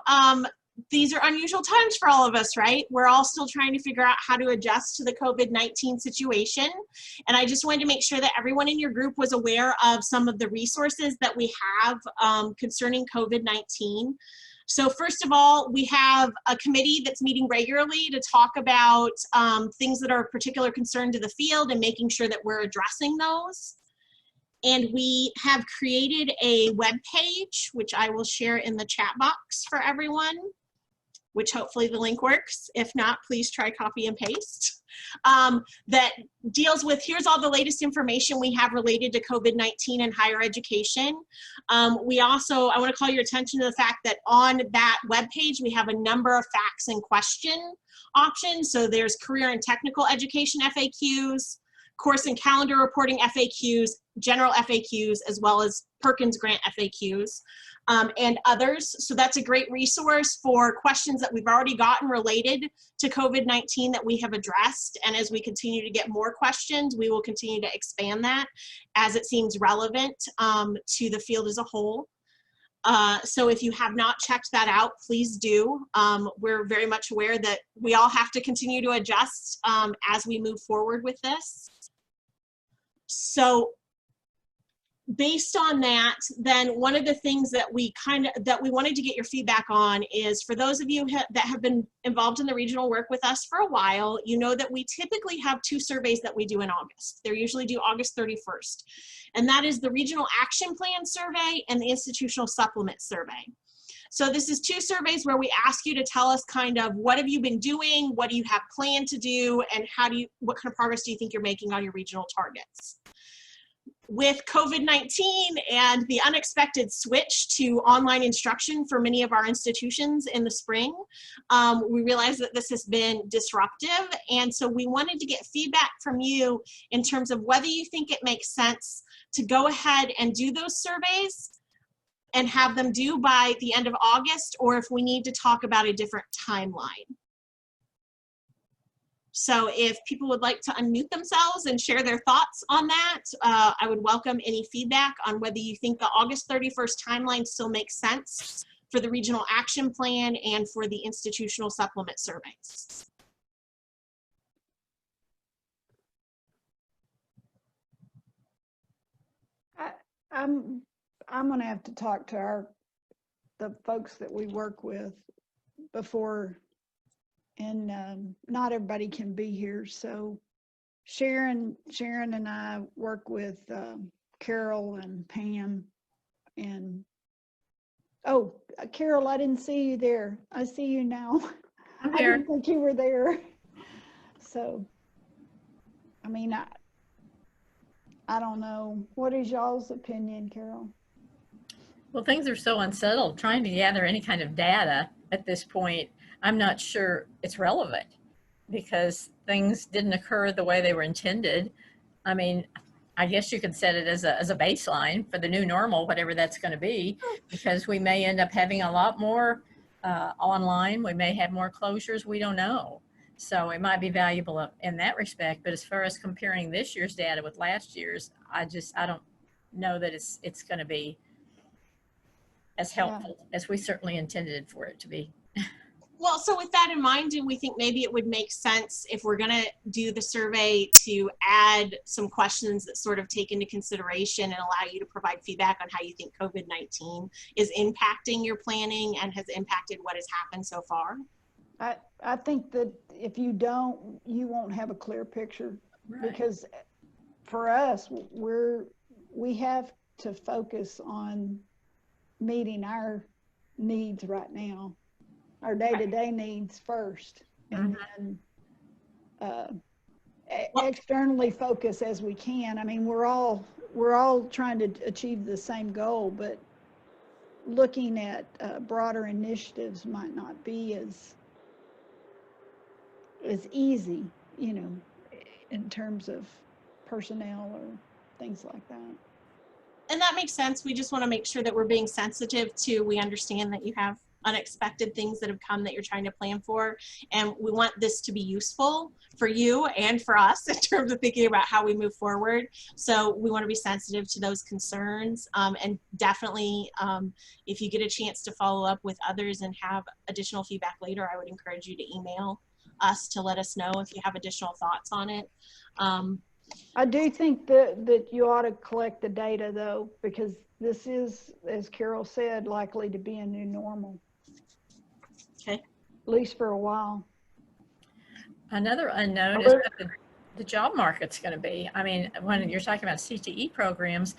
these are unusual times for all of us, right? We're all still trying to figure out how to adjust to the COVID-19 situation. And I just wanted to make sure that everyone in your group was aware of some of the resources that we have concerning COVID-19. So first of all, we have a committee that's meeting regularly to talk about things that are of particular concern to the field and making sure that we're addressing those. And we have created a web page, which I will share in the chat box for everyone, which hopefully the link works. If not, please try copy and paste. That deals with, here's all the latest information we have related to COVID-19 and higher education. We also, I want to call your attention to the fact that on that webpage, we have a number of facts and question options. So there's career and technical education FAQs, course and calendar reporting FAQs, general FAQs, as well as Perkins Grant FAQs. And others. So that's a great resource for questions that we've already gotten related to COVID-19 that we have addressed. And as we continue to get more questions, we will continue to expand that as it seems relevant to the field as a whole. So if you have not checked that out, please do. We're very much aware that we all have to continue to adjust as we move forward with this. So based on that, then one of the things that we wanted to get your feedback on is, for those of you that have been involved in the regional work with us for a while, you know that we typically have 2 surveys that we do in August. They're usually due August 31st. And that is the Regional Action Plan Survey and the Institutional Supplement Survey. So this is 2 surveys where we ask you to tell us kind of what have you been doing, what do you have planned to do, and what kind of progress do you think you're making on your regional targets. With COVID-19 and the unexpected switch to online instruction for many of our institutions in the spring, we realized that this has been disruptive. And so we wanted to get feedback from you in terms of whether you think it makes sense to go ahead and do those surveys and have them due by the end of August, or if we need to talk about a different timeline. So if people would like to unmute themselves and share their thoughts on that, I would welcome any feedback on whether you think the August 31st timeline still makes sense for the regional action plan and for the institutional supplement surveys. I'm going to have to talk to the folks that we work with before, and not everybody can be here. So Sharon and I work with Carol and Pam, and oh, Carol, I didn't see you there. I see you now. I'm I here. didn't think you were there. So, I mean, I don't know. What is y'all's opinion, Carol? Well, things are so unsettled. Trying to gather any kind of data at this point, I'm not sure it's relevant because things didn't occur the way they were intended. I mean, I guess you could set it as a baseline for the new normal, whatever that's going to be, because we may end up having a lot more online. We may have more closures. We don't know. So it might be valuable in that respect. But as far as comparing this year's data with last year's, I don't know that it's going to be as helpful as we certainly intended for it to be. Well, so with that in mind, do we think maybe it would make sense if we're going to do the survey to add some questions that sort of take into consideration and allow you to provide feedback on how you think COVID-19 is impacting your planning and has impacted what has happened so far? I think that if you don't, you won't have a clear picture. Right. Because for us, we have to focus on meeting our needs right now, our day-to-day needs first, and then externally focus as we can. I mean, we're all trying to achieve the same goal, but looking at broader initiatives might not be as easy, you know, in terms of personnel or things like that. And that makes sense. We just want to make sure that we're being sensitive to, we understand that you have unexpected things that have come that you're trying to plan for. And we want this to be useful for you and for us in terms of thinking about how we move forward. So we want to be sensitive to those concerns. And definitely, if you get a chance to follow up with others and have additional feedback later, I would encourage you to email us to let us know if you have additional thoughts on it. I do think that you ought to collect the data, though, because this is, as Carol said, likely to be a new normal. Okay. At least for a while. Another unknown is what the job market's going to be. I mean, when you're talking about CTE programs,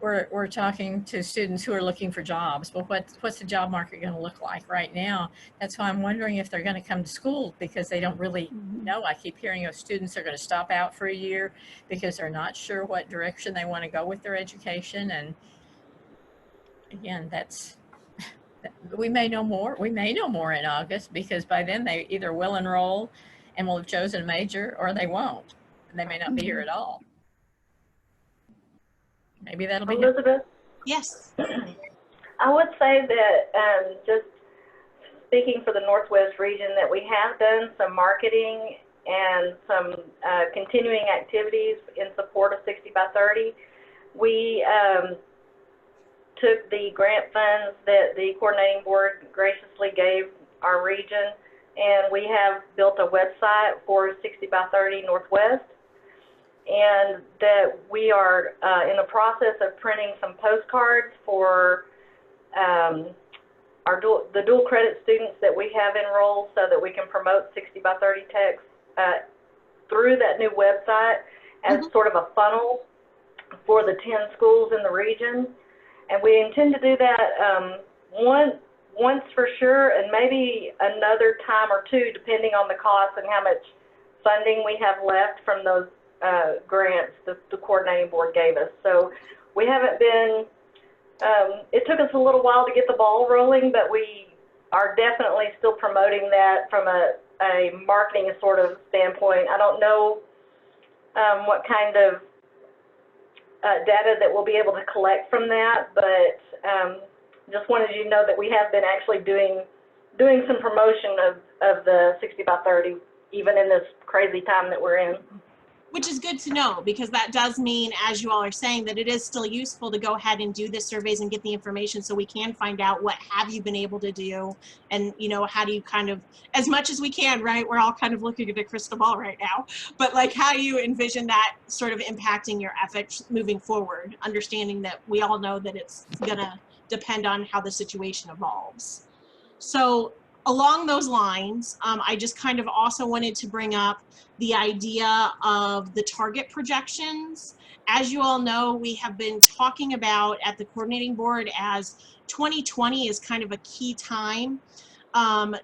we're talking to students who are looking for jobs. But what's the job market going to look like right now? That's why I'm wondering if they're going to come to school, because they don't really know. I keep hearing of students are going to stop out for a year because they're not sure what direction they want to go with their education. And again, we may know more. We may know more in August, because by then they either will enroll and will have chosen a major, or they won't. And they may not be here at all. Maybe that'll be Elizabeth? Yes. I would say that just speaking for the Northwest region, that we have done some marketing and some continuing activities in support of 60 by 30. We took the grant funds that the coordinating board graciously gave our region, and we have built a website for 60 by 30 Northwest. And that we are in the process of printing some postcards for the dual credit students that we have enrolled, so that we can promote 60 by 30 text through that new website as sort of a funnel for the 10 schools in the region. And we intend to do that once for sure, and maybe another time or two, depending on the cost and how much funding we have left from those grants that the coordinating board gave us. So we haven't been, it took us a little while to get the ball rolling, but we are definitely still promoting that from a marketing sort of standpoint. I don't know what kind of data that we'll be able to collect from that, but just wanted you to know that we have been actually doing some promotion of the 60 by 30 even in this crazy time that we're in. Which is good to know, because that does mean, as you all are saying, that it is still useful to go ahead and do the surveys and get the information so we can find out what have you been able to do, and how do you kind of, as much as we can, right? We're all kind of looking at a crystal ball right now, but like how you envision that sort of impacting your efforts moving forward, understanding that we all know that it's gonna depend on how the situation evolves. So along those lines, I just kind of also wanted to bring up the idea of the target projections. As you all know, we have been talking about at the coordinating board as 2020 is kind of a key time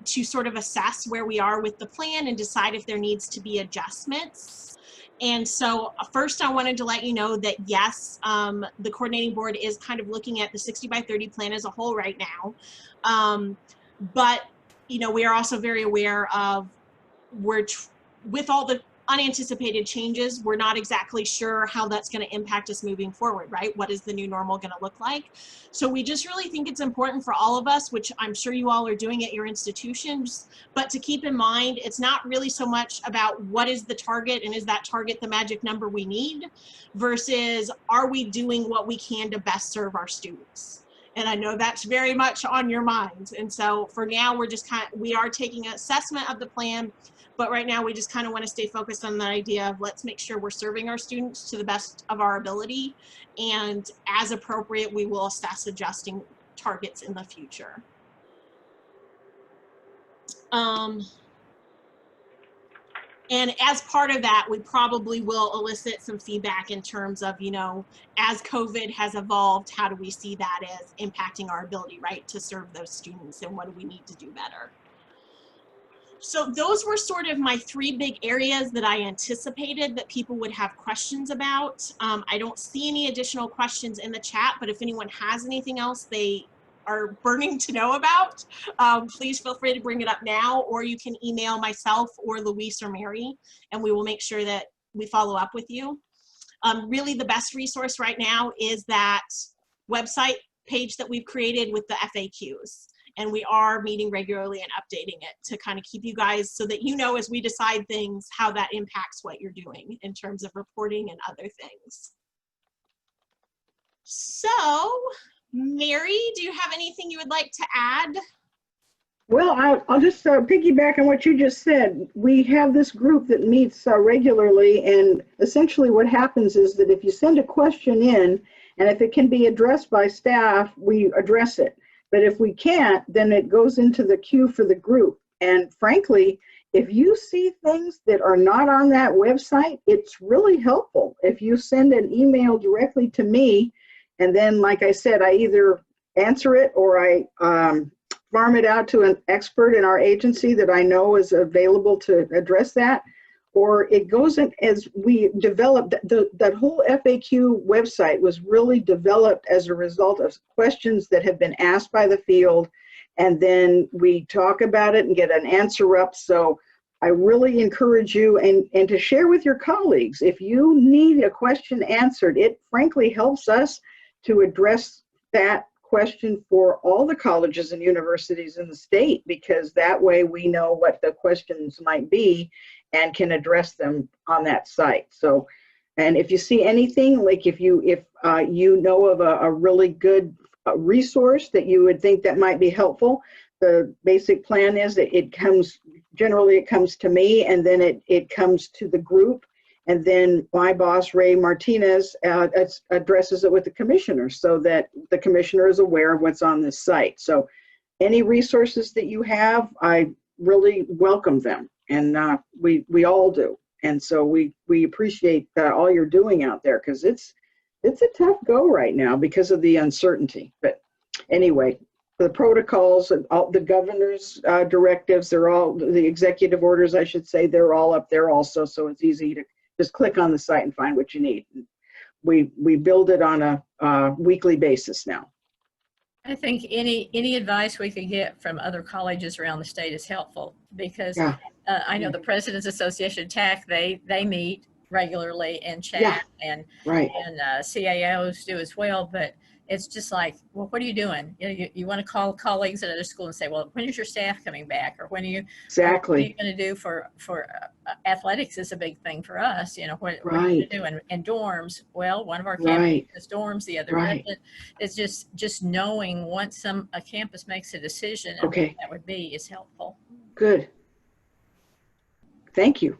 to sort of assess where we are with the plan and decide if there needs to be adjustments. And so first I wanted to let you know that yes, the coordinating board is kind of looking at the 60 by 30 plan as a whole right now. But we are also very aware of with all the unanticipated changes, we're not exactly sure how that's going to impact us moving forward, right? What is the new normal going to look like? So we just really think it's important for all of us, which I'm sure you all are doing at your institutions, but to keep in mind, it's not really so much about what is the target and is that target the magic number we need versus are we doing what we can to best serve our students? And I know that's very much on your minds. And so for now, we are taking an assessment of the plan, but right now we just kind of want to stay focused on the idea of let's make sure we're serving our students to the best of our ability. And as appropriate, we will assess adjusting targets in the future. And as part of that, we probably will elicit some feedback in terms of, as COVID has evolved, how do we see that as impacting our ability, right, to serve those students, and what do we need to do better? So those were sort of my three big areas that I anticipated that people would have questions about. I don't see any additional questions in the chat, but if anyone has anything else they are burning to know about, please feel free to bring it up now, or you can email myself or Luis or Mary, and we will make sure that we follow up with you. Really the best resource right now is that website page that we've created with the FAQs. And we are meeting regularly and updating it to kind of keep you guys so that as we decide things, how that impacts what you're doing in terms of reporting and other things. So, Mary, do you have anything you would like to add? Well, I'll just piggyback on what you just said. We have this group that meets regularly, and essentially what happens is that if you send a question in, and if it can be addressed by staff, we address it. But if we can't, then it goes into the queue for the group. And frankly, if you see things that are not on that website, it's really helpful. If you send an email directly to me, and then, like I said, I either answer it or I farm it out to an expert in our agency that I know is available to address that, or it goes in as we developed. That whole FAQ website was really developed as a result of questions that have been asked by the field, and then we talk about it and get an answer up. So I really encourage you and to share with your colleagues. If you need a question answered, it frankly helps us to address that question for all the colleges and universities in the state, because that way we know what the questions might be and can address them on that site. So, and if you see anything, like if you know of a really good resource that you would think that might be helpful, the basic plan is that it comes to me, and then it comes to the group, and then my boss, Ray Martinez, addresses it with the commissioner so that the commissioner is aware of what's on this site. So any resources that you have, I really welcome them, and we all do. And so we appreciate all you're doing out there, because it's a tough go right now because of the uncertainty. But anyway, the protocols and all the governor's directives, they're all, the executive orders, I should say, they're all up there also. So it's easy to just click on the site and find what you need. We build it on a weekly basis now. I think any advice we can get from other colleges around the state is helpful, because yeah. I know the President's Association TAC, they meet regularly and chat, yeah. and right. and CAOs do as well. But It's just like, well, what are you doing? You know, you want to call colleagues at other school and say, well, when is your staff coming back? Or when are you, Exactly. what are you going to do for athletics is a big thing for us. You know, what are you Right. going to do? And dorms, well, one of our Right. campuses dorms, the other Right. doesn't. It's just knowing once a campus makes a decision and Okay. what that would be is helpful. Good. Thank you.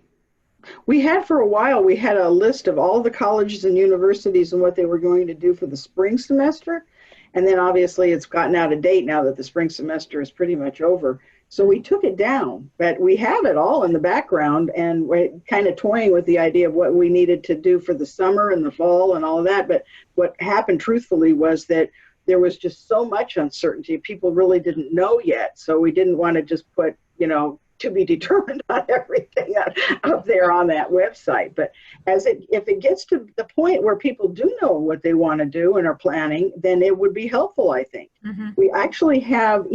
We had for a while, we had a list of all the colleges and universities and what they were going to do for the spring semester. And then obviously it's gotten out of date now that the spring semester is pretty much over. So we took it down, but we have it all in the background, and we're kind of toying with the idea of what we needed to do for the summer and the fall and all of that. But what happened truthfully was that there was just so much uncertainty. People really didn't know yet. So we didn't want to just put, you know, to be determined on everything up there on that website. But if it gets to the point where people do know what they want to do and are planning, then it would be helpful, I think. Mm-hmm. We actually have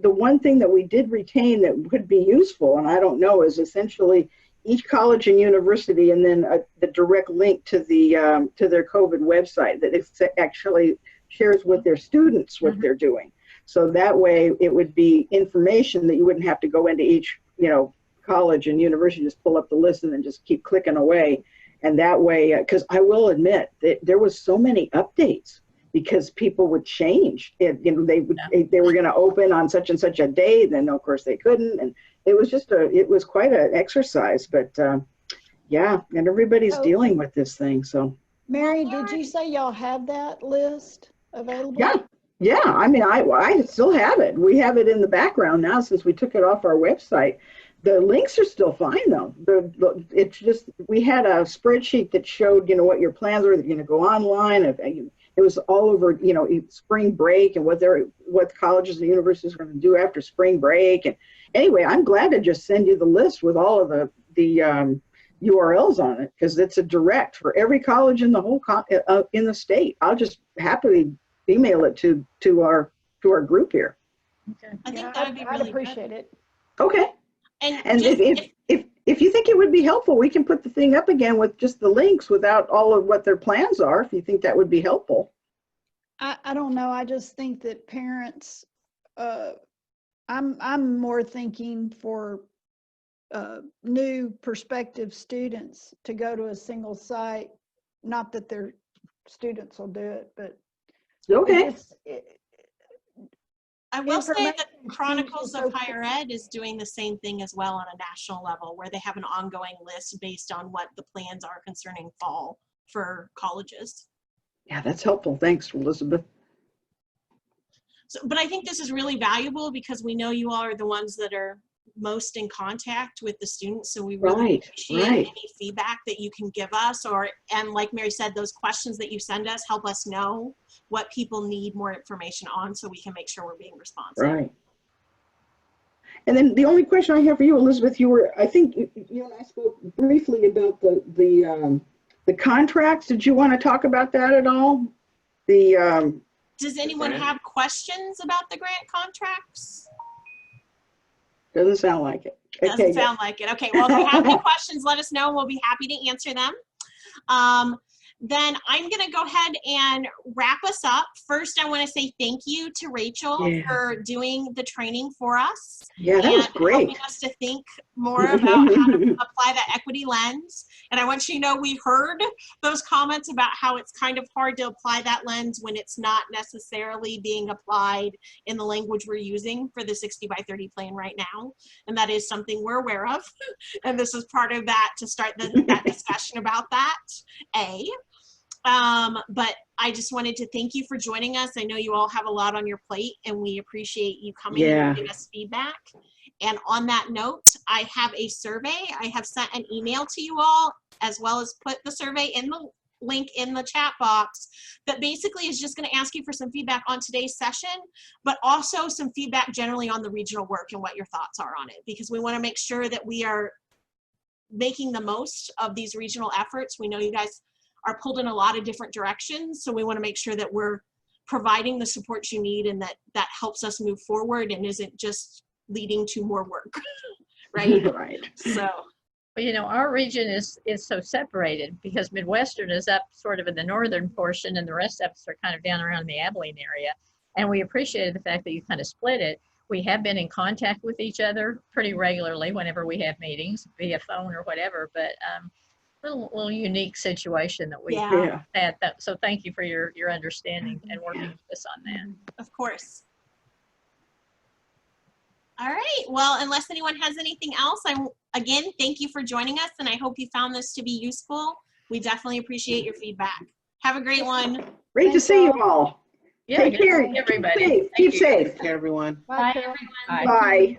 the one thing that we did retain that could be useful, and I don't know, is essentially each college and university, and then the direct link to their COVID website that actually shares with their students what they're doing. So that way it would be information that you wouldn't have to go into each, you know, college and university, just pull up the list and then just keep clicking away. And that way, because I will admit that there was so many updates because people would change. You know, they were going to open on such and such a day, then of course they couldn't. And it was just it was quite an exercise, but yeah, and everybody's dealing with this thing. So Mary, did you say y'all have that list available? yeah. Yeah, I mean, I still have it. We have it in the background now since we took it off our website. The links are still fine though. It's just, we had a spreadsheet that showed, you know, what your plans were. You're going to go online. It was all over, you know, spring break and what colleges and universities are going to do after spring break. And anyway, I'm glad to just send you the list with all of the URLs on it, because it's a direct for every college in the whole in the state. I'll just happily email it to our group here. Okay. I think that would be really appreciate good. it. Okay. And just, if you think it would be helpful, we can put the thing up again with just the links without all of what their plans are, if you think that would be helpful. I don't know. I just think that parents, I'm more thinking for new prospective students to go to a single site. Not that their students will do it, but okay. I will say that Chronicles of Higher Ed is doing the same thing as well on a national level, where they have an ongoing list based on what the plans are concerning fall for colleges. Yeah, that's helpful. Thanks, Elizabeth. So, but I think this is really valuable because we know you all are the ones that are most in contact with the students, so we really appreciate any feedback that you can give us, and like Mary said, those questions that you send us help us know what people need more information on, so we can make sure we're being responsive. Right. And then the only question I have for you, Elizabeth, I think you and I spoke briefly about the contracts. Did you want to talk about that at all? Does anyone have questions about the grant contracts? Doesn't sound like it. Doesn't sound like it. Okay, well, if you have any questions, let us know. We'll be happy to answer them. Then I'm going to go ahead and wrap us up. First, I want to say thank you to Rachel for doing the training for us. Yeah, that was great. Helping us to think more about how to apply that equity lens. And I want you to know we heard those comments about how it's kind of hard to apply that lens when it's not necessarily being applied in the language we're using for the 60x30 plan right now. And that is something we're aware of. And this is part of that to start that discussion about that. But I just wanted to thank you for joining us. I know you all have a lot on your plate, and we appreciate you coming and giving us feedback. And on that note, I have a survey. I have sent an email to you all, as well as put the survey in the link in the chat box, that basically is just going to ask you for some feedback on today's session, but also some feedback generally on the regional work and what your thoughts are on it, because we want to make sure that we are making the most of these regional efforts. We know you guys are pulled in a lot of different directions, so we want to make sure that we're providing the support you need, and that helps us move forward and isn't just leading to more work. Right? Right. So Well, you know, our region is so separated because Midwestern is up sort of in the northern portion and the rest of us are kind of down around the Abilene area. And we appreciated the fact that you kind of split it. We have been in contact with each other pretty regularly whenever we have meetings via phone or whatever, but little unique situation that we Yeah. had. So thank you for your understanding and working with us on that. Of course. All right. Well, unless anyone has anything else, again, thank you for joining us, and I hope you found this to be useful. We definitely appreciate your feedback. Have a great one. Great to see you all. Yeah, Take care. everybody. Keep safe. Take care, everyone. Bye, Bye, Carol. everyone. Bye.